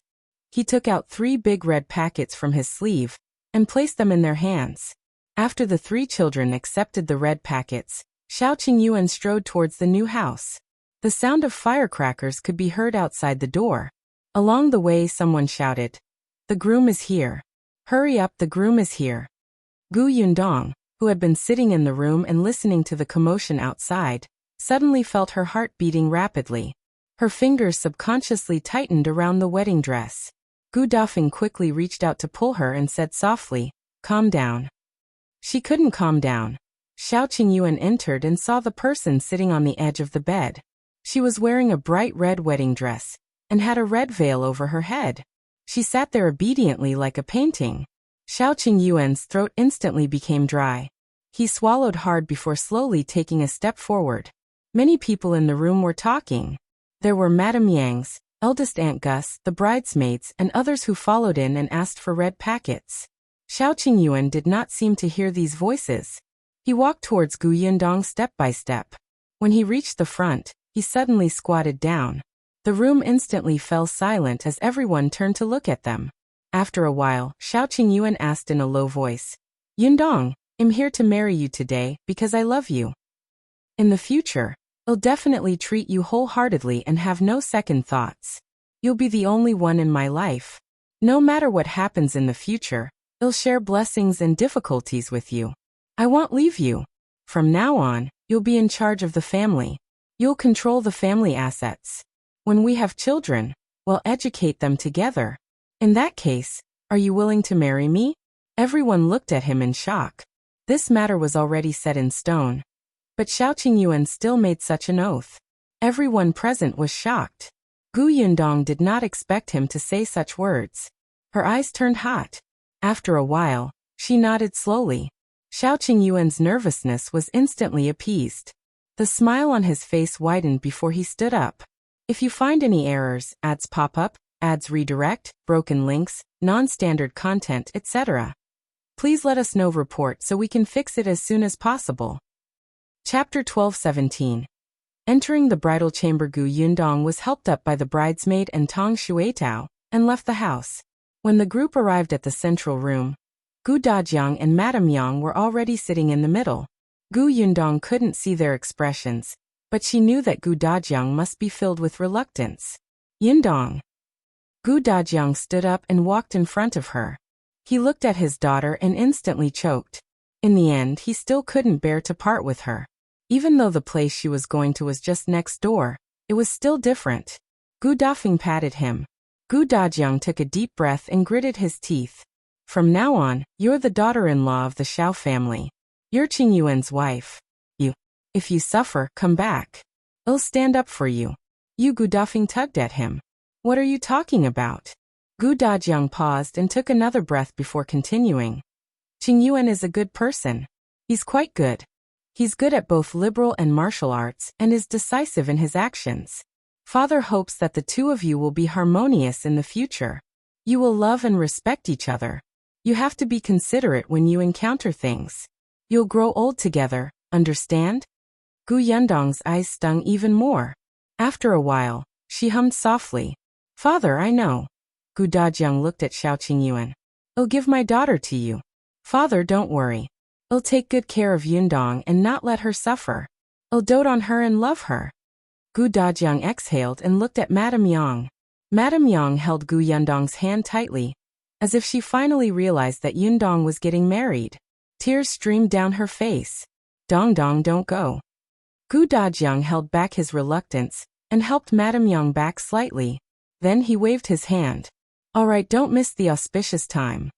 He took out 3 big red packets from his sleeve and placed them in their hands. After the 3 children accepted the red packets, Xiaoqing Yuan strode towards the new house. The sound of firecrackers could be heard outside the door. Along the way, someone shouted, "The groom is here. Hurry up, the groom is here." Gu Yundong, who had been sitting in the room and listening to the commotion outside, suddenly felt her heart beating rapidly. Her fingers subconsciously tightened around the wedding dress. Gu Dafeng quickly reached out to pull her and said softly, "Calm down." She couldn't calm down. Xiaoqing Yuan entered and saw the person sitting on the edge of the bed. She was wearing a bright red wedding dress and had a red veil over her head. She sat there obediently like a painting. Xiaoqing Yuan's throat instantly became dry. He swallowed hard before slowly taking a step forward. Many people in the room were talking. There were Madame Yang's, eldest Aunt Gus, the bridesmaids, and others who followed in and asked for red packets. Xiaoqing Yuan did not seem to hear these voices. He walked towards Gu Yundong step by step. When he reached the front, he suddenly squatted down. The room instantly fell silent as everyone turned to look at them. After a while, Xiaoqing Yuan asked in a low voice, "Yundong, I'm here to marry you today because I love you. In the future, I'll definitely treat you wholeheartedly and have no second thoughts. You'll be the only one in my life. No matter what happens in the future, I'll share blessings and difficulties with you. I won't leave you. From now on, you'll be in charge of the family. You'll control the family assets. When we have children, we'll educate them together. In that case, are you willing to marry me?" Everyone looked at him in shock. This matter was already set in stone. But Xiaoqing Yuan still made such an oath. Everyone present was shocked. Gu Yundong did not expect him to say such words. Her eyes turned hot. After a while, she nodded slowly. Xiaoqing Yuan's nervousness was instantly appeased. The smile on his face widened before he stood up. If you find any errors, ads pop up, ads redirect, broken links, non-standard content, etc., please let us know report so we can fix it as soon as possible. Chapter 12:17. Entering the bridal chamber, Gu Yundong was helped up by the bridesmaid and Tong Shuitao, and left the house. When the group arrived at the central room, Gu Dajiang and Madame Yang were already sitting in the middle. Gu Yundong couldn't see their expressions, but she knew that Gu Dajiang must be filled with reluctance. "Yundong." Gu Dajiang stood up and walked in front of her. He looked at his daughter and instantly choked. In the end, he still couldn't bear to part with her. Even though the place she was going to was just next door, it was still different. Gu Dafeng patted him. Gu Dajiang took a deep breath and gritted his teeth. "From now on, you're the daughter-in-law of the Xiao family. You're Qing Yuan's wife. If you suffer, come back. I'll stand up for you." Gu Dafeng tugged at him. "What are you talking about?" Gu Dajiang paused and took another breath before continuing. Qing Yuan is a good person. He's quite good. He's good at both liberal and martial arts and is decisive in his actions. Father hopes that the two of you will be harmonious in the future. You will love and respect each other. You have to be considerate when you encounter things. You'll grow old together, understand? Gu Yundong's eyes stung even more. After a while, she hummed softly. Father, I know. Gu Dajiang looked at Xiao Yuan. I'll give my daughter to you. Father, don't worry. I'll take good care of Yundong and not let her suffer. I'll dote on her and love her. Gu Dajiang exhaled and looked at Madame Yang. Madame Yang held Gu Yundong's hand tightly, as if she finally realized that Yundong was getting married. Tears streamed down her face. Dong, don't go. Gu Dajiang held back his reluctance and helped Madame Yang back slightly. Then he waved his hand. All right, don't miss the auspicious time.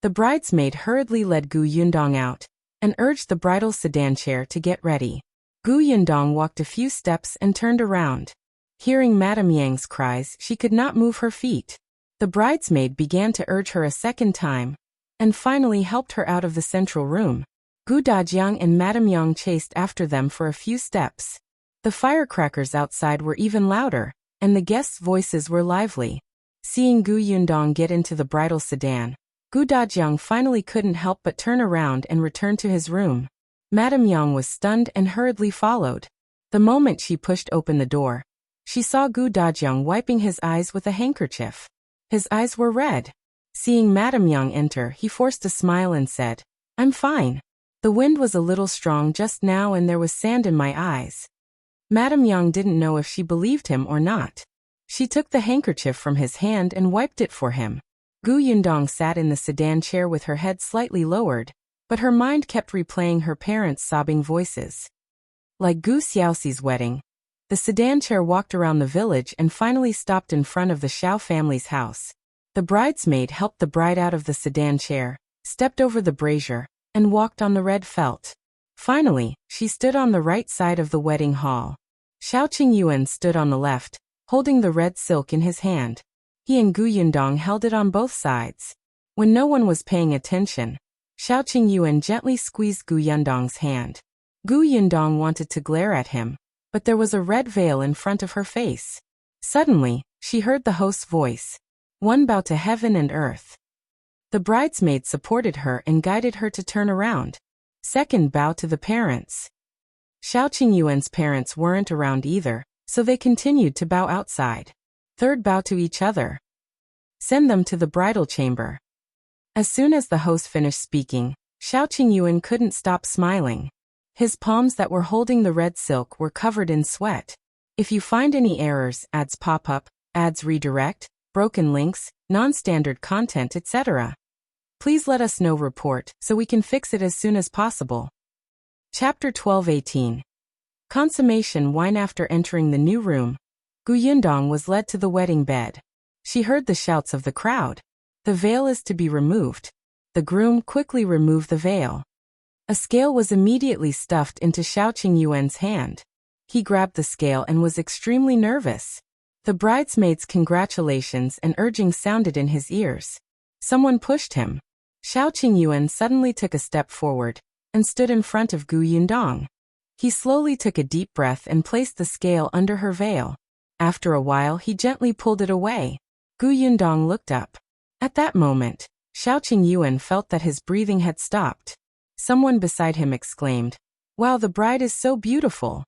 The bridesmaid hurriedly led Gu Yundong out and urged the bridal sedan chair to get ready. Gu Yundong walked a few steps and turned around. Hearing Madame Yang's cries, she could not move her feet. The bridesmaid began to urge her a second time and finally helped her out of the central room. Gu Dajiang and Madame Yang chased after them for a few steps. The firecrackers outside were even louder, and the guests' voices were lively. Seeing Gu Yundong get into the bridal sedan, Gu Dajiang finally couldn't help but turn around and return to his room. Madame Yang was stunned and hurriedly followed. The moment she pushed open the door, she saw Gu Dajiang wiping his eyes with a handkerchief. His eyes were red. Seeing Madame Yang enter, he forced a smile and said, I'm fine. The wind was a little strong just now and there was sand in my eyes. Madame Yang didn't know if she believed him or not. She took the handkerchief from his hand and wiped it for him. Gu Yundong sat in the sedan chair with her head slightly lowered, but her mind kept replaying her parents' sobbing voices. Like Gu Xiaoxi's wedding, the sedan chair walked around the village and finally stopped in front of the Xiao family's house. The bridesmaid helped the bride out of the sedan chair, stepped over the brazier, and walked on the red felt. Finally, she stood on the right side of the wedding hall. Xiao Yuan stood on the left, holding the red silk in his hand. He and Gu Yundong held it on both sides. When no one was paying attention, Xiao Yuan gently squeezed Gu Yundong's hand. Gu Yundong wanted to glare at him, but there was a red veil in front of her face. Suddenly, she heard the host's voice. One bow to heaven and earth. The bridesmaid supported her and guided her to turn around. Second bow to the parents. Xiao Yuan's parents weren't around either, so they continued to bow outside. Third bow to each other. Send them to the bridal chamber. As soon as the host finished speaking, Xiao Yuan couldn't stop smiling. His palms that were holding the red silk were covered in sweat. If you find any errors, ads pop up, ads redirect, broken links, non-standard content, etc., please let us know. Report so we can fix it as soon as possible. Chapter 12:18. Consummation wine. After entering the new room, Gu Yundong was led to the wedding bed. She heard the shouts of the crowd. The veil is to be removed. The groom quickly removed the veil. A scale was immediately stuffed into Xiao Yuan's hand. He grabbed the scale and was extremely nervous. The bridesmaid's congratulations and urging sounded in his ears. Someone pushed him. Xiao Yuan suddenly took a step forward and stood in front of Gu Yundong. He slowly took a deep breath and placed the scale under her veil. After a while, he gently pulled it away. Gu Yundong looked up. At that moment, Xiao Yuan felt that his breathing had stopped. Someone beside him exclaimed, "Wow, the bride is so beautiful."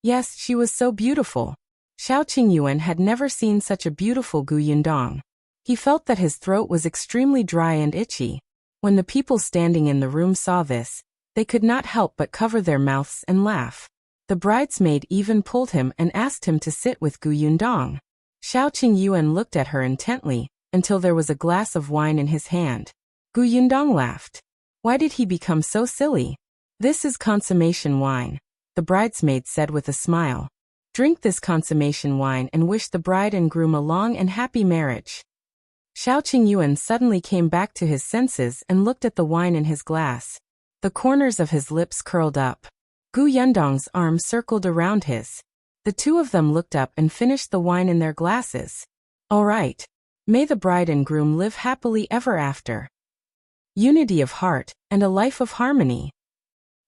Yes, she was so beautiful. Xiao Yuan had never seen such a beautiful Gu Yundong. He felt that his throat was extremely dry and itchy. When the people standing in the room saw this, they could not help but cover their mouths and laugh. The bridesmaid even pulled him and asked him to sit with Gu Yundong. Xiao Yuan looked at her intently, until there was a glass of wine in his hand. Gu Yundong laughed. Why did he become so silly? This is consummation wine, the bridesmaid said with a smile. Drink this consummation wine and wish the bride and groom a long and happy marriage. Xiao Yuan suddenly came back to his senses and looked at the wine in his glass. The corners of his lips curled up. Gu Yundong's arm circled around his. The two of them looked up and finished the wine in their glasses. All right. May the bride and groom live happily ever after. unity of heart, and a life of harmony.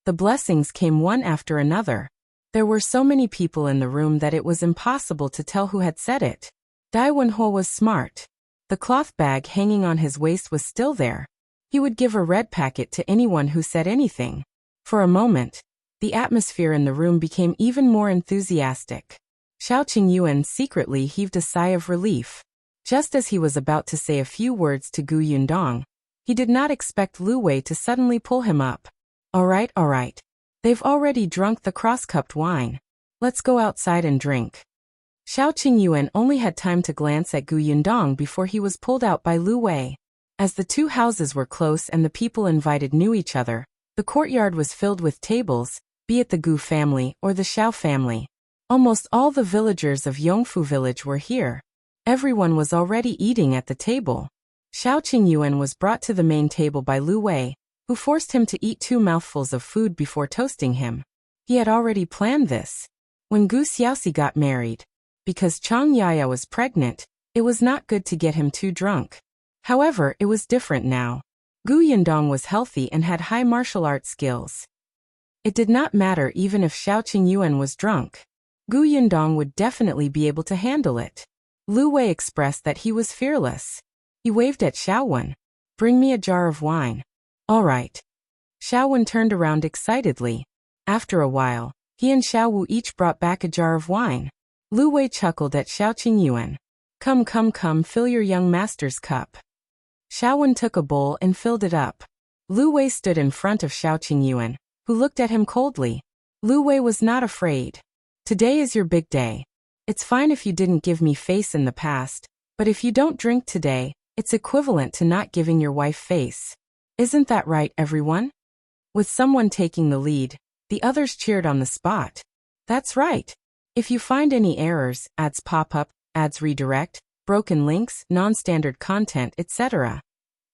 The blessings came one after another. There were so many people in the room that it was impossible to tell who had said it. Dai Wenhuo was smart. The cloth bag hanging on his waist was still there. He would give a red packet to anyone who said anything. For a moment, the atmosphere in the room became even more enthusiastic. Xiaoqing Yuan secretly heaved a sigh of relief. Just as he was about to say a few words to Gu Yundong, he did not expect Lu Wei to suddenly pull him up. All right. They've already drunk the cross-cupped wine. Let's go outside and drink. Xiaoqing Yuan only had time to glance at Gu Yundong before he was pulled out by Lu Wei. As the two houses were close and the people invited knew each other, the courtyard was filled with tables, be it the Gu family or the Xiao family. Almost all the villagers of Yongfu village were here. Everyone was already eating at the table. Xiaoqing Yuan was brought to the main table by Lu Wei, who forced him to eat 2 mouthfuls of food before toasting him. He had already planned this. When Gu Xiaoxi got married, because Chang Yaya was pregnant, it was not good to get him too drunk. However, it was different now. Gu Yundong was healthy and had high martial arts skills. It did not matter even if Xiaoqing Yuan was drunk. Gu Yundong would definitely be able to handle it. Lu Wei expressed that he was fearless. He waved at Xiaowen. Bring me a jar of wine. All right. Xiaowen turned around excitedly. After a while, he and Xiaowu each brought back a jar of wine. Lu Wei chuckled at Xiaoqing Yuan. Come, fill your young master's cup. Xiaowen took a bowl and filled it up. Lu Wei stood in front of Xiaoqing Yuan, who looked at him coldly. Lu Wei was not afraid. Today is your big day. It's fine if you didn't give me face in the past, but if you don't drink today, it's equivalent to not giving your wife face. Isn't that right, everyone? With someone taking the lead, the others cheered on the spot. That's right. If you find any errors, ads pop up, ads redirect, broken links, non-standard content, etc.,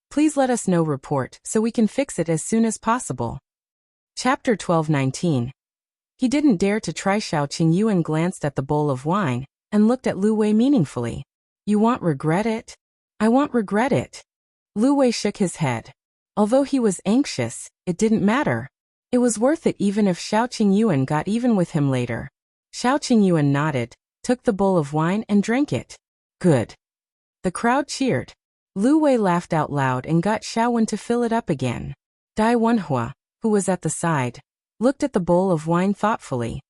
please let us know report so we can fix it as soon as possible. Chapter 12:19. He didn't dare to try. Xiaoqing Yuan glanced at the bowl of wine and looked at Lu Wei meaningfully. You won't regret it? I won't regret it. Lu Wei shook his head. Although he was anxious, it didn't matter. It was worth it even if Xiaoqing Yuan got even with him later. Xiaoqing Yuan nodded, took the bowl of wine and drank it. Good. The crowd cheered. Lu Wei laughed out loud and got Xiaowen to fill it up again. Dai Wenhua, who was at the side, looked at the bowl of wine thoughtfully.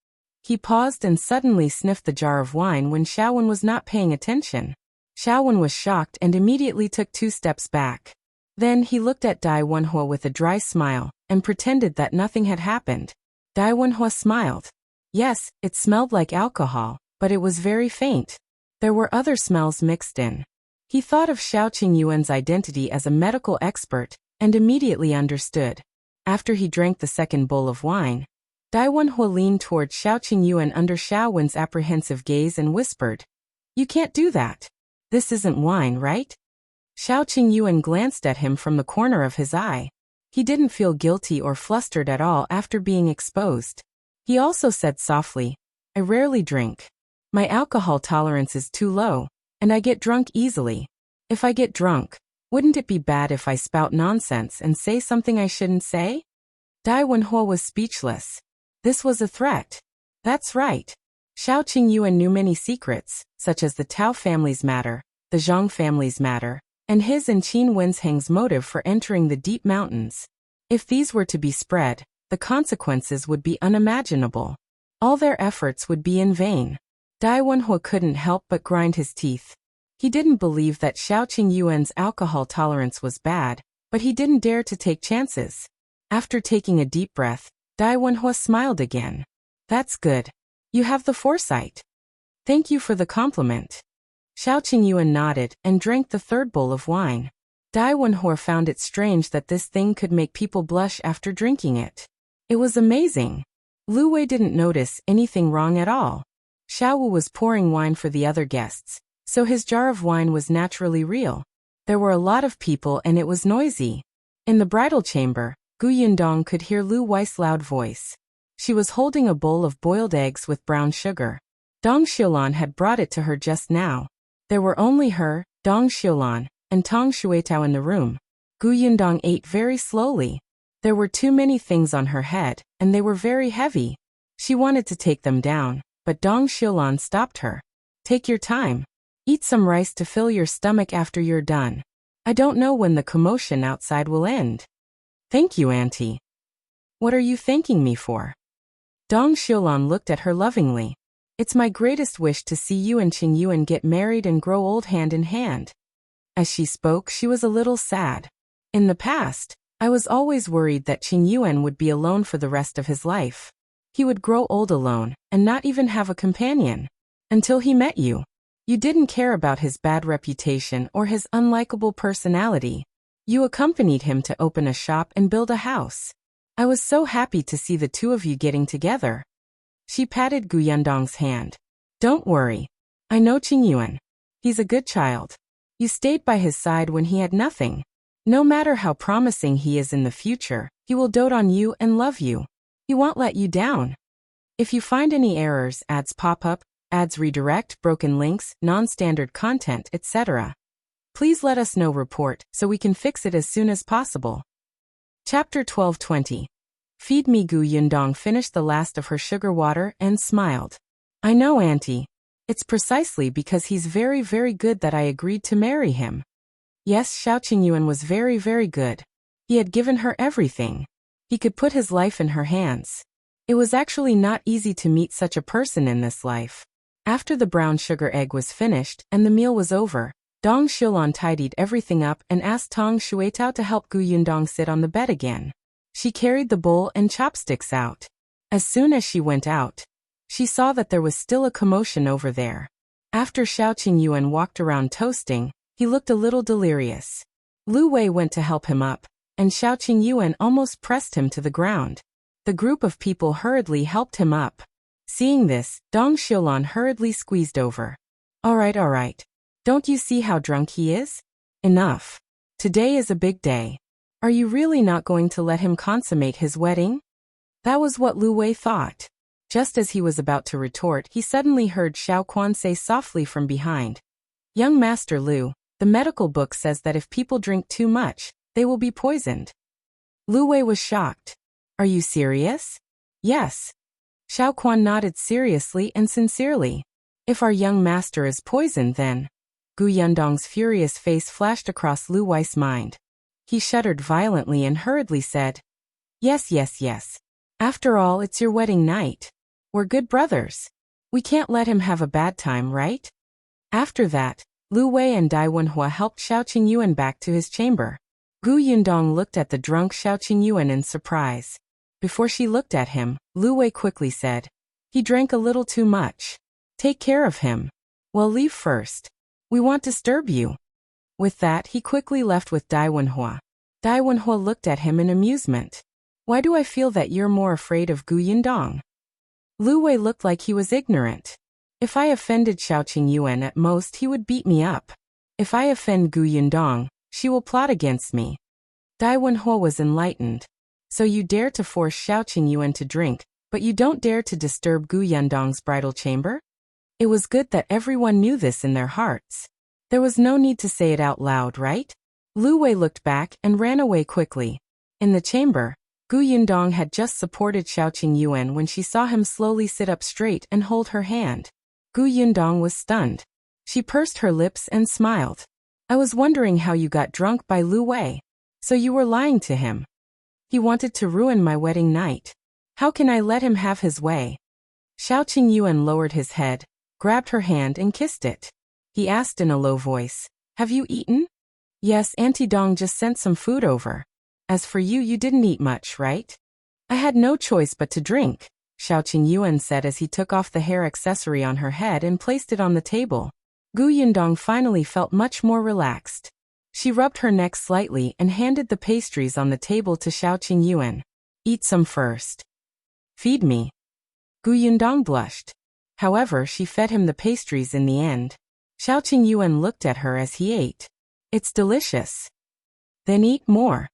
He paused and suddenly sniffed the jar of wine when Xiaowen was not paying attention. Xiaowen was shocked and immediately took 2 steps back. Then he looked at Dai Wenhua with a dry smile and pretended that nothing had happened. Dai Wenhua smiled. Yes, it smelled like alcohol, but it was very faint. There were other smells mixed in. He thought of Xiaoqing Yuan's identity as a medical expert and immediately understood. After he drank the second bowl of wine, Dai Wenhua leaned toward Xiaoqing Yuan under Xiaowen's apprehensive gaze and whispered, You can't do that. This isn't wine, right? Xiaoqing Yuan glanced at him from the corner of his eye. He didn't feel guilty or flustered at all after being exposed. He also said softly, I rarely drink. My alcohol tolerance is too low, and I get drunk easily. If I get drunk, wouldn't it be bad if I spout nonsense and say something I shouldn't say? Dai Wenhua was speechless. This was a threat. That's right. Xiaoqing Yuan knew many secrets, such as the Tao family's matter, the Zhang family's matter, and his and Qin Wenzheng's motive for entering the deep mountains. If these were to be spread, the consequences would be unimaginable. All their efforts would be in vain. Dai Wenhua couldn't help but grind his teeth. He didn't believe that Xiaoqing Yuan's alcohol tolerance was bad, but he didn't dare to take chances. After taking a deep breath, Dai Wenhua smiled again. That's good. You have the foresight. Thank you for the compliment. Xiaoqing Yuan nodded and drank the third bowl of wine. Dai Wenhua found it strange that this thing could make people blush after drinking it. It was amazing. Lu Wei didn't notice anything wrong at all. Xiaowu was pouring wine for the other guests, so his jar of wine was naturally real. There were a lot of people and it was noisy. In the bridal chamber, Gu Yundong could hear Lu Wei's loud voice. She was holding a bowl of boiled eggs with brown sugar. Dong Xiulan had brought it to her just now. There were only her, Dong Xiulan, and Tong Shuetao in the room. Gu Yundong ate very slowly. There were too many things on her head, and they were very heavy. She wanted to take them down, but Dong Xiulan stopped her. Take your time. Eat some rice to fill your stomach after you're done. I don't know when the commotion outside will end. Thank you, Auntie. What are you thanking me for? Dong Xiulan looked at her lovingly. It's my greatest wish to see you and Qing Yuan get married and grow old hand in hand. As she spoke, she was a little sad. In the past, I was always worried that Qing Yuan would be alone for the rest of his life. He would grow old alone and not even have a companion. Until he met you. You didn't care about his bad reputation or his unlikable personality. You accompanied him to open a shop and build a house. I was so happy to see the two of you getting together. She patted Gu Yundong's hand. Don't worry. I know Qing Yuan. He's a good child. You stayed by his side when he had nothing. No matter how promising he is in the future, he will dote on you and love you. He won't let you down. If you find any errors, ads pop up, ads redirect, broken links, non-standard content, etc., please let us know report so we can fix it as soon as possible. Chapter 12:20. Feed me. Gu Yundong finished the last of her sugar water and smiled. I know, Auntie. It's precisely because he's very, very good that I agreed to marry him. Yes, Xiaoqing Yuan was very, very good. He had given her everything. He could put his life in her hands. It was actually not easy to meet such a person in this life. After the brown sugar egg was finished and the meal was over, Dong Xiulan tidied everything up and asked Tong Shuitao to help Gu Yundong sit on the bed again. She carried the bowl and chopsticks out. As soon as she went out, she saw that there was still a commotion over there. After Xiaoqing Yuan walked around toasting, he looked a little delirious. Lu Wei went to help him up, and Xiaoqing Yuan almost pressed him to the ground. The group of people hurriedly helped him up. Seeing this, Dong Xiulan hurriedly squeezed over. All right. Don't you see how drunk he is? Enough. Today is a big day. Are you really not going to let him consummate his wedding? That was what Lu Wei thought. Just as he was about to retort, he suddenly heard Xiao Quan say softly from behind. Young Master Lu, the medical book says that if people drink too much, they will be poisoned. Lu Wei was shocked. Are you serious? Yes. Xiao Quan nodded seriously and sincerely. If our young master is poisoned, then... Gu Yundong's furious face flashed across Lu Wei's mind. He shuddered violently and hurriedly said, Yes. After all, it's your wedding night. We're good brothers. We can't let him have a bad time, right? After that, Lu Wei and Dai Wenhua helped Xiaoqing Yuan back to his chamber. Gu Yundong looked at the drunk Xiaoqing Yuan in surprise. Before she looked at him, Lu Wei quickly said, He drank a little too much. Take care of him. Well, leave first. We won't disturb you. With that, he quickly left with Dai Wenhua. Dai Wenhua looked at him in amusement. Why do I feel that you're more afraid of Gu Yundong? Lu Wei looked like he was ignorant. If I offended Xiaoqing Yuan, at most he would beat me up. If I offend Gu Yundong, she will plot against me. Dai Wenhua was enlightened. So you dare to force Xiaoqing Yuan to drink, but you don't dare to disturb Gu Yundong's bridal chamber? It was good that everyone knew this in their hearts. There was no need to say it out loud, right? Lu Wei looked back and ran away quickly. In the chamber, Gu Yundong had just supported Xiaoqing Yuan when she saw him slowly sit up straight and hold her hand. Gu Yundong was stunned. She pursed her lips and smiled. I was wondering how you got drunk by Lu Wei. So you were lying to him. He wanted to ruin my wedding night. How can I let him have his way? Xiaoqing Yuan lowered his head, grabbed her hand and kissed it. He asked in a low voice, Have you eaten? Yes, Auntie Dong just sent some food over. As for you, you didn't eat much, right? I had no choice but to drink, Xiaoqing Yuan said as he took off the hair accessory on her head and placed it on the table. Gu Yundong finally felt much more relaxed. She rubbed her neck slightly and handed the pastries on the table to Xiaoqing Yuan. Eat some first. Feed me. Gu Yundong blushed. However, she fed him the pastries in the end. Xiaoqing Yuan looked at her as he ate. It's delicious. Then eat more.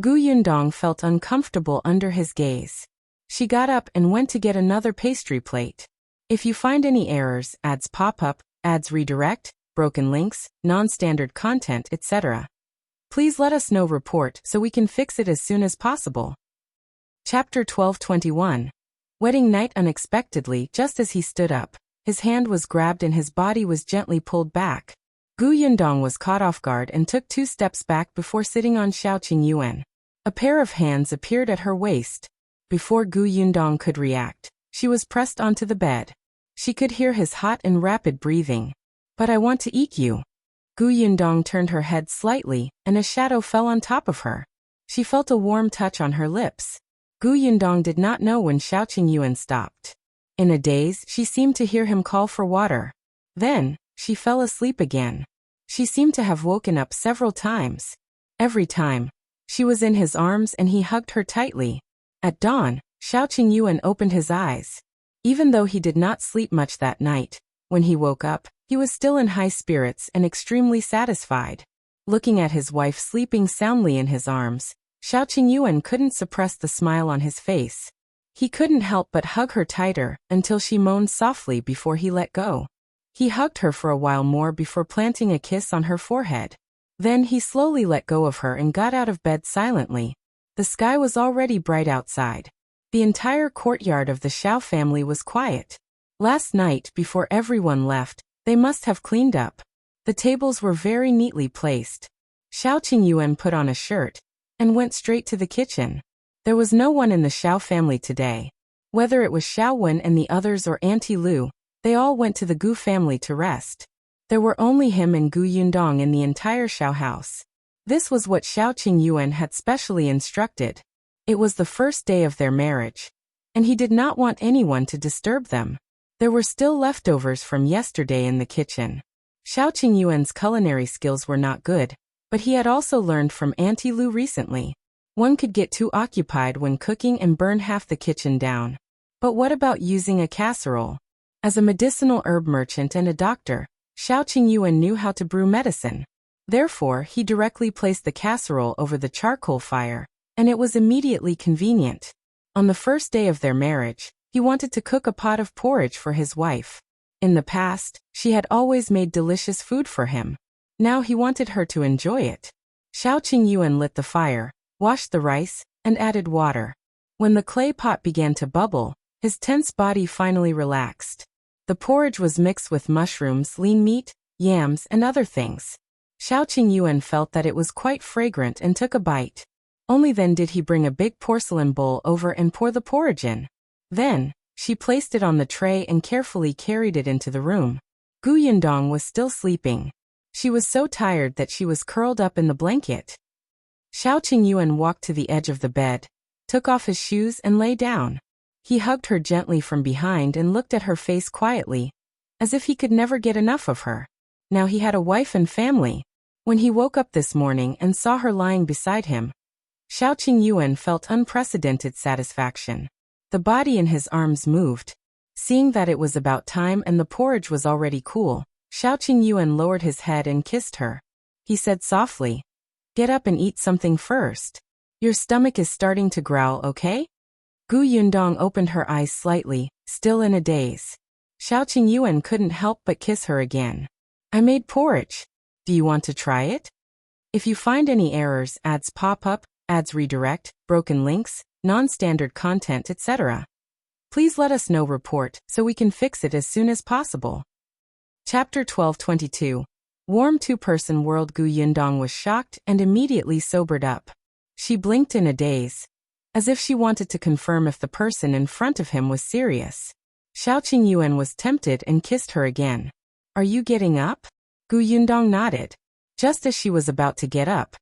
Gu Yundong felt uncomfortable under his gaze. She got up and went to get another pastry plate. If you find any errors, ads pop up, ads redirect, broken links, non-standard content, etc., Please let us know report so we can fix it as soon as possible. Chapter 12:21. Wedding night. Unexpectedly, just as he stood up, his hand was grabbed and his body was gently pulled back. Yundong was caught off guard and took 2 steps back before sitting on Xiaoqing Yuan. A pair of hands appeared at her waist. Before Yundong could react, she was pressed onto the bed. She could hear his hot and rapid breathing. But I want to eat you. Yundong turned her head slightly, and a shadow fell on top of her. She felt a warm touch on her lips. Yundong did not know when Xiaoqing Yuan stopped. In a daze, she seemed to hear him call for water. Then, she fell asleep again. She seemed to have woken up several times. Every time, she was in his arms and he hugged her tightly. At dawn, Xiaoqing Yuan opened his eyes. Even though he did not sleep much that night, when he woke up, he was still in high spirits and extremely satisfied. Looking at his wife sleeping soundly in his arms, Xiaoqing Yuan couldn't suppress the smile on his face. He couldn't help but hug her tighter until she moaned softly before he let go. He hugged her for a while more before planting a kiss on her forehead. Then he slowly let go of her and got out of bed silently. The sky was already bright outside. The entire courtyard of the Xiao family was quiet. Last night, before everyone left, they must have cleaned up. The tables were very neatly placed. Xiaoqing Yuan put on a shirt and went straight to the kitchen. There was no one in the Xiao family today. Whether it was Xiao Wen and the others or Auntie Lu, they all went to the Gu family to rest. There were only him and Yundong in the entire Xiao house. This was what Xiaoqing Yuan had specially instructed. It was the first day of their marriage, and he did not want anyone to disturb them. There were still leftovers from yesterday in the kitchen. Xiaoqing Yuan's culinary skills were not good, but he had also learned from Auntie Lu recently. One could get too occupied when cooking and burn half the kitchen down. But what about using a casserole? As a medicinal herb merchant and a doctor, Xiaoqing Yuan knew how to brew medicine. Therefore, he directly placed the casserole over the charcoal fire, and it was immediately convenient. On the first day of their marriage, he wanted to cook a pot of porridge for his wife. In the past, she had always made delicious food for him. Now he wanted her to enjoy it. Xiaoqing Yuan lit the fire, washed the rice, and added water. When the clay pot began to bubble, his tense body finally relaxed. The porridge was mixed with mushrooms, lean meat, yams, and other things. Xiaoqing Yuan felt that it was quite fragrant and took a bite. Only then did he bring a big porcelain bowl over and pour the porridge in. Then, she placed it on the tray and carefully carried it into the room. Yundong was still sleeping. She was so tired that she was curled up in the blanket. Xiaoqing Yuan walked to the edge of the bed, took off his shoes and lay down. He hugged her gently from behind and looked at her face quietly, as if he could never get enough of her. Now he had a wife and family. When he woke up this morning and saw her lying beside him, Xiaoqing Yuan felt unprecedented satisfaction. The body in his arms moved. Seeing that it was about time and the porridge was already cool, Xiaoqing Yuan lowered his head and kissed her. He said softly, "Get up and eat something first. Your stomach is starting to growl, okay?" Yundong opened her eyes slightly, still in a daze. Xiaoqing Yuan couldn't help but kiss her again. "I made porridge. Do you want to try it? If you find any errors, ads pop up, ads redirect, broken links, non-standard content, etc. Please let us know report so we can fix it as soon as possible." Chapter 12:22. Warm two-person world. Yundong was shocked and immediately sobered up. She blinked in a daze, as if she wanted to confirm if the person in front of him was serious. Xiaoqing Yuan was tempted and kissed her again. "Are you getting up?" Yundong nodded. Just as she was about to get up,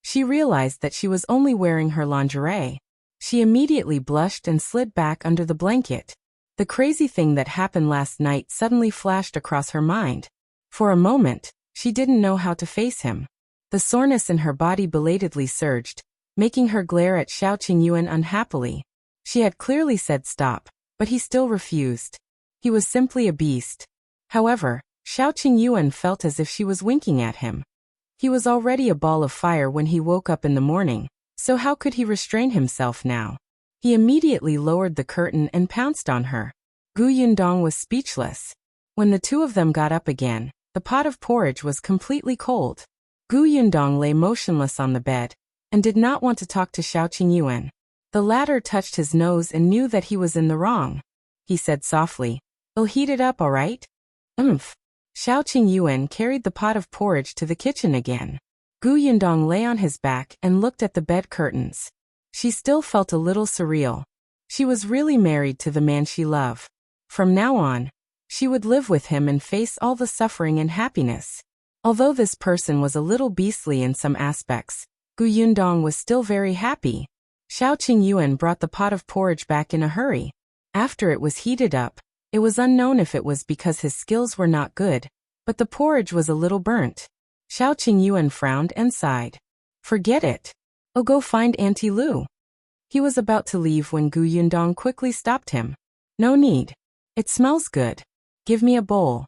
she realized that she was only wearing her lingerie. She immediately blushed and slid back under the blanket. The crazy thing that happened last night suddenly flashed across her mind. For a moment, she didn't know how to face him. The soreness in her body belatedly surged, making her glare at Xiaoqing Yuan unhappily. She had clearly said stop, but he still refused. He was simply a beast. However, Xiaoqing Yuan felt as if she was winking at him. He was already a ball of fire when he woke up in the morning, so how could he restrain himself now? He immediately lowered the curtain and pounced on her. Yundong was speechless. When the two of them got up again, the pot of porridge was completely cold. Gu Yundong lay motionless on the bed, and did not want to talk to Xiaoqing Yuan. The latter touched his nose and knew that he was in the wrong. He said softly, "I'll heat it up, all right?" "Umph." Xiaoqing Yuan carried the pot of porridge to the kitchen again. Gu Yundong lay on his back and looked at the bed curtains. She still felt a little surreal. She was really married to the man she loved. From now on, she would live with him and face all the suffering and happiness. Although this person was a little beastly in some aspects, Gu Yundong was still very happy. Xiaoqing Yuan brought the pot of porridge back in a hurry. After it was heated up, it was unknown if it was because his skills were not good, but the porridge was a little burnt. Xiaoqing Yuan frowned and sighed. "Forget it. I'll go find Auntie Lu." He was about to leave when Gu Yundong quickly stopped him. "No need. It smells good. Give me a bowl."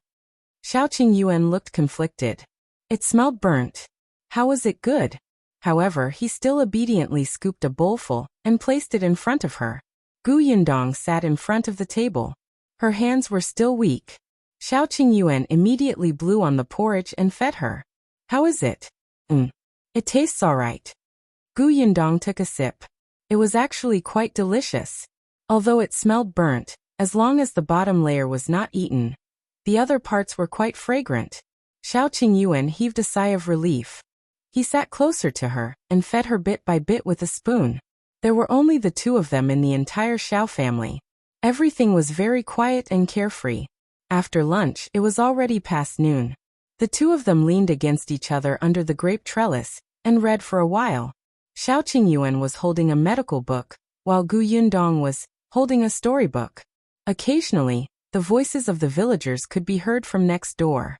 Xiaoqing Yuan looked conflicted. It smelled burnt. How was it good? However, he still obediently scooped a bowlful and placed it in front of her. Gu Yundong sat in front of the table. Her hands were still weak. Xiaoqing Yuan immediately blew on the porridge and fed her. "How is it?" It tastes all right." Gu Yundong took a sip. It was actually quite delicious. Although it smelled burnt, as long as the bottom layer was not eaten, the other parts were quite fragrant. Xiaoqing Yuan heaved a sigh of relief. He sat closer to her and fed her bit by bit with a spoon. There were only the two of them in the entire Xiao family. Everything was very quiet and carefree. After lunch, it was already past noon. The two of them leaned against each other under the grape trellis and read for a while. Xiaoqing Yuan was holding a medical book, while Gu Yundong was holding a storybook. Occasionally, the voices of the villagers could be heard from next door.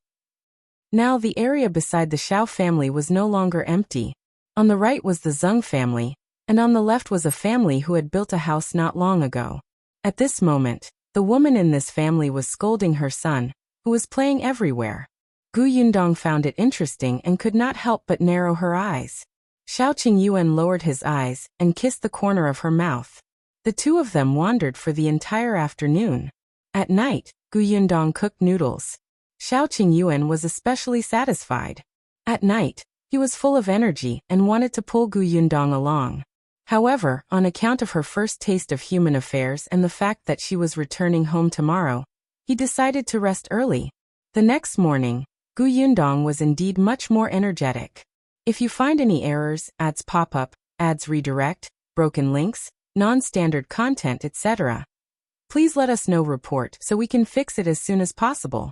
Now the area beside the Xiao family was no longer empty. On the right was the Zhang family, and on the left was a family who had built a house not long ago. At this moment, the woman in this family was scolding her son, who was playing everywhere. Gu Yundong found it interesting and could not help but narrow her eyes. Xiaoqing Yuan lowered his eyes and kissed the corner of her mouth. The two of them wandered for the entire afternoon. At night, Gu Yundong cooked noodles. Xiaoqing Yuan was especially satisfied. At night, he was full of energy and wanted to pull Gu Yundong along. However, on account of her first taste of human affairs and the fact that she was returning home tomorrow, he decided to rest early. The next morning, Gu Yundong was indeed much more energetic. If you find any errors, ads pop up, ads redirect, broken links, non-standard content, etc., please let us know report so we can fix it as soon as possible.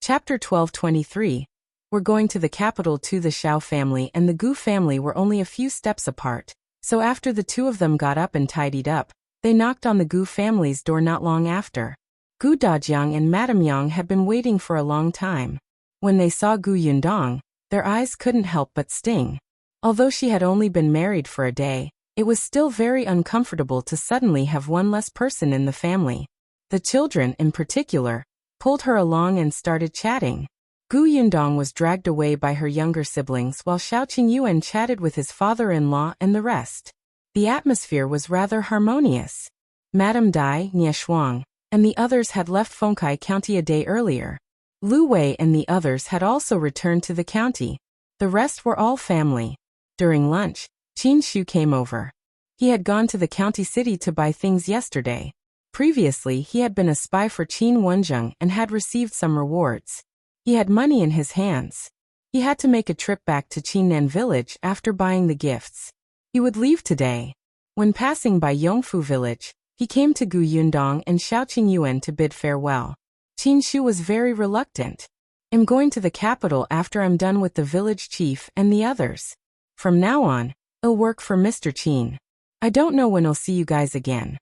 Chapter 12:23. We're going to the capital too. The Xiao family and the Gu family were only a few steps apart, so after the two of them got up and tidied up, they knocked on the Gu family's door not long after. Gu Dajiang and Madame Yang had been waiting for a long time. When they saw Gu Yundong, their eyes couldn't help but sting. Although she had only been married for a day, it was still very uncomfortable to suddenly have one less person in the family. The children, in particular, pulled her along and started chatting. Gu Yundong was dragged away by her younger siblings while Xiaoqing Yuan chatted with his father-in-law and the rest. The atmosphere was rather harmonious. Madame Dai, Nie Shuang, and the others had left Fengkai County a day earlier. Lu Wei and the others had also returned to the county. The rest were all family. During lunch, Qin Shu came over. He had gone to the county city to buy things yesterday. Previously, he had been a spy for Qin Wenzheng and had received some rewards. He had money in his hands. He had to make a trip back to Qinnan village after buying the gifts. He would leave today. When passing by Yongfu village, he came to Gu Yundong and Xiaoqing Yuan to bid farewell. Qin Shu was very reluctant. "I'm going to the capital after I'm done with the village chief and the others. From now on, I'll work for Mr. Qin. I don't know when I'll see you guys again."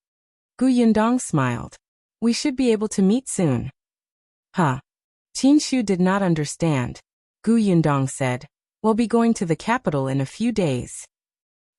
Gu Yundong smiled. "We should be able to meet soon." Huh. Qin Shu did not understand. Gu Yundong said, "We'll be going to the capital in a few days."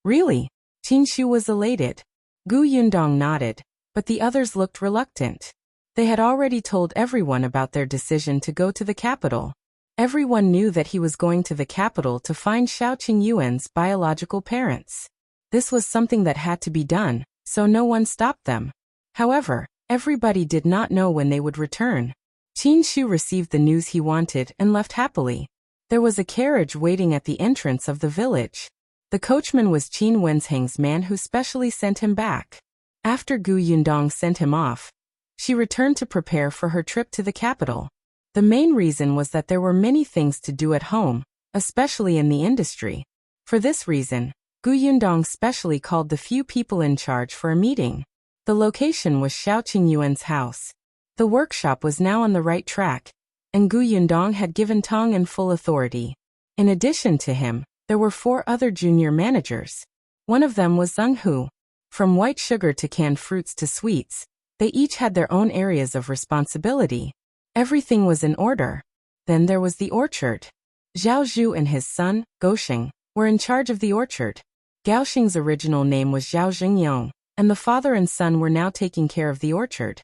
Really? Qin Shu was elated. Gu Yundong nodded, but the others looked reluctant. They had already told everyone about their decision to go to the capital. Everyone knew that he was going to the capital to find Xiaoqing Yuan's biological parents. This was something that had to be done, so no one stopped them. However, everybody did not know when they would return. Qin Shu received the news he wanted and left happily. There was a carriage waiting at the entrance of the village. The coachman was Qin Wenzheng's man who specially sent him back. After Gu Yundong sent him off, she returned to prepare for her trip to the capital. The main reason was that there were many things to do at home, especially in the industry. For this reason, Gu Yundong specially called the few people in charge for a meeting. The location was Xiaoxi Yuan's house. The workshop was now on the right track, and Gu Yundong had given Tong in full authority. In addition to him, there were 4 other junior managers. One of them was Zhang. From white sugar to canned fruits to sweets, they each had their own areas of responsibility. Everything was in order. Then there was the orchard. Zhou and his son, Gaoxing, were in charge of the orchard. Gaoxing's original name was Zhao Xingyong, and the father and son were now taking care of the orchard.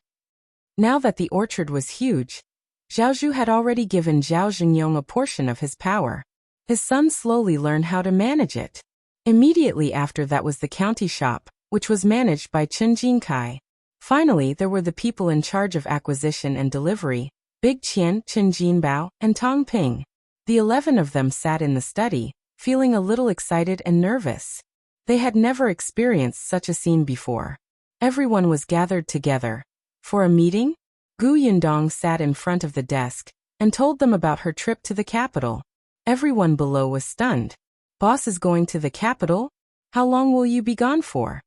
Now that the orchard was huge, Zhou had already given Zhao Xingyong a portion of his power. His son slowly learned how to manage it. Immediately after that was the county shop, which was managed by Chen Jinkai. Finally, there were the people in charge of acquisition and delivery, Big Qian, Chen Jinbao, and Tong Ping. The 11 of them sat in the study, feeling a little excited and nervous. They had never experienced such a scene before. Everyone was gathered together. For a meeting? Gu Yundong sat in front of the desk and told them about her trip to the capital. Everyone below was stunned. Boss is going to the capital? How long will you be gone for?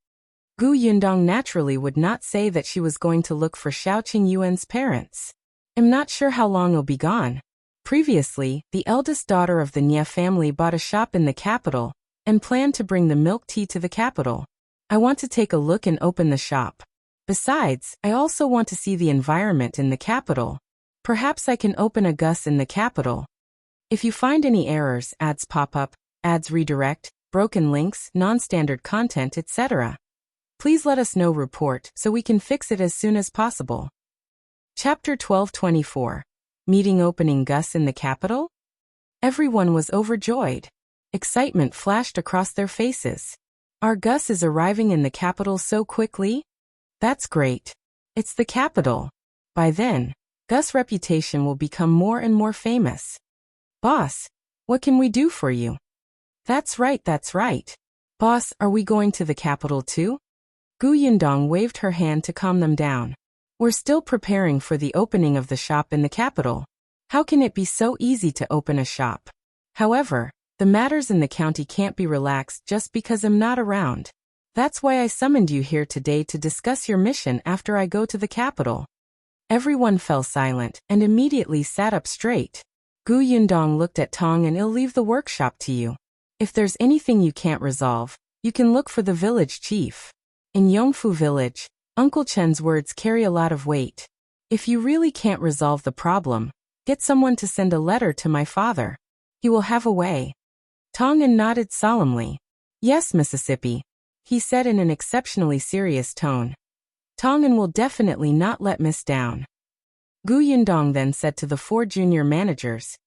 Gu Yundong naturally would not say that she was going to look for Xiaoqing Yuan's parents. I'm not sure how long I'll be gone. Previously, the eldest daughter of the Nie family bought a shop in the capital and planned to bring the milk tea to the capital. I want to take a look and open the shop. Besides, I also want to see the environment in the capital. Perhaps I can open a Gus in the capital. If you find any errors, ads pop up, ads redirect, broken links, non-standard content, etc., please let us know report so we can fix it as soon as possible. Chapter 1224. Meeting opening Gus in the capital? Everyone was overjoyed. Excitement flashed across their faces. Our Gus is arriving in the capital so quickly? That's great. It's the capital. By then, Gus' reputation will become more and more famous. Boss, what can we do for you? That's right, that's right. Boss, are we going to the capital too? Gu Yundong waved her hand to calm them down. We're still preparing for the opening of the shop in the capital. How can it be so easy to open a shop? However, the matters in the county can't be relaxed just because I'm not around. That's why I summoned you here today to discuss your mission after I go to the capital. Everyone fell silent and immediately sat up straight. Gu Yundong looked at Tong and I'll leave the workshop to you. If there's anything you can't resolve, you can look for the village chief. In Yongfu village, Uncle Chen's words carry a lot of weight. If you really can't resolve the problem, get someone to send a letter to my father. He will have a way. Tong'an nodded solemnly. Yes, Mississippi, he said in an exceptionally serious tone. Tong'an will definitely not let Miss down. Gu Yundong then said to the 4 junior managers,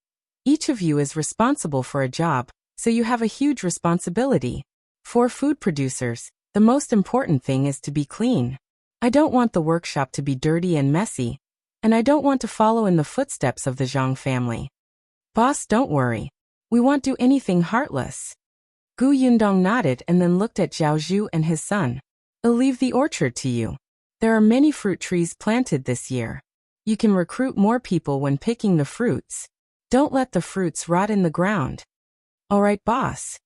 each of you is responsible for a job, so you have a huge responsibility. For food producers, the most important thing is to be clean. I don't want the workshop to be dirty and messy, and I don't want to follow in the footsteps of the Zhang family. Boss, don't worry. We won't do anything heartless. Gu Yundong nodded and then looked at Zhou and his son. I'll leave the orchard to you. There are many fruit trees planted this year. You can recruit more people when picking the fruits. Don't let the fruits rot in the ground. All right, boss.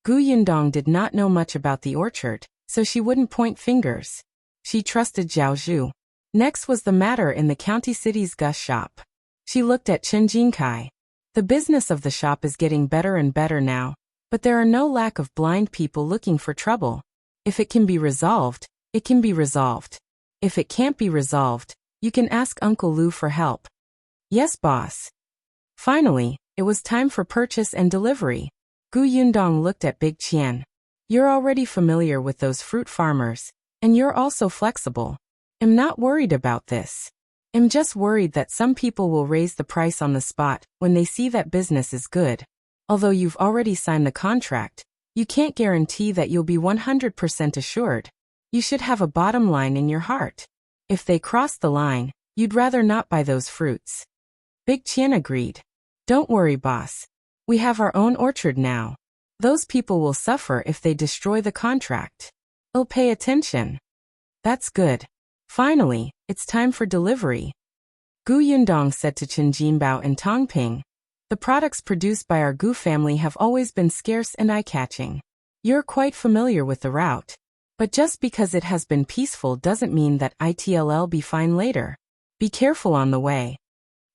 Gu Yundong did not know much about the orchard, so she wouldn't point fingers. She trusted Zhou. Next was the matter in the county city's Gus shop. She looked at Chen Jinkai. The business of the shop is getting better and better now, but there are no lack of blind people looking for trouble. If it can be resolved, it can be resolved. If it can't be resolved, you can ask Uncle Lu for help. Yes, boss. Finally, it was time for purchase and delivery. Gu Yundong looked at Big Qian. You're already familiar with those fruit farmers, and you're also flexible. I'm not worried about this. I'm just worried that some people will raise the price on the spot when they see that business is good. Although you've already signed the contract, you can't guarantee that you'll be 100% assured. You should have a bottom line in your heart. If they cross the line, you'd rather not buy those fruits. Big Qian agreed. Don't worry, boss. We have our own orchard now. Those people will suffer if they destroy the contract. Oh, pay attention. That's good. Finally, it's time for delivery. Gu Yundong said to Chen Jinbao and Tong Ping. The products produced by our Gu family have always been scarce and eye-catching. You're quite familiar with the route. But just because it has been peaceful doesn't mean that it'll be fine later. Be careful on the way.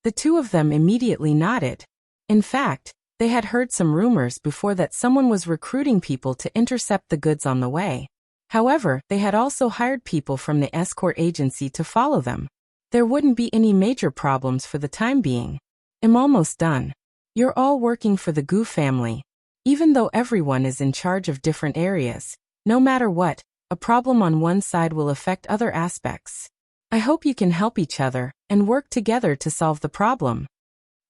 The two of them immediately nodded. In fact, they had heard some rumors before that someone was recruiting people to intercept the goods on the way. However, they had also hired people from the escort agency to follow them. There wouldn't be any major problems for the time being. I'm almost done. You're all working for the Gu family. Even though everyone is in charge of different areas, no matter what, a problem on one side will affect other aspects. I hope you can help each other and work together to solve the problem.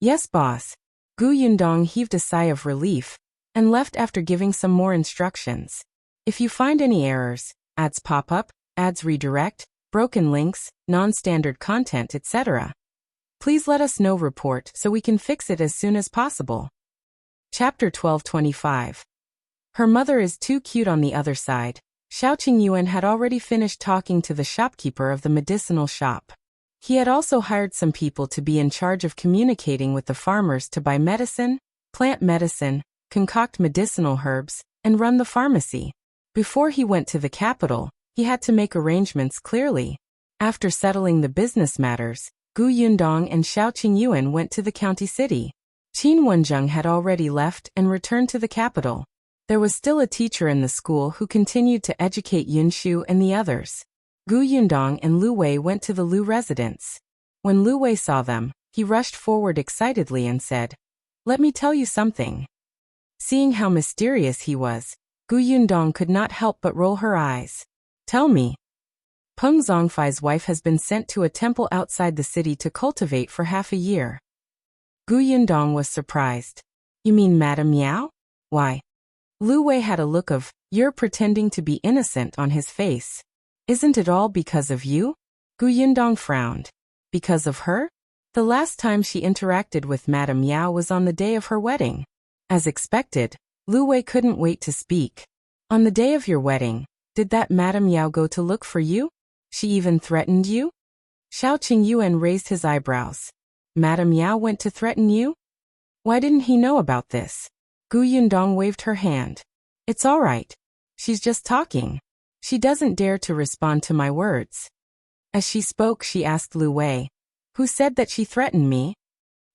Yes, boss. Gu Yundong heaved a sigh of relief and left after giving some more instructions. If you find any errors, ads pop up, ads redirect, broken links, non-standard content, etc., please let us know report so we can fix it as soon as possible. Chapter 1225. Her mother is too cute. On the other side, Xiaoqi Yuan had already finished talking to the shopkeeper of the medicinal shop. He had also hired some people to be in charge of communicating with the farmers to buy medicine, plant medicine, concoct medicinal herbs, and run the pharmacy. Before he went to the capital, he had to make arrangements clearly. After settling the business matters, Gu Yundong and Xiaoqi Yuan went to the county city. Qin Wenzheng had already left and returned to the capital. There was still a teacher in the school who continued to educate Yunshu and the others. Gu Yundong and Lu Wei went to the Lu residence. When Lu Wei saw them, he rushed forward excitedly and said, "Let me tell you something." Seeing how mysterious he was, Gu Yundong could not help but roll her eyes. "Tell me." Peng Zongfei's wife has been sent to a temple outside the city to cultivate for half a year. Gu Yundong was surprised. "You mean Madame Miao? Why?" Lu Wei had a look of, "You're pretending to be innocent" on his face. "Isn't it all because of you?" Gu Yundong frowned. "Because of her? The last time she interacted with Madame Miao was on the day of her wedding." As expected, Lu Wei couldn't wait to speak. "On the day of your wedding, did that Madame Miao go to look for you? She even threatened you?" Xiaoqi Yuan raised his eyebrows. "Madame Miao went to threaten you? Why didn't he know about this?" Gu Yundong waved her hand. "It's all right. She's just talking. She doesn't dare to respond to my words." As she spoke, she asked Lu Wei, "Who said that she threatened me?"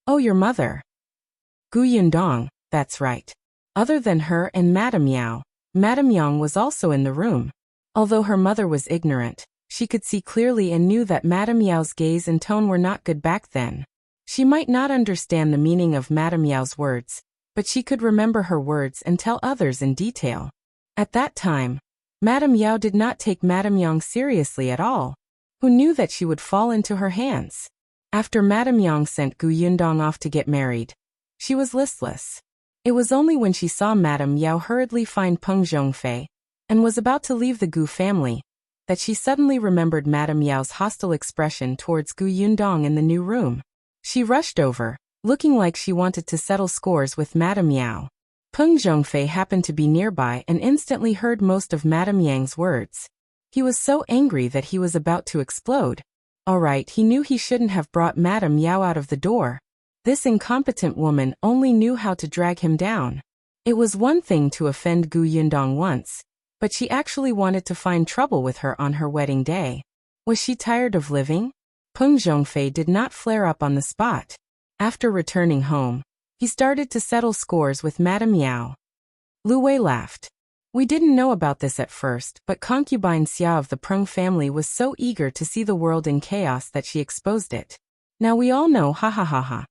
"Oh, your mother." Gu Yundong, "That's right. Other than her and Madame Miao, Madame Yang was also in the room." Although her mother was ignorant, she could see clearly and knew that Madame Miao's gaze and tone were not good back then. She might not understand the meaning of Madame Miao's words, but she could remember her words and tell others in detail. At that time, Madame Miao did not take Madame Yang seriously at all. Who knew that she would fall into her hands? After Madame Yang sent Gu Yundong off to get married, she was listless. It was only when she saw Madame Miao hurriedly find Peng Zhongfei and was about to leave the Gu family that she suddenly remembered Madame Miao's hostile expression towards Gu Yundong in the new room. She rushed over, looking like she wanted to settle scores with Madame Miao. Peng Zhongfei happened to be nearby and instantly heard most of Madame Yang's words. He was so angry that he was about to explode. All right, he knew he shouldn't have brought Madame Miao out of the door. This incompetent woman only knew how to drag him down. It was one thing to offend Gu Yundong once, but she actually wanted to find trouble with her on her wedding day. Was she tired of living? Peng Zhongfei did not flare up on the spot. After returning home, he started to settle scores with Madame Miao. Lu Wei laughed. "We didn't know about this at first, but concubine Xia of the Peng family was so eager to see the world in chaos that she exposed it. Now we all know, ha ha ha ha."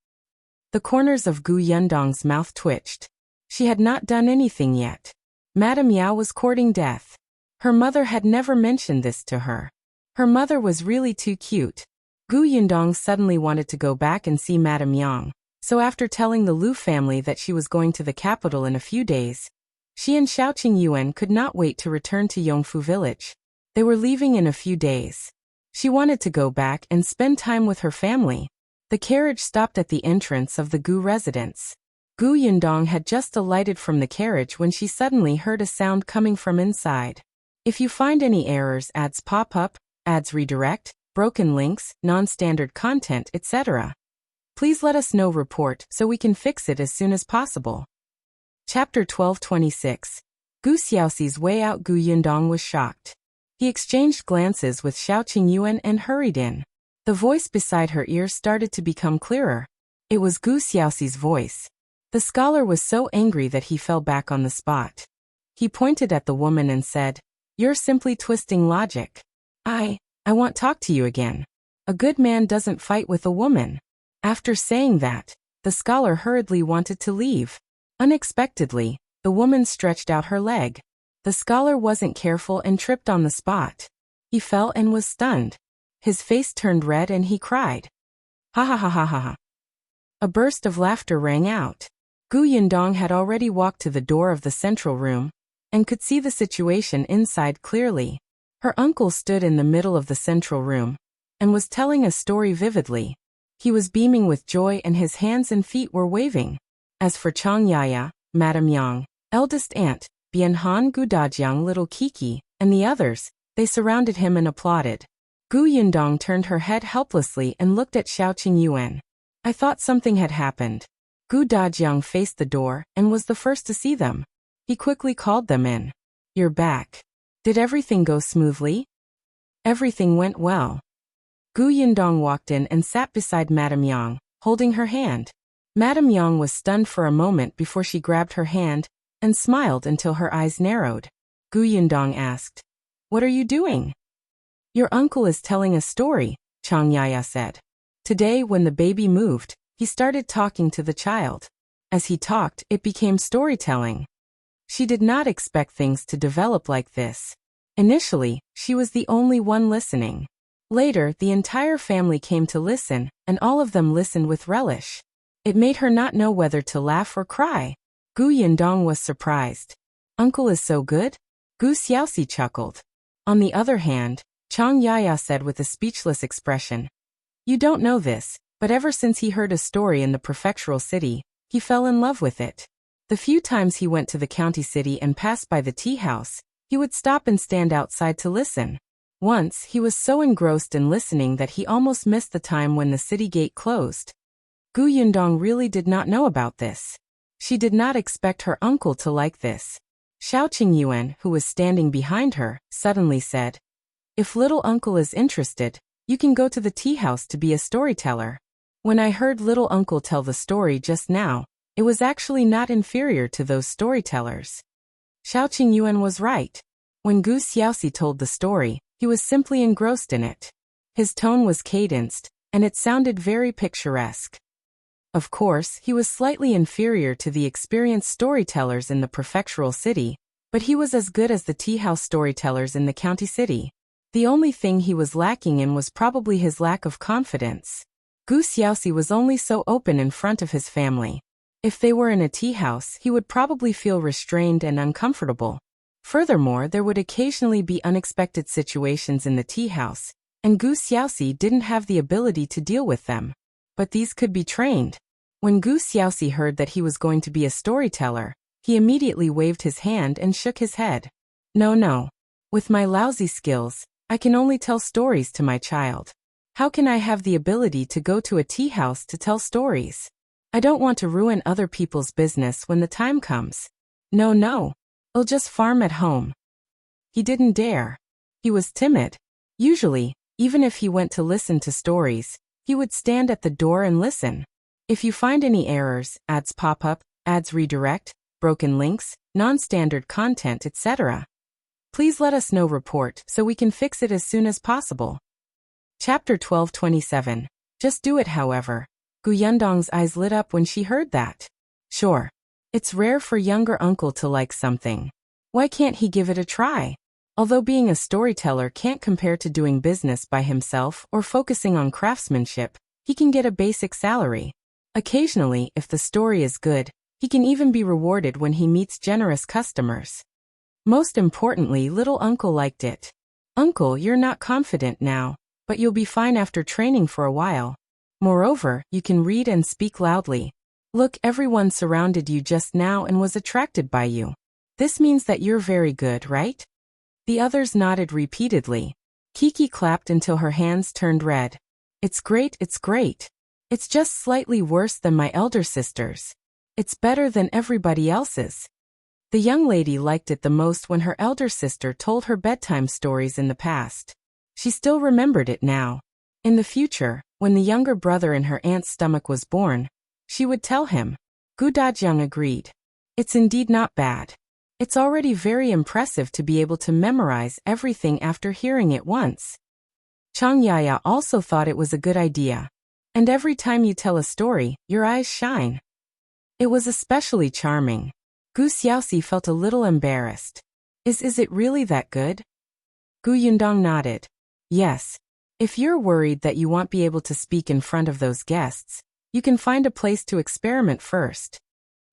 The corners of Gu Yundong's mouth twitched. She had not done anything yet. Madame Miao was courting death. Her mother had never mentioned this to her. Her mother was really too cute. Gu Yundong suddenly wanted to go back and see Madame Yang, so after telling the Lu family that she was going to the capital in a few days, she and Xiaoqi Yuan could not wait to return to Yongfu village. They were leaving in a few days. She wanted to go back and spend time with her family. The carriage stopped at the entrance of the Gu residence. Gu Yundong had just alighted from the carriage when she suddenly heard a sound coming from inside. If you find any errors, ads pop up, ads redirect, broken links, non-standard content, etc. Please let us know report so we can fix it as soon as possible. Chapter 1226. Gu Xiaoxi's way out. Gu Yundong was shocked. He exchanged glances with Xiaoqing Yuan and hurried in. The voice beside her ear started to become clearer. It was Gu Xiaoxi's voice. The scholar was so angry that he fell back on the spot. He pointed at the woman and said, "You're simply twisting logic. I want to talk to you again. A good man doesn't fight with a woman." After saying that, the scholar hurriedly wanted to leave. Unexpectedly, the woman stretched out her leg. The scholar wasn't careful and tripped on the spot. He fell and was stunned. His face turned red and he cried. Ha ha ha ha ha ha. A burst of laughter rang out. Gu Yundong had already walked to the door of the central room and could see the situation inside clearly. Her uncle stood in the middle of the central room and was telling a story vividly. He was beaming with joy and his hands and feet were waving. As for Chang Yaya, Madame Yang, eldest aunt, Bian Han Gu Dajiang, little Kiki, and the others, they surrounded him and applauded. Gu Yundong turned her head helplessly and looked at Xiaoqing Yuan. I thought something had happened. Gu Dajiang faced the door and was the first to see them. He quickly called them in. You're back. Did everything go smoothly? Everything went well. Gu Yundong walked in and sat beside Madame Yang, holding her hand. Madame Yang was stunned for a moment before she grabbed her hand and smiled until her eyes narrowed. Gu Yundong asked, "What are you doing?" "Your uncle is telling a story," Chang Yaya said. Today, when the baby moved, he started talking to the child. As he talked, it became storytelling. She did not expect things to develop like this. Initially, she was the only one listening. Later, the entire family came to listen, and all of them listened with relish. It made her not know whether to laugh or cry. Gu Yundong was surprised. Uncle is so good? Gu Xiaoxi chuckled. On the other hand, Chang Yaya said with a speechless expression, "You don't know this, but ever since he heard a story in the prefectural city, he fell in love with it. The few times he went to the county city and passed by the tea house, he would stop and stand outside to listen. Once, he was so engrossed in listening that he almost missed the time when the city gate closed." Gu Yundong really did not know about this. She did not expect her uncle to like this. Xiaoqing Yuan, who was standing behind her, suddenly said, "If little uncle is interested, you can go to the tea house to be a storyteller. When I heard little uncle tell the story just now, it was actually not inferior to those storytellers." Xiaoqing Yuan was right. When Gu Xiaoxi told the story, he was simply engrossed in it. His tone was cadenced, and it sounded very picturesque. Of course, he was slightly inferior to the experienced storytellers in the prefectural city, but he was as good as the tea house storytellers in the county city. The only thing he was lacking in was probably his lack of confidence. Gu Xiaoxi was only so open in front of his family. If they were in a tea house, he would probably feel restrained and uncomfortable. Furthermore, there would occasionally be unexpected situations in the tea house, and Gu Xiaoxi didn't have the ability to deal with them. But these could be trained. When Gu Xiaoxi heard that he was going to be a storyteller, he immediately waved his hand and shook his head. No. With my lousy skills, I can only tell stories to my child. How can I have the ability to go to a tea house to tell stories? I don't want to ruin other people's business when the time comes. No. I'll just farm at home." He didn't dare. He was timid. Usually, even if he went to listen to stories, he would stand at the door and listen. If you find any errors, ads pop up, ads redirect, broken links, non-standard content, etc. Please let us know report so we can fix it as soon as possible. Chapter 1227. Just do it. However, Gu Yundong's eyes lit up when she heard that. Sure. It's rare for younger uncle to like something. Why can't he give it a try? Although being a storyteller can't compare to doing business by himself or focusing on craftsmanship, he can get a basic salary. Occasionally, if the story is good, he can even be rewarded when he meets generous customers. Most importantly, little uncle liked it. Uncle, you're not confident now, but you'll be fine after training for a while. Moreover, you can read and speak loudly. Look, everyone surrounded you just now and was attracted by you. This means that you're very good, right? The others nodded repeatedly. Kiki clapped until her hands turned red. It's great, it's great. It's just slightly worse than my elder sister's. It's better than everybody else's. The young lady liked it the most when her elder sister told her bedtime stories in the past. She still remembered it now. In the future, when the younger brother in her aunt's stomach was born, she would tell him. Gu Dajang agreed. It's indeed not bad. It's already very impressive to be able to memorize everything after hearing it once. Chang Yaya also thought it was a good idea. And every time you tell a story, your eyes shine. It was especially charming. Gu Xiaoxi felt a little embarrassed. Is it really that good? Gu Yundong nodded. Yes. If you're worried that you won't be able to speak in front of those guests, you can find a place to experiment first.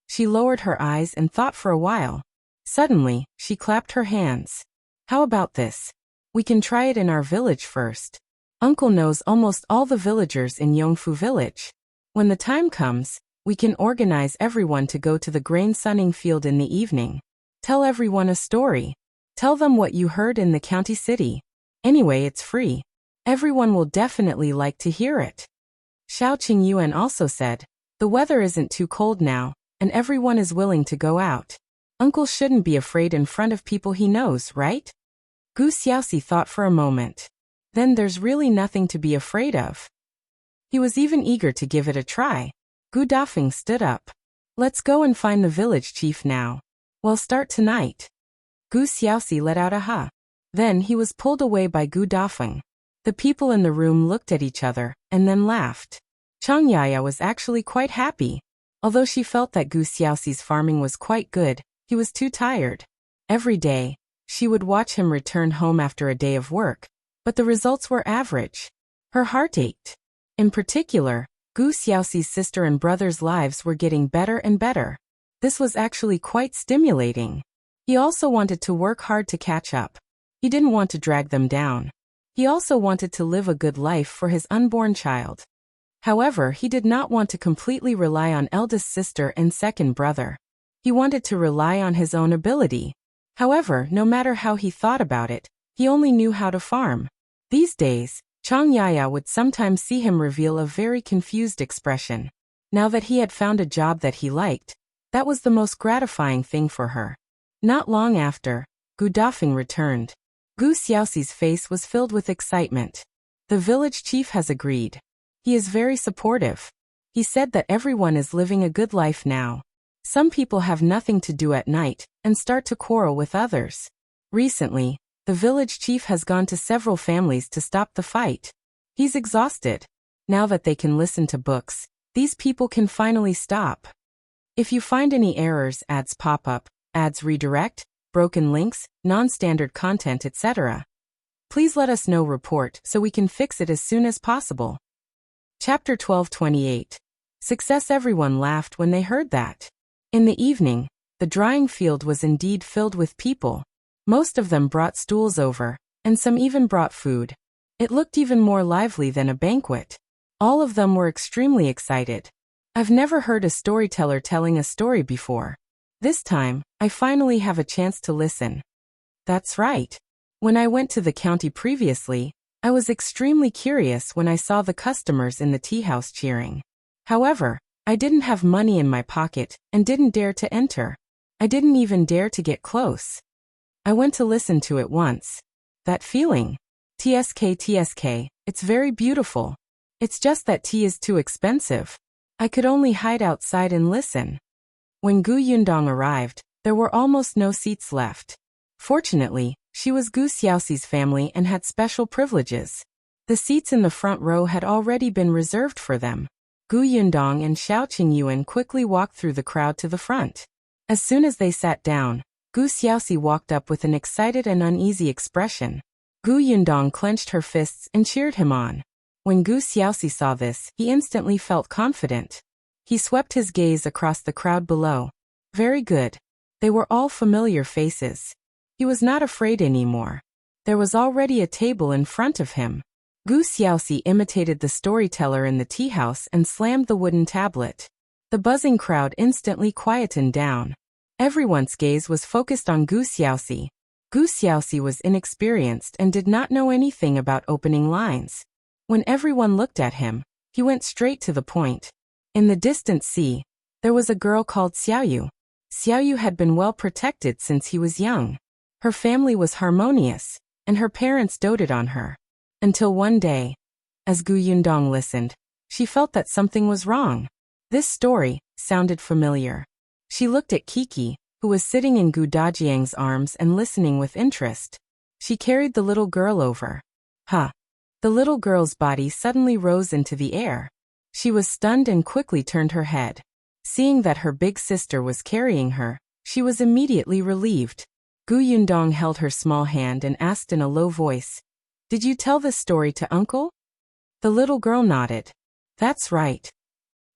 She lowered her eyes and thought for a while. Suddenly, she clapped her hands. How about this? We can try it in our village first. Uncle knows almost all the villagers in Yongfu village. When the time comes, we can organize everyone to go to the grain sunning field in the evening. Tell everyone a story. Tell them what you heard in the county city. Anyway, it's free. Everyone will definitely like to hear it. Xiao Yuan also said, the weather isn't too cold now, and everyone is willing to go out. Uncle shouldn't be afraid in front of people he knows, right? Gu Xiaoxi thought for a moment. Then there's really nothing to be afraid of. He was even eager to give it a try. Gu Dafeng stood up. Let's go and find the village chief now. We'll start tonight. Gu Xiaoxi let out a ha. Then he was pulled away by Gu Dafeng. The people in the room looked at each other, and then laughed. Chang Yaya was actually quite happy. Although she felt that Gu Xiaoxi's farming was quite good, he was too tired. Every day, she would watch him return home after a day of work, but the results were average. Her heart ached. In particular, Gu Xiaoxi's sister and brother's lives were getting better and better. This was actually quite stimulating. He also wanted to work hard to catch up. He didn't want to drag them down. He also wanted to live a good life for his unborn child. However, he did not want to completely rely on eldest sister and second brother. He wanted to rely on his own ability. However, no matter how he thought about it, he only knew how to farm. These days, Chang Yaya would sometimes see him reveal a very confused expression. Now that he had found a job that he liked, that was the most gratifying thing for her. Not long after, Gu Dafeng returned. Gu Xiaoxi's face was filled with excitement. The village chief has agreed. He is very supportive. He said that everyone is living a good life now. Some people have nothing to do at night and start to quarrel with others. Recently, the village chief has gone to several families to stop the fight. He's exhausted. Now that they can listen to books, these people can finally stop. If you find any errors, ads pop up, ads redirect, broken links, non-standard content, etc., please let us know report so we can fix it as soon as possible. Chapter 12:28. Success. Everyone laughed when they heard that. In the evening, the drying field was indeed filled with people. Most of them brought stools over, and some even brought food. It looked even more lively than a banquet. All of them were extremely excited. I've never heard a storyteller telling a story before. This time, I finally have a chance to listen. That's right. When I went to the county previously, I was extremely curious when I saw the customers in the tea house cheering. However, I didn't have money in my pocket and didn't dare to enter. I didn't even dare to get close. I went to listen to it once. That feeling. TSK, it's very beautiful. It's just that tea is too expensive. I could only hide outside and listen. When Gu Yundong arrived, there were almost no seats left. Fortunately, she was Gu Xiaoxi's family and had special privileges. The seats in the front row had already been reserved for them. Gu Yundong and Xiao Yuan quickly walked through the crowd to the front. As soon as they sat down, Gu Xiaoxi walked up with an excited and uneasy expression. Gu Yundong clenched her fists and cheered him on. When Gu Xiaoxi saw this, he instantly felt confident. He swept his gaze across the crowd below. Very good. They were all familiar faces. He was not afraid anymore. There was already a table in front of him. Gu Xiaoxi imitated the storyteller in the tea house and slammed the wooden tablet. The buzzing crowd instantly quietened down. Everyone's gaze was focused on Gu Xiaoxi. Gu Xiaoxi was inexperienced and did not know anything about opening lines. When everyone looked at him, he went straight to the point. In the distant sea, there was a girl called Xiaoyu. Xiaoyu had been well protected since he was young. Her family was harmonious, and her parents doted on her. Until one day, as Gu Yundong listened, she felt that something was wrong. This story sounded familiar. She looked at Kiki, who was sitting in Gu Dajiang's arms and listening with interest. She carried the little girl over. Huh! The little girl's body suddenly rose into the air. She was stunned and quickly turned her head. Seeing that her big sister was carrying her, she was immediately relieved. Gu Yundong held her small hand and asked in a low voice, "Did you tell this story to Uncle?" The little girl nodded. "That's right."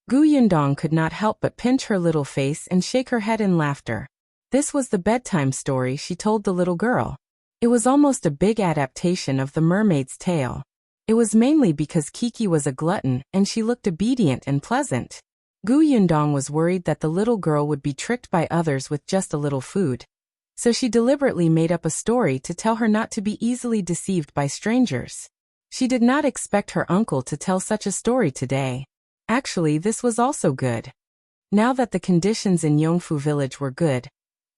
Gu Yundong could not help but pinch her little face and shake her head in laughter. This was the bedtime story she told the little girl. It was almost a big adaptation of The Mermaid's Tale. It was mainly because Kiki was a glutton and she looked obedient and pleasant. Gu Yundong was worried that the little girl would be tricked by others with just a little food. So she deliberately made up a story to tell her not to be easily deceived by strangers. She did not expect her uncle to tell such a story today. Actually, this was also good. Now that the conditions in Yongfu village were good,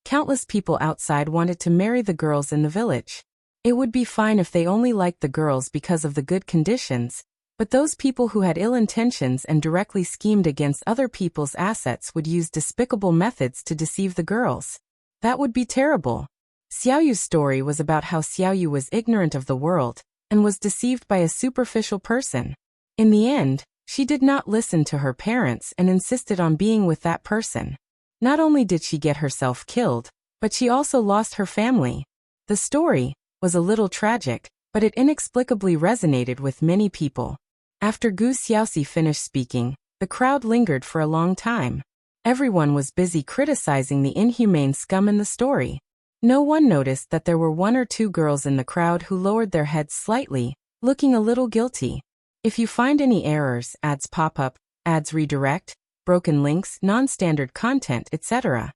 countless people outside wanted to marry the girls in the village. It would be fine if they only liked the girls because of the good conditions, but those people who had ill intentions and directly schemed against other people's assets would use despicable methods to deceive the girls. That would be terrible. Xiaoyu's story was about how Xiaoyu was ignorant of the world and was deceived by a superficial person. In the end, she did not listen to her parents and insisted on being with that person. Not only did she get herself killed, but she also lost her family. The story was a little tragic, but it inexplicably resonated with many people. After Gu Xiaoxi finished speaking, the crowd lingered for a long time. Everyone was busy criticizing the inhumane scum in the story. No one noticed that there were one or two girls in the crowd who lowered their heads slightly, looking a little guilty. If you find any errors, ads pop up, ads redirect, broken links, non-standard content, etc.,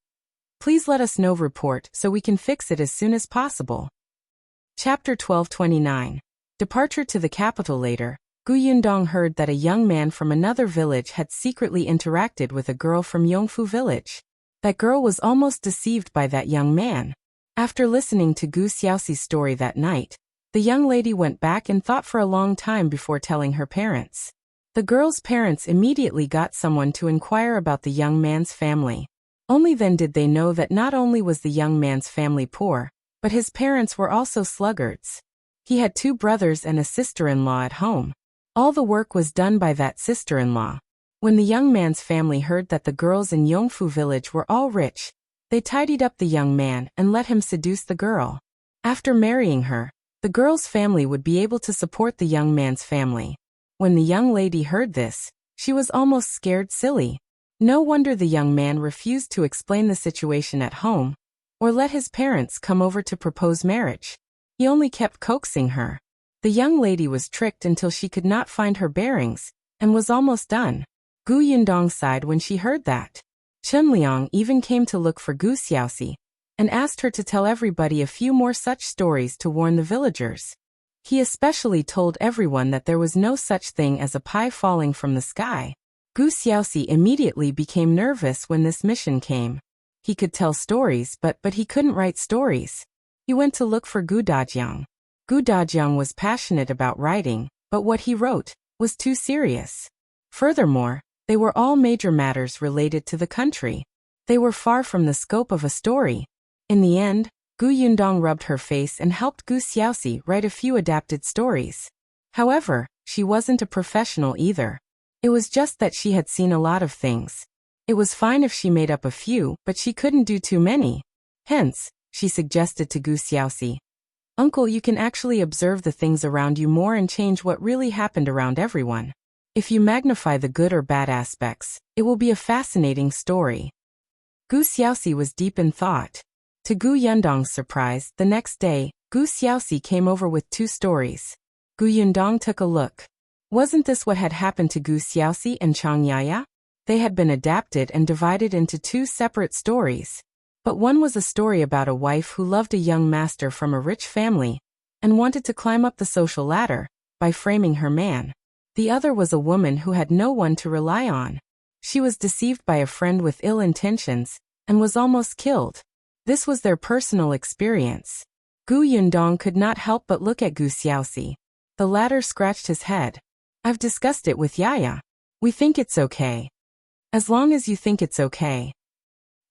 please let us know. Report so we can fix it as soon as possible. Chapter 1229. Departure to the capital. Later, Gu Yundong heard that a young man from another village had secretly interacted with a girl from Yongfu village. That girl was almost deceived by that young man. After listening to Gu Xiaoxi's story that night, the young lady went back and thought for a long time before telling her parents. The girl's parents immediately got someone to inquire about the young man's family. Only then did they know that not only was the young man's family poor, but his parents were also sluggards. He had 2 brothers and a sister-in-law at home. All the work was done by that sister-in-law. When the young man's family heard that the girls in Yongfu village were all rich, they tidied up the young man and let him seduce the girl. After marrying her, the girl's family would be able to support the young man's family. When the young lady heard this, she was almost scared silly. No wonder the young man refused to explain the situation at home, or let his parents come over to propose marriage. He only kept coaxing her. The young lady was tricked until she could not find her bearings, and was almost done. Gu Yundong sighed when she heard that. Chen Liang even came to look for Gu Xiaoxi, and asked her to tell everybody a few more such stories to warn the villagers. He especially told everyone that there was no such thing as a pie falling from the sky. Gu Xiaoxi immediately became nervous when this mission came. He could tell stories, but he couldn't write stories. He went to look for Gu Dajiang. Gu Dajiang was passionate about writing, but what he wrote was too serious. Furthermore, they were all major matters related to the country. They were far from the scope of a story. In the end, Gu Yundong rubbed her face and helped Gu Xiaoxi write a few adapted stories. However, she wasn't a professional either. It was just that she had seen a lot of things. It was fine if she made up a few, but she couldn't do too many. Hence, she suggested to Gu Xiaoxi, "Uncle, you can actually observe the things around you more and change what really happened around everyone. If you magnify the good or bad aspects, it will be a fascinating story." Gu Xiaoxi was deep in thought. To Gu Yundong's surprise, the next day, Gu Xiaoxi came over with 2 stories. Gu Yundong took a look. Wasn't this what had happened to Gu Xiaoxi and Chang Yaya? They had been adapted and divided into two separate stories. But one was a story about a wife who loved a young master from a rich family and wanted to climb up the social ladder by framing her man. The other was a woman who had no one to rely on. She was deceived by a friend with ill intentions and was almost killed. This was their personal experience. Gu Yundong could not help but look at Gu Xiaoxi. The latter scratched his head. I've discussed it with Yaya. We think it's okay. As long as you think it's okay.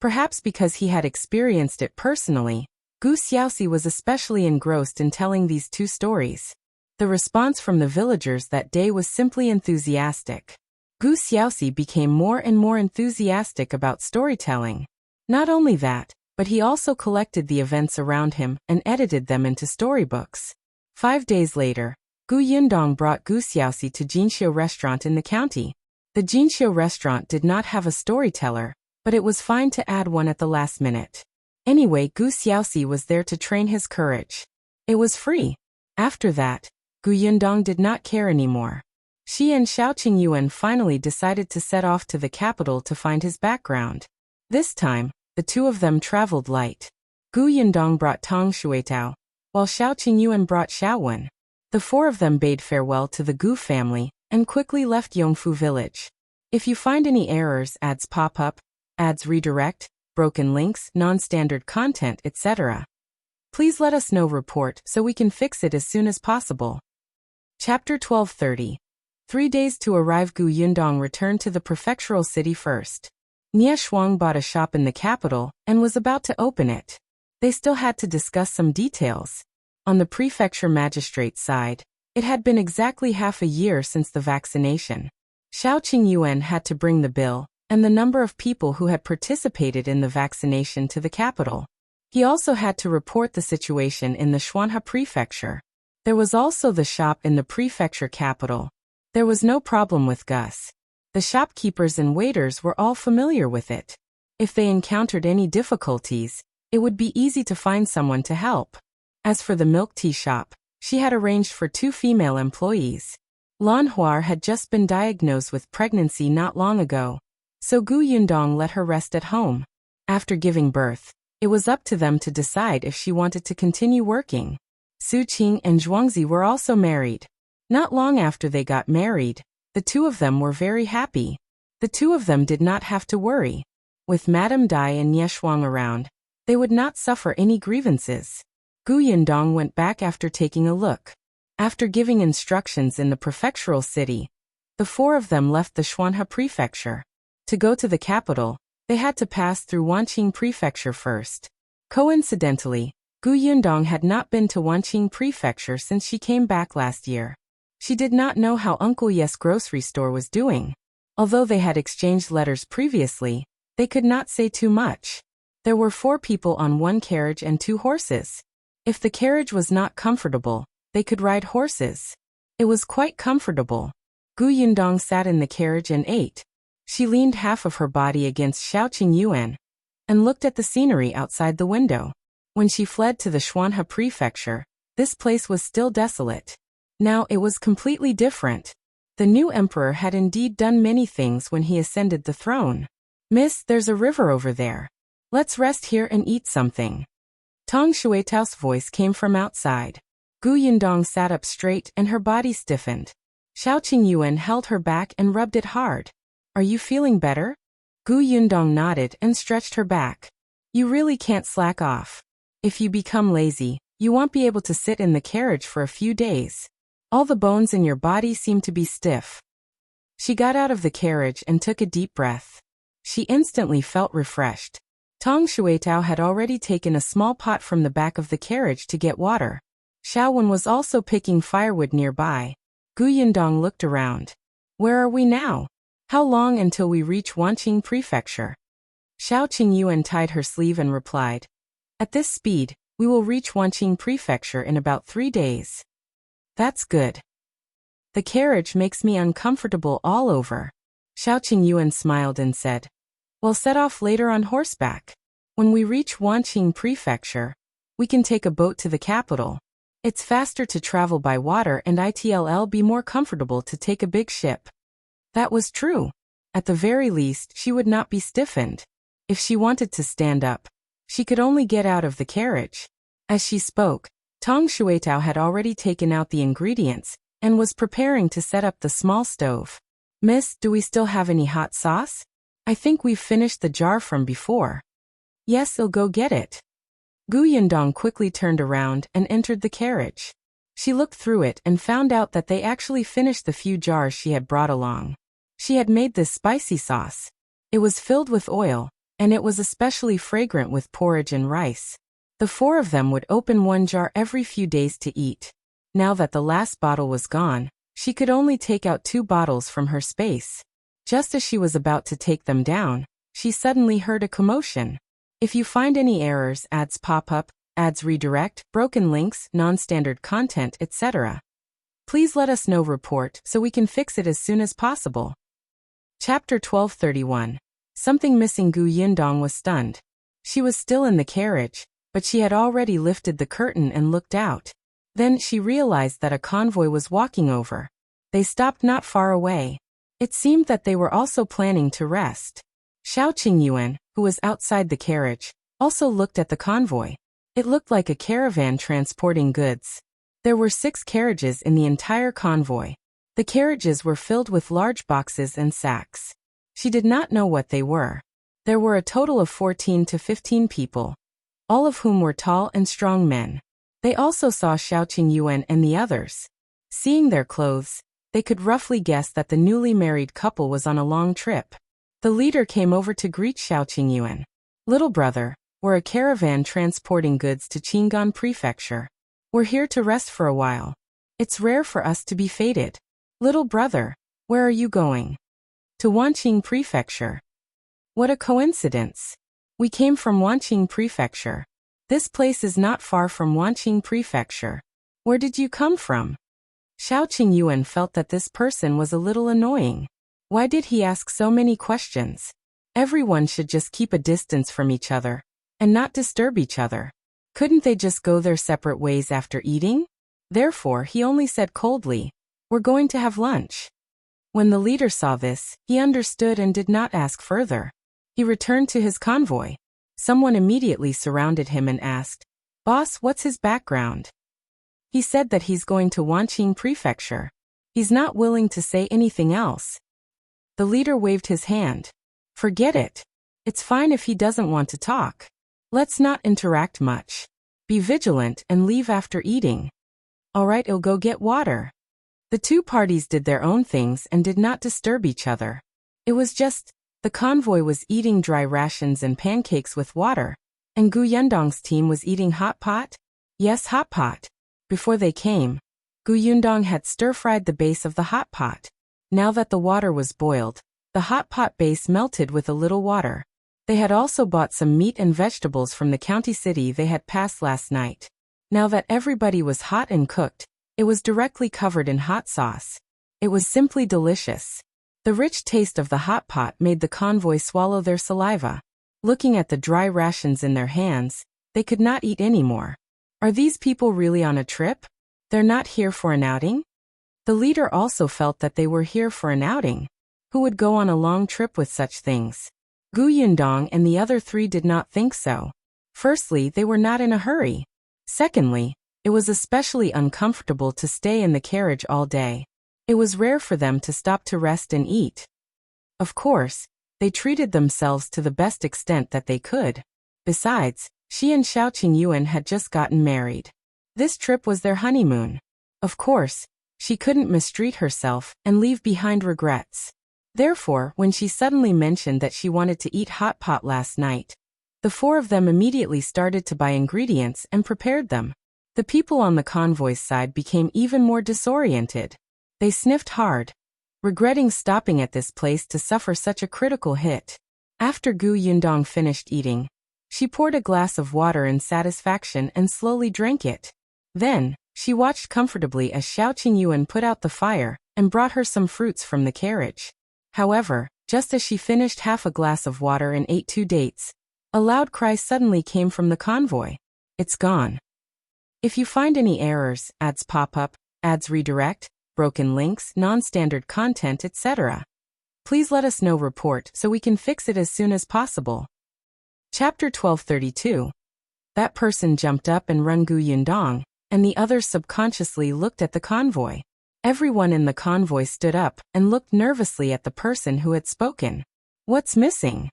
Perhaps because he had experienced it personally, Gu Xiaoxi was especially engrossed in telling these two stories. The response from the villagers that day was simply enthusiastic. Gu Xiaoxi became more and more enthusiastic about storytelling. Not only that, but he also collected the events around him and edited them into storybooks. 5 days later, Gu Yundong brought Gu Xiaoxi to Jinxiu restaurant in the county. The Jinxiu restaurant did not have a storyteller, but it was fine to add one at the last minute. Anyway, Gu Xiaoxi was there to train his courage. It was free. After that, Gu Yundong did not care anymore. She and Xiaoqing Yuan finally decided to set off to the capital to find his background. This time, the two of them traveled light. Gu Yundong brought Tong Shuitao, while Xiaoqing Yuan brought Xiaowen. The four of them bade farewell to the Gu family and quickly left Yongfu village. If you find any errors, ads pop up, ads redirect, broken links, non-standard content, etc., please let us know. Report so we can fix it as soon as possible. Chapter 1230. 3 days to arrive. Gu Yundong returned to the prefectural city first. Nie Shuang bought a shop in the capital and was about to open it. They still had to discuss some details. On the prefecture magistrate side, it had been exactly half a year since the vaccination. Xiaoqing Yuan had to bring the bill and the number of people who had participated in the vaccination to the capital. He also had to report the situation in the Xuanhe prefecture. There was also the shop in the prefecture capital. There was no problem with Gus. The shopkeepers and waiters were all familiar with it. If they encountered any difficulties, it would be easy to find someone to help. As for the milk tea shop, she had arranged for 2 female employees. Lan Huar had just been diagnosed with pregnancy not long ago, so Gu Yundong let her rest at home. After giving birth, it was up to them to decide if she wanted to continue working. Su Qing and Zhuangzi were also married. Not long after they got married, the two of them were very happy. The two of them did not have to worry. With Madame Dai and Nie Shuang around, they would not suffer any grievances. Gu Yundong went back after taking a look. After giving instructions in the prefectural city, the four of them left the Xuanhe prefecture. To go to the capital, they had to pass through Wanqing prefecture first. Coincidentally, Gu Yundong had not been to Wanqing prefecture since she came back last year. She did not know how Uncle Yes grocery store was doing. Although they had exchanged letters previously, they could not say too much. There were 4 people on 1 carriage and 2 horses. If the carriage was not comfortable, they could ride horses. It was quite comfortable. Gu Yundong sat in the carriage and ate. She leaned half of her body against Xiaoqing Yuan and looked at the scenery outside the window. When she fled to the Xuanhe prefecture, this place was still desolate. Now it was completely different. The new emperor had indeed done many things when he ascended the throne. Miss, there's a river over there. Let's rest here and eat something. Tong Shuitao's voice came from outside. Gu Yundong sat up straight and her body stiffened. Xiaoqing Yuan held her back and rubbed it hard. Are you feeling better? Gu Yundong nodded and stretched her back. You really can't slack off. If you become lazy, you won't be able to sit in the carriage for a few days. All the bones in your body seem to be stiff. She got out of the carriage and took a deep breath. She instantly felt refreshed. Tong Shuitao had already taken a small pot from the back of the carriage to get water. Xiaowen was also picking firewood nearby. Gu Yundong looked around. Where are we now? How long until we reach Wanqing prefecture? Xiaoqing Yuan tied her sleeve and replied. At this speed, we will reach Wanqing prefecture in about 3 days. That's good. The carriage makes me uncomfortable all over. Xiaoqing Yuan smiled and said. We'll set off later on horseback. When we reach Wanqing prefecture, we can take a boat to the capital. It's faster to travel by water and it'll be more comfortable to take a big ship. That was true. At the very least, she would not be stiffened. If she wanted to stand up, she could only get out of the carriage. As she spoke, Tong Shuitao had already taken out the ingredients and was preparing to set up the small stove. Miss, do we still have any hot sauce? I think we've finished the jar from before. Yes, I'll go get it. Gu Yundong quickly turned around and entered the carriage. She looked through it and found out that they actually finished the few jars she had brought along. She had made this spicy sauce. It was filled with oil, and it was especially fragrant with porridge and rice. The four of them would open one jar every few days to eat. Now that the last bottle was gone, she could only take out 2 bottles from her space. Just as she was about to take them down, she suddenly heard a commotion. If you find any errors, ads pop up, ads redirect, broken links, non-standard content, etc., please let us know report so we can fix it as soon as possible. Chapter 1231. Something missing. Gu Yundong was stunned. She was still in the carriage, but she had already lifted the curtain and looked out. Then she realized that a convoy was walking over. They stopped not far away. It seemed that they were also planning to rest. Xiaoxi Yuan, who was outside the carriage, also looked at the convoy. It looked like a caravan transporting goods. There were 6 carriages in the entire convoy. The carriages were filled with large boxes and sacks. She did not know what they were. There were a total of 14 to 15 people, all of whom were tall and strong men. They also saw Xiaoqing Yuan and the others. Seeing their clothes, they could roughly guess that the newly married couple was on a long trip. The leader came over to greet Xiaoqing Yuan. Little brother, we're a caravan transporting goods to Qingan Prefecture. We're here to rest for a while. It's rare for us to be fated. Little brother, where are you going? To Wanqing Prefecture. What a coincidence. We came from Wanqing Prefecture. This place is not far from Wanqing Prefecture. Where did you come from? Xiaoqing Yuan felt that this person was a little annoying. Why did he ask so many questions? Everyone should just keep a distance from each other and not disturb each other. Couldn't they just go their separate ways after eating? Therefore, he only said coldly, "We're going to have lunch." When the leader saw this, he understood and did not ask further. He returned to his convoy. Someone immediately surrounded him and asked, "Boss, what's his background?" He said that he's going to Wanqing Prefecture. He's not willing to say anything else. The leader waved his hand. Forget it. It's fine if he doesn't want to talk. Let's not interact much. Be vigilant and leave after eating. All right, I'll go get water. The 2 parties did their own things and did not disturb each other. It was just, the convoy was eating dry rations and pancakes with water, and Gu Yundong's team was eating hot pot? Yes, hot pot. Before they came, Gu Yundong had stir-fried the base of the hot pot. Now that the water was boiled, the hot pot base melted with a little water. They had also bought some meat and vegetables from the county city they had passed last night. Now that everybody was hot and cooked, it was directly covered in hot sauce. It was simply delicious. The rich taste of the hot pot made the convoy swallow their saliva. Looking at the dry rations in their hands, they could not eat anymore. Are these people really on a trip? They're not here for an outing? The leader also felt that they were here for an outing. Who would go on a long trip with such things? Gu Yundong and the other 3 did not think so. Firstly, they were not in a hurry. Secondly, it was especially uncomfortable to stay in the carriage all day. It was rare for them to stop to rest and eat. Of course, they treated themselves to the best extent that they could. Besides, she and Xiaoqing Yuan had just gotten married. This trip was their honeymoon. Of course, she couldn't mistreat herself and leave behind regrets. Therefore, when she suddenly mentioned that she wanted to eat hot pot last night, the 4 of them immediately started to buy ingredients and prepared them. The people on the convoy's side became even more disoriented. They sniffed hard, regretting stopping at this place to suffer such a critical hit. After Gu Yundong finished eating, she poured a glass of water in satisfaction and slowly drank it. Then, she watched comfortably as Xiaoqing Yuan put out the fire and brought her some fruits from the carriage. However, just as she finished half a glass of water and ate 2 dates, a loud cry suddenly came from the convoy. It's gone. If you find any errors, ads pop up, ads redirect, broken links, non-standard content, etc., Please let us know report so we can fix it as soon as possible. Chapter 1232. That person jumped up and run Gu Yundong, and the others subconsciously looked at the convoy. Everyone in the convoy stood up and looked nervously at the person who had spoken. What's missing?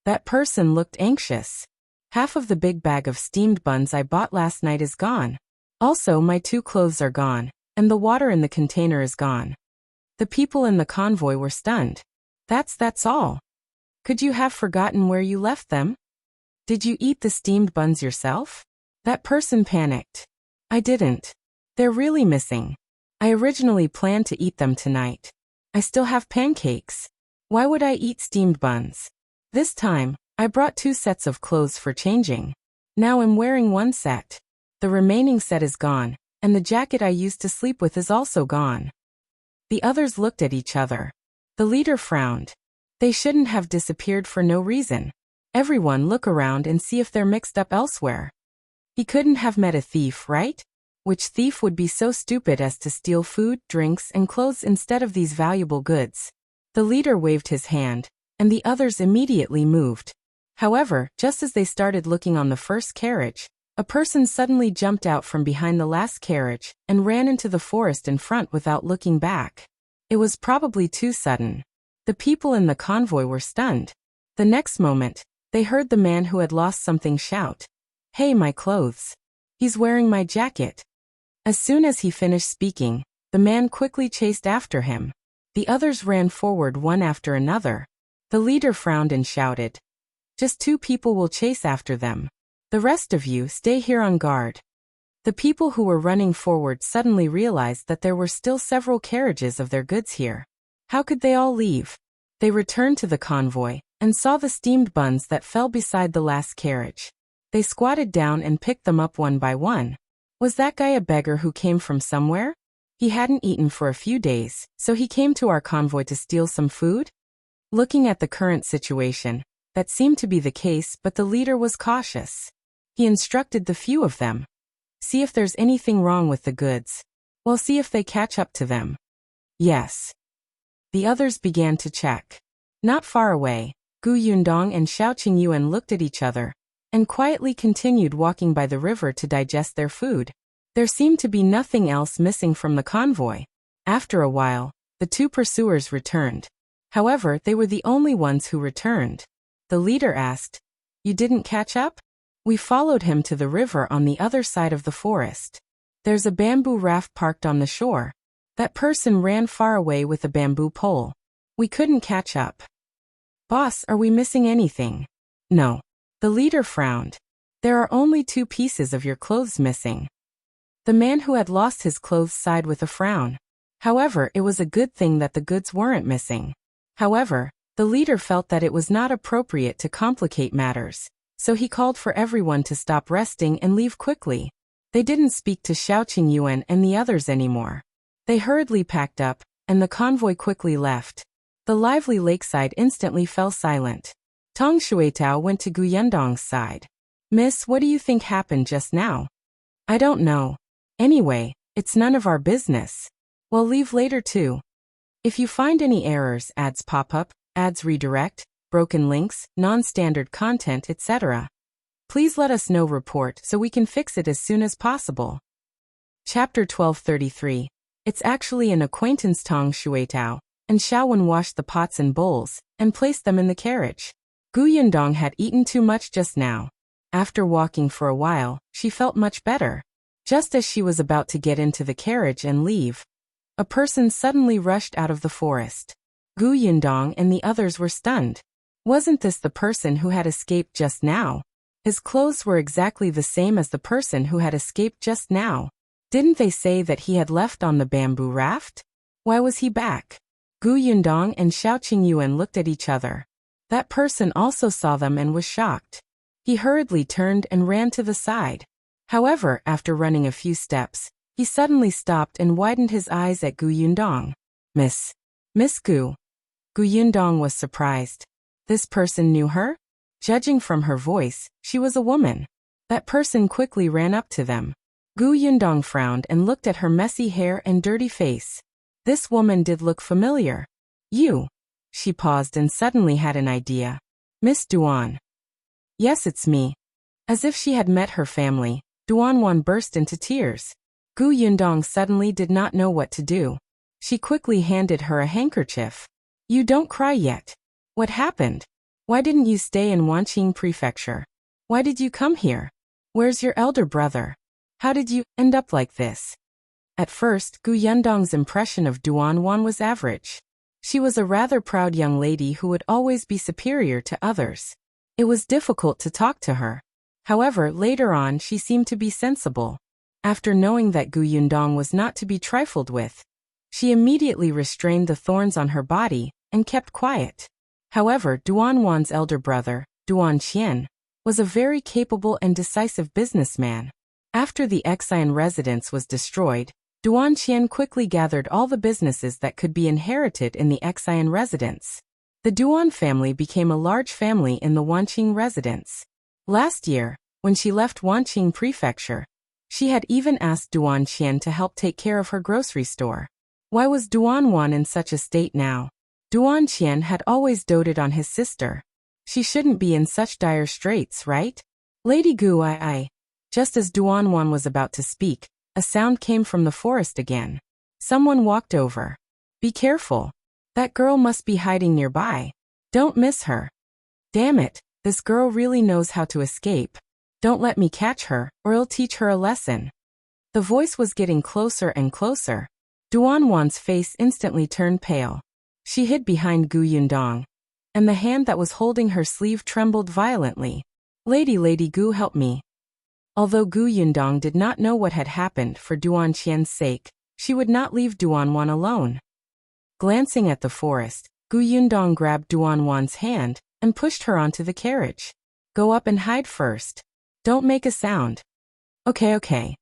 That person looked anxious. Half of the big bag of steamed buns I bought last night is gone. Also, my 2 clothes are gone, and the water in the container is gone. The people in the convoy were stunned. That's all. Could you have forgotten where you left them? Did you eat the steamed buns yourself? That person panicked. I didn't. They're really missing. I originally planned to eat them tonight. I still have pancakes. Why would I eat steamed buns? This time, I brought 2 sets of clothes for changing. Now I'm wearing 1 set. The remaining set is gone, and the jacket I used to sleep with is also gone. The others looked at each other. The leader frowned. They shouldn't have disappeared for no reason. Everyone look around and see if they're mixed up elsewhere. He couldn't have met a thief, right? Which thief would be so stupid as to steal food, drinks, and clothes instead of these valuable goods? The leader waved his hand, and the others immediately moved. However, just as they started looking on the first carriage, a person suddenly jumped out from behind the last carriage and ran into the forest in front without looking back. It was probably too sudden. The people in the convoy were stunned. The next moment, they heard the man who had lost something shout, "Hey, my clothes. He's wearing my jacket." As soon as he finished speaking, the man quickly chased after him. The others ran forward one after another. The leader frowned and shouted, "Just 2 people will chase after them. The rest of you stay here on guard." The people who were running forward suddenly realized that there were still several carriages of their goods here. How could they all leave? They returned to the convoy and saw the steamed buns that fell beside the last carriage. They squatted down and picked them up one by one. Was that guy a beggar who came from somewhere? He hadn't eaten for a few days, so he came to our convoy to steal some food? Looking at the current situation, that seemed to be the case, but the leader was cautious. He instructed the few of them. See if there's anything wrong with the goods. We'll see if they catch up to them. Yes. The others began to check. Not far away, Gu Yundong and Xiaoqing Yuan looked at each other and quietly continued walking by the river to digest their food. There seemed to be nothing else missing from the convoy. After a while, the 2 pursuers returned. However, they were the only ones who returned. The leader asked, "You didn't catch up?" "We followed him to the river on the other side of the forest. There's a bamboo raft parked on the shore. That person ran far away with a bamboo pole. We couldn't catch up." "Boss, are we missing anything?" "No." The leader frowned. "There are only 2 pieces of your clothes missing." The man who had lost his clothes sighed with a frown. However, it was a good thing that the goods weren't missing. However, the leader felt that it was not appropriate to complicate matters, so he called for everyone to stop resting and leave quickly. They didn't speak to Xiaoqing Yuan and the others anymore. They hurriedly packed up, and the convoy quickly left. The lively lakeside instantly fell silent. Tong Shuitao went to Gu Yundong's side. "Miss, what do you think happened just now?" "I don't know. Anyway, it's none of our business. We'll leave later too. If you find any errors, ads pop up, ads redirect, broken links, non-standard content, etc., please let us know report so we can fix it as soon as possible." Chapter 1233. It's actually an acquaintance. Tong Shuitao and Xiaowen washed the pots and bowls and placed them in the carriage. Gu Yundong had eaten too much just now. After walking for a while, she felt much better. Just as she was about to get into the carriage and leave, a person suddenly rushed out of the forest. Gu Yundong and the others were stunned. Wasn't this the person who had escaped just now? His clothes were exactly the same as the person who had escaped just now. Didn't they say that he had left on the bamboo raft? Why was he back? Gu Yundong and Xiaoqing Yuan looked at each other. That person also saw them and was shocked. He hurriedly turned and ran to the side. However, after running a few steps, he suddenly stopped and widened his eyes at Gu Yundong. Miss Gu." Gu Yundong was surprised. This person knew her? Judging from her voice, she was a woman. That person quickly ran up to them. Gu Yundong frowned and looked at her messy hair and dirty face. This woman did look familiar. "You." She paused and suddenly had an idea. Miss Duan. Yes, it's me. As if she had met her family, Duan burst into tears. Gu Yundong suddenly did not know what to do. She quickly handed her a handkerchief. You don't cry yet. What happened? Why didn't you stay in Wanqing Prefecture? Why did you come here? Where's your elder brother? How did you end up like this? At first, Gu Yundong's impression of Duan was average. She was a rather proud young lady who would always be superior to others. It was difficult to talk to her. However, later on she seemed to be sensible. After knowing that Gu Yundong was not to be trifled with, she immediately restrained the thorns on her body and kept quiet. However, Duan's elder brother, Duan Qian, was a very capable and decisive businessman. After the Xian residence was destroyed, Duan Qian quickly gathered all the businesses that could be inherited in the Xian residence. The Duan family became a large family in the Wanqing residence. Last year, when she left Wanqing Prefecture, she had even asked Duan Qian to help take care of her grocery store. Why was Duan in such a state now? Duan Qian had always doted on his sister. She shouldn't be in such dire straits, right? Lady Gu. Just as Duan was about to speak, a sound came from the forest again. Someone walked over. Be careful. That girl must be hiding nearby. Don't miss her. Damn it, this girl really knows how to escape. Don't let me catch her, or I'll teach her a lesson. The voice was getting closer and closer. Duan's face instantly turned pale. She hid behind Gu Yundong, and the hand that was holding her sleeve trembled violently. Lady Gu, help me. Although Gu Yundong did not know what had happened, for Duan Qian's sake, she would not leave Duan alone. Glancing at the forest, Gu Yundong grabbed Duan's hand and pushed her onto the carriage. Go up and hide first. Don't make a sound. Okay.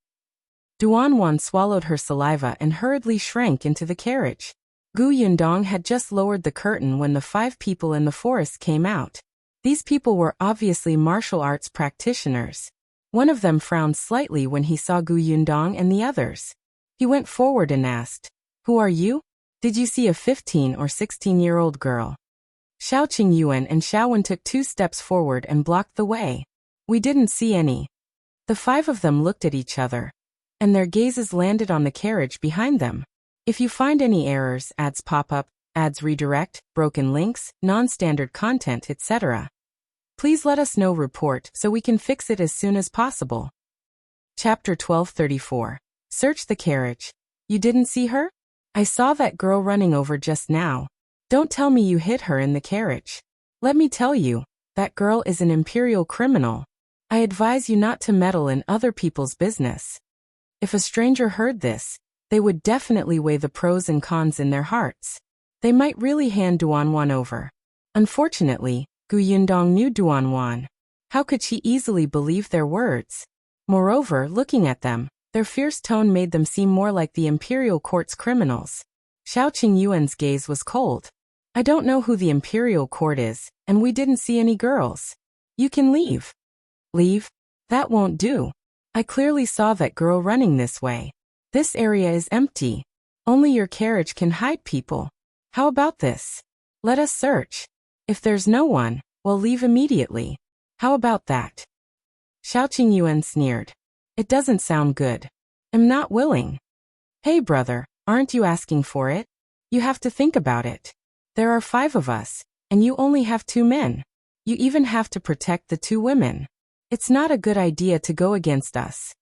Duan swallowed her saliva and hurriedly shrank into the carriage. Gu Yundong had just lowered the curtain when the 5 people in the forest came out. These people were obviously martial arts practitioners. One of them frowned slightly when he saw Gu Yundong and the others. He went forward and asked, Who are you? Did you see a 15 or 16-year-old girl? Xiaoqi Yuan and Xiaowen took 2 steps forward and blocked the way. We didn't see any. The 5 of them looked at each other, and their gazes landed on the carriage behind them. If you find any errors, ads pop up, ads redirect, broken links, non-standard content, etc., please let us know. Report so we can fix it as soon as possible. Chapter 1234. Search the carriage. You didn't see her? I saw that girl running over just now. Don't tell me you hit her in the carriage. Let me tell you, that girl is an imperial criminal. I advise you not to meddle in other people's business. If a stranger heard this, they would definitely weigh the pros and cons in their hearts. They might really hand Duan over. Unfortunately, Gu Yundong knew Duan. How could she easily believe their words? Moreover, looking at them, their fierce tone made them seem more like the imperial court's criminals. Xiaoqi Yuan's gaze was cold. I don't know who the imperial court is, and we didn't see any girls. You can leave. Leave? That won't do. I clearly saw that girl running this way. This area is empty. Only your carriage can hide people. How about this? Let us search. If there's no one, we'll leave immediately. How about that? Xiaoqi Yuan sneered. It doesn't sound good. I'm not willing. Hey brother, aren't you asking for it? You have to think about it. There are 5 of us, and you only have 2 men. You even have to protect the 2 women. It's not a good idea to go against us.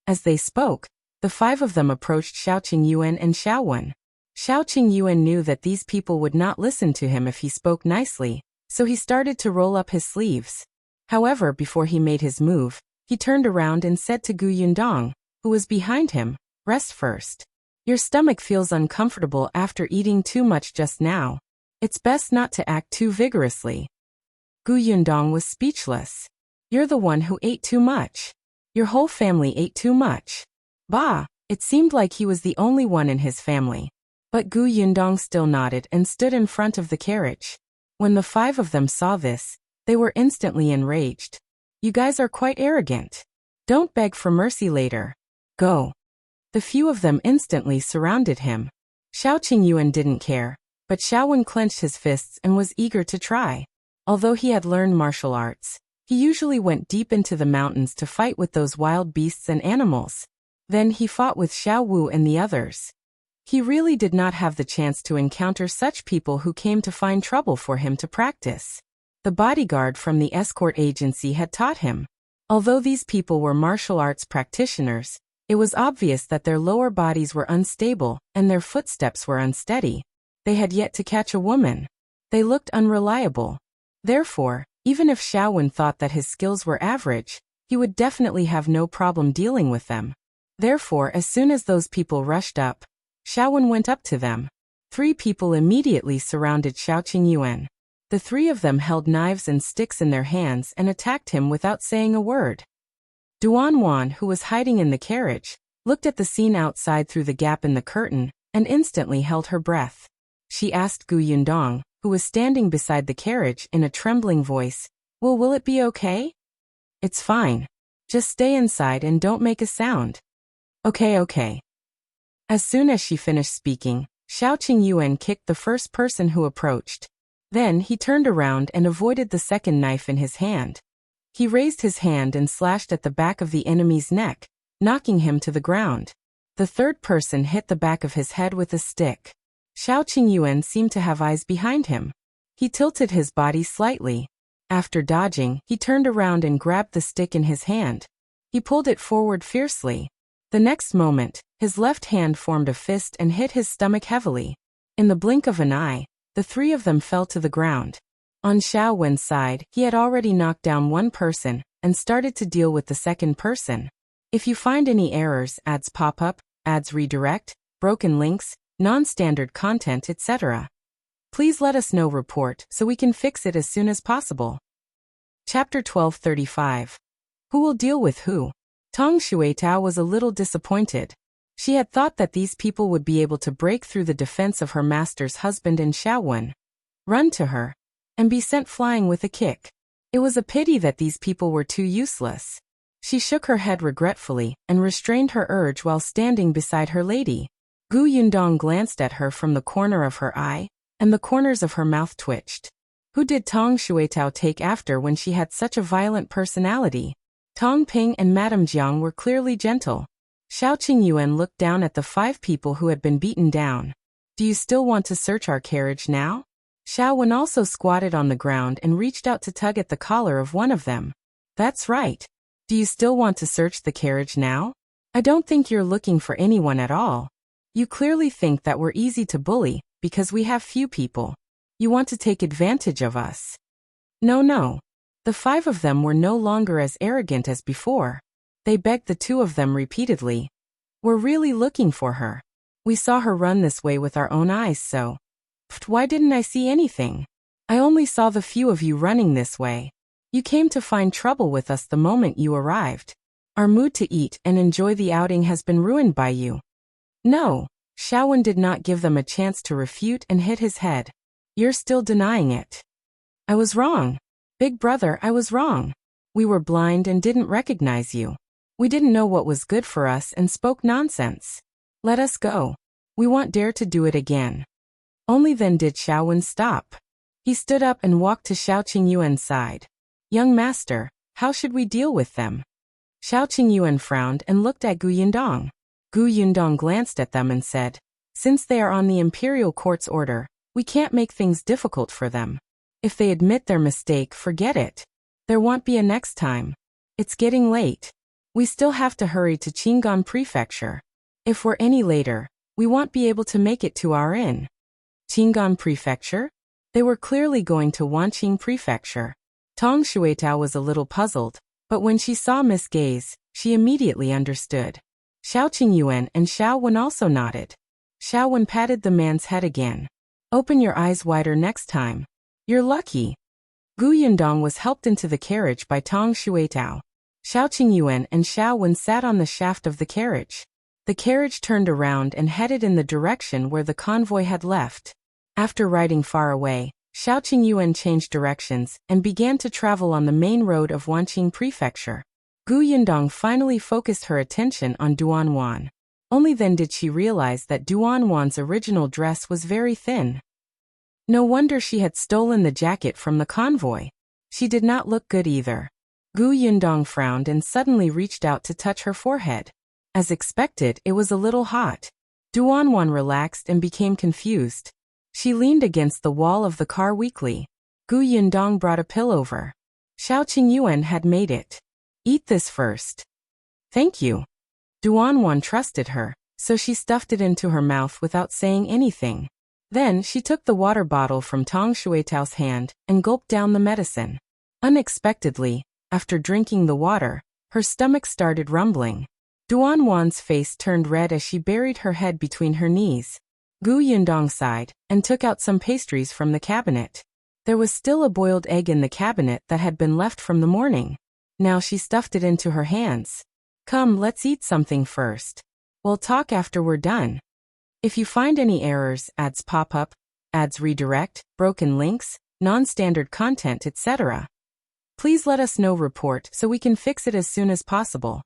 As they spoke, the 5 of them approached Xiaoqi Yuan and Xiaowen. Xiaoqi Yuan knew that these people would not listen to him if he spoke nicely, so he started to roll up his sleeves. However, before he made his move, he turned around and said to Gu Yundong, who was behind him, Rest first. Your stomach feels uncomfortable after eating too much just now. It's best not to act too vigorously. Gu Yundong was speechless. You're the one who ate too much. Your whole family ate too much. Bah, it seemed like he was the only one in his family. But Gu Yundong still nodded and stood in front of the carriage. When the 5 of them saw this, they were instantly enraged. You guys are quite arrogant. Don't beg for mercy later. Go. The few of them instantly surrounded him. Xiaoqi Yuan didn't care, But Xiaowen clenched his fists and was eager to try. Although he had learned martial arts, he usually went deep into the mountains to fight with those wild beasts and animals. Then he fought with Xiao Wu and the others. He really did not have the chance to encounter such people who came to find trouble for him to practice. The bodyguard from the escort agency had taught him. Although these people were martial arts practitioners, it was obvious that their lower bodies were unstable and their footsteps were unsteady. They had yet to catch a woman. They looked unreliable. Therefore, even if Xiaowen thought that his skills were average, he would definitely have no problem dealing with them. Therefore, as soon as those people rushed up, Xiaowen went up to them. 3 people immediately surrounded Xiaoqing Yuan. The 3 of them held knives and sticks in their hands and attacked him without saying a word. Duanwan, who was hiding in the carriage, looked at the scene outside through the gap in the curtain and instantly held her breath. She asked Gu Yundong, who was standing beside the carriage, in a trembling voice, Will it be okay? It's fine. Just stay inside and don't make a sound. Okay. As soon as she finished speaking, Xiaoqing Yuan kicked the first person who approached. Then he turned around and avoided the second knife in his hand. He raised his hand and slashed at the back of the enemy's neck, knocking him to the ground. The third person hit the back of his head with a stick. Xiaoqing Yuan seemed to have eyes behind him. He tilted his body slightly. After dodging, he turned around and grabbed the stick in his hand. He pulled it forward fiercely. The next moment, his left hand formed a fist and hit his stomach heavily. In the blink of an eye, the 3 of them fell to the ground. On Xiaowen's side, he had already knocked down one person and started to deal with the second person. If you find any errors, ads pop up, ads redirect, broken links, non-standard content, etc., please let us know. Report so we can fix it as soon as possible. Chapter 1235. Who will deal with who? Tong Xuetao was a little disappointed. She had thought that these people would be able to break through the defense of her master's husband and Xiaowen, run to her, and be sent flying with a kick. It was a pity that these people were too useless. She shook her head regretfully and restrained her urge while standing beside her lady. Gu Yundong glanced at her from the corner of her eye, and the corners of her mouth twitched. Who did Tong Xuetao take after when she had such a violent personality? Tong Ping and Madame Jiang were clearly gentle. Xiaoqing Yuan looked down at the 5 people who had been beaten down. Do you still want to search our carriage now? Xiaowen also squatted on the ground and reached out to tug at the collar of one of them. That's right. Do you still want to search the carriage now? I don't think you're looking for anyone at all. You clearly think that we're easy to bully because we have few people. You want to take advantage of us. No. The 5 of them were no longer as arrogant as before. They begged the 2 of them repeatedly. We're really looking for her. We saw her run this way with our own eyes, so. Why didn't I see anything? I only saw the few of you running this way. You came to find trouble with us the moment you arrived. Our mood to eat and enjoy the outing has been ruined by you. No. Xiaowen did not give them a chance to refute and hit his head. You're still denying it. I was wrong. Big brother, I was wrong. We were blind and didn't recognize you. We didn't know what was good for us and spoke nonsense. Let us go. We won't dare to do it again. Only then did Xiaowen stop. He stood up and walked to Xiaoqing Yuan's side. Young master, how should we deal with them? Xiaoqing Yuan frowned and looked at Gu Yundong. Gu Yundong glanced at them and said, Since they are on the imperial court's order, we can't make things difficult for them. If they admit their mistake, forget it. There won't be a next time. It's getting late. We still have to hurry to Qingan Prefecture. If we're any later, we won't be able to make it to our inn. Qingan Prefecture? They were clearly going to Wanqing Prefecture. Tong Xuetao was a little puzzled, but when she saw Miss Gaze, she immediately understood. Xiaoqing Yuan and Xiaowen also nodded. Xiaowen patted the man's head again. Open your eyes wider next time. You're lucky. Gu Yundong was helped into the carriage by Tong Xuetao. Xiaoqing Yuan and Xiaowen sat on the shaft of the carriage. The carriage turned around and headed in the direction where the convoy had left. After riding far away, Xiaoqing Yuan changed directions and began to travel on the main road of Wanqing Prefecture. Gu Yundong finally focused her attention on Duanwan. Only then did she realize that Duanwan's original dress was very thin. No wonder she had stolen the jacket from the convoy. She did not look good either. Gu Yundong frowned and suddenly reached out to touch her forehead. As expected, it was a little hot. Duanwan relaxed and became confused. She leaned against the wall of the car weakly. Gu Yundong brought a pillover. Xiaoqing Yuan had made it. Eat this first. Thank you. Duanwan trusted her, so she stuffed it into her mouth without saying anything. Then she took the water bottle from Tong Shuitao's hand and gulped down the medicine. Unexpectedly, after drinking the water, her stomach started rumbling. Duanwan's face turned red as she buried her head between her knees. Gu Yundong sighed and took out some pastries from the cabinet. There was still a boiled egg in the cabinet that had been left from the morning. Now she stuffed it into her hands. Come, let's eat something first. We'll talk after we're done. If you find any errors, ads pop up, ads redirect, broken links, non-standard content, etc., please let us know. Report so we can fix it as soon as possible.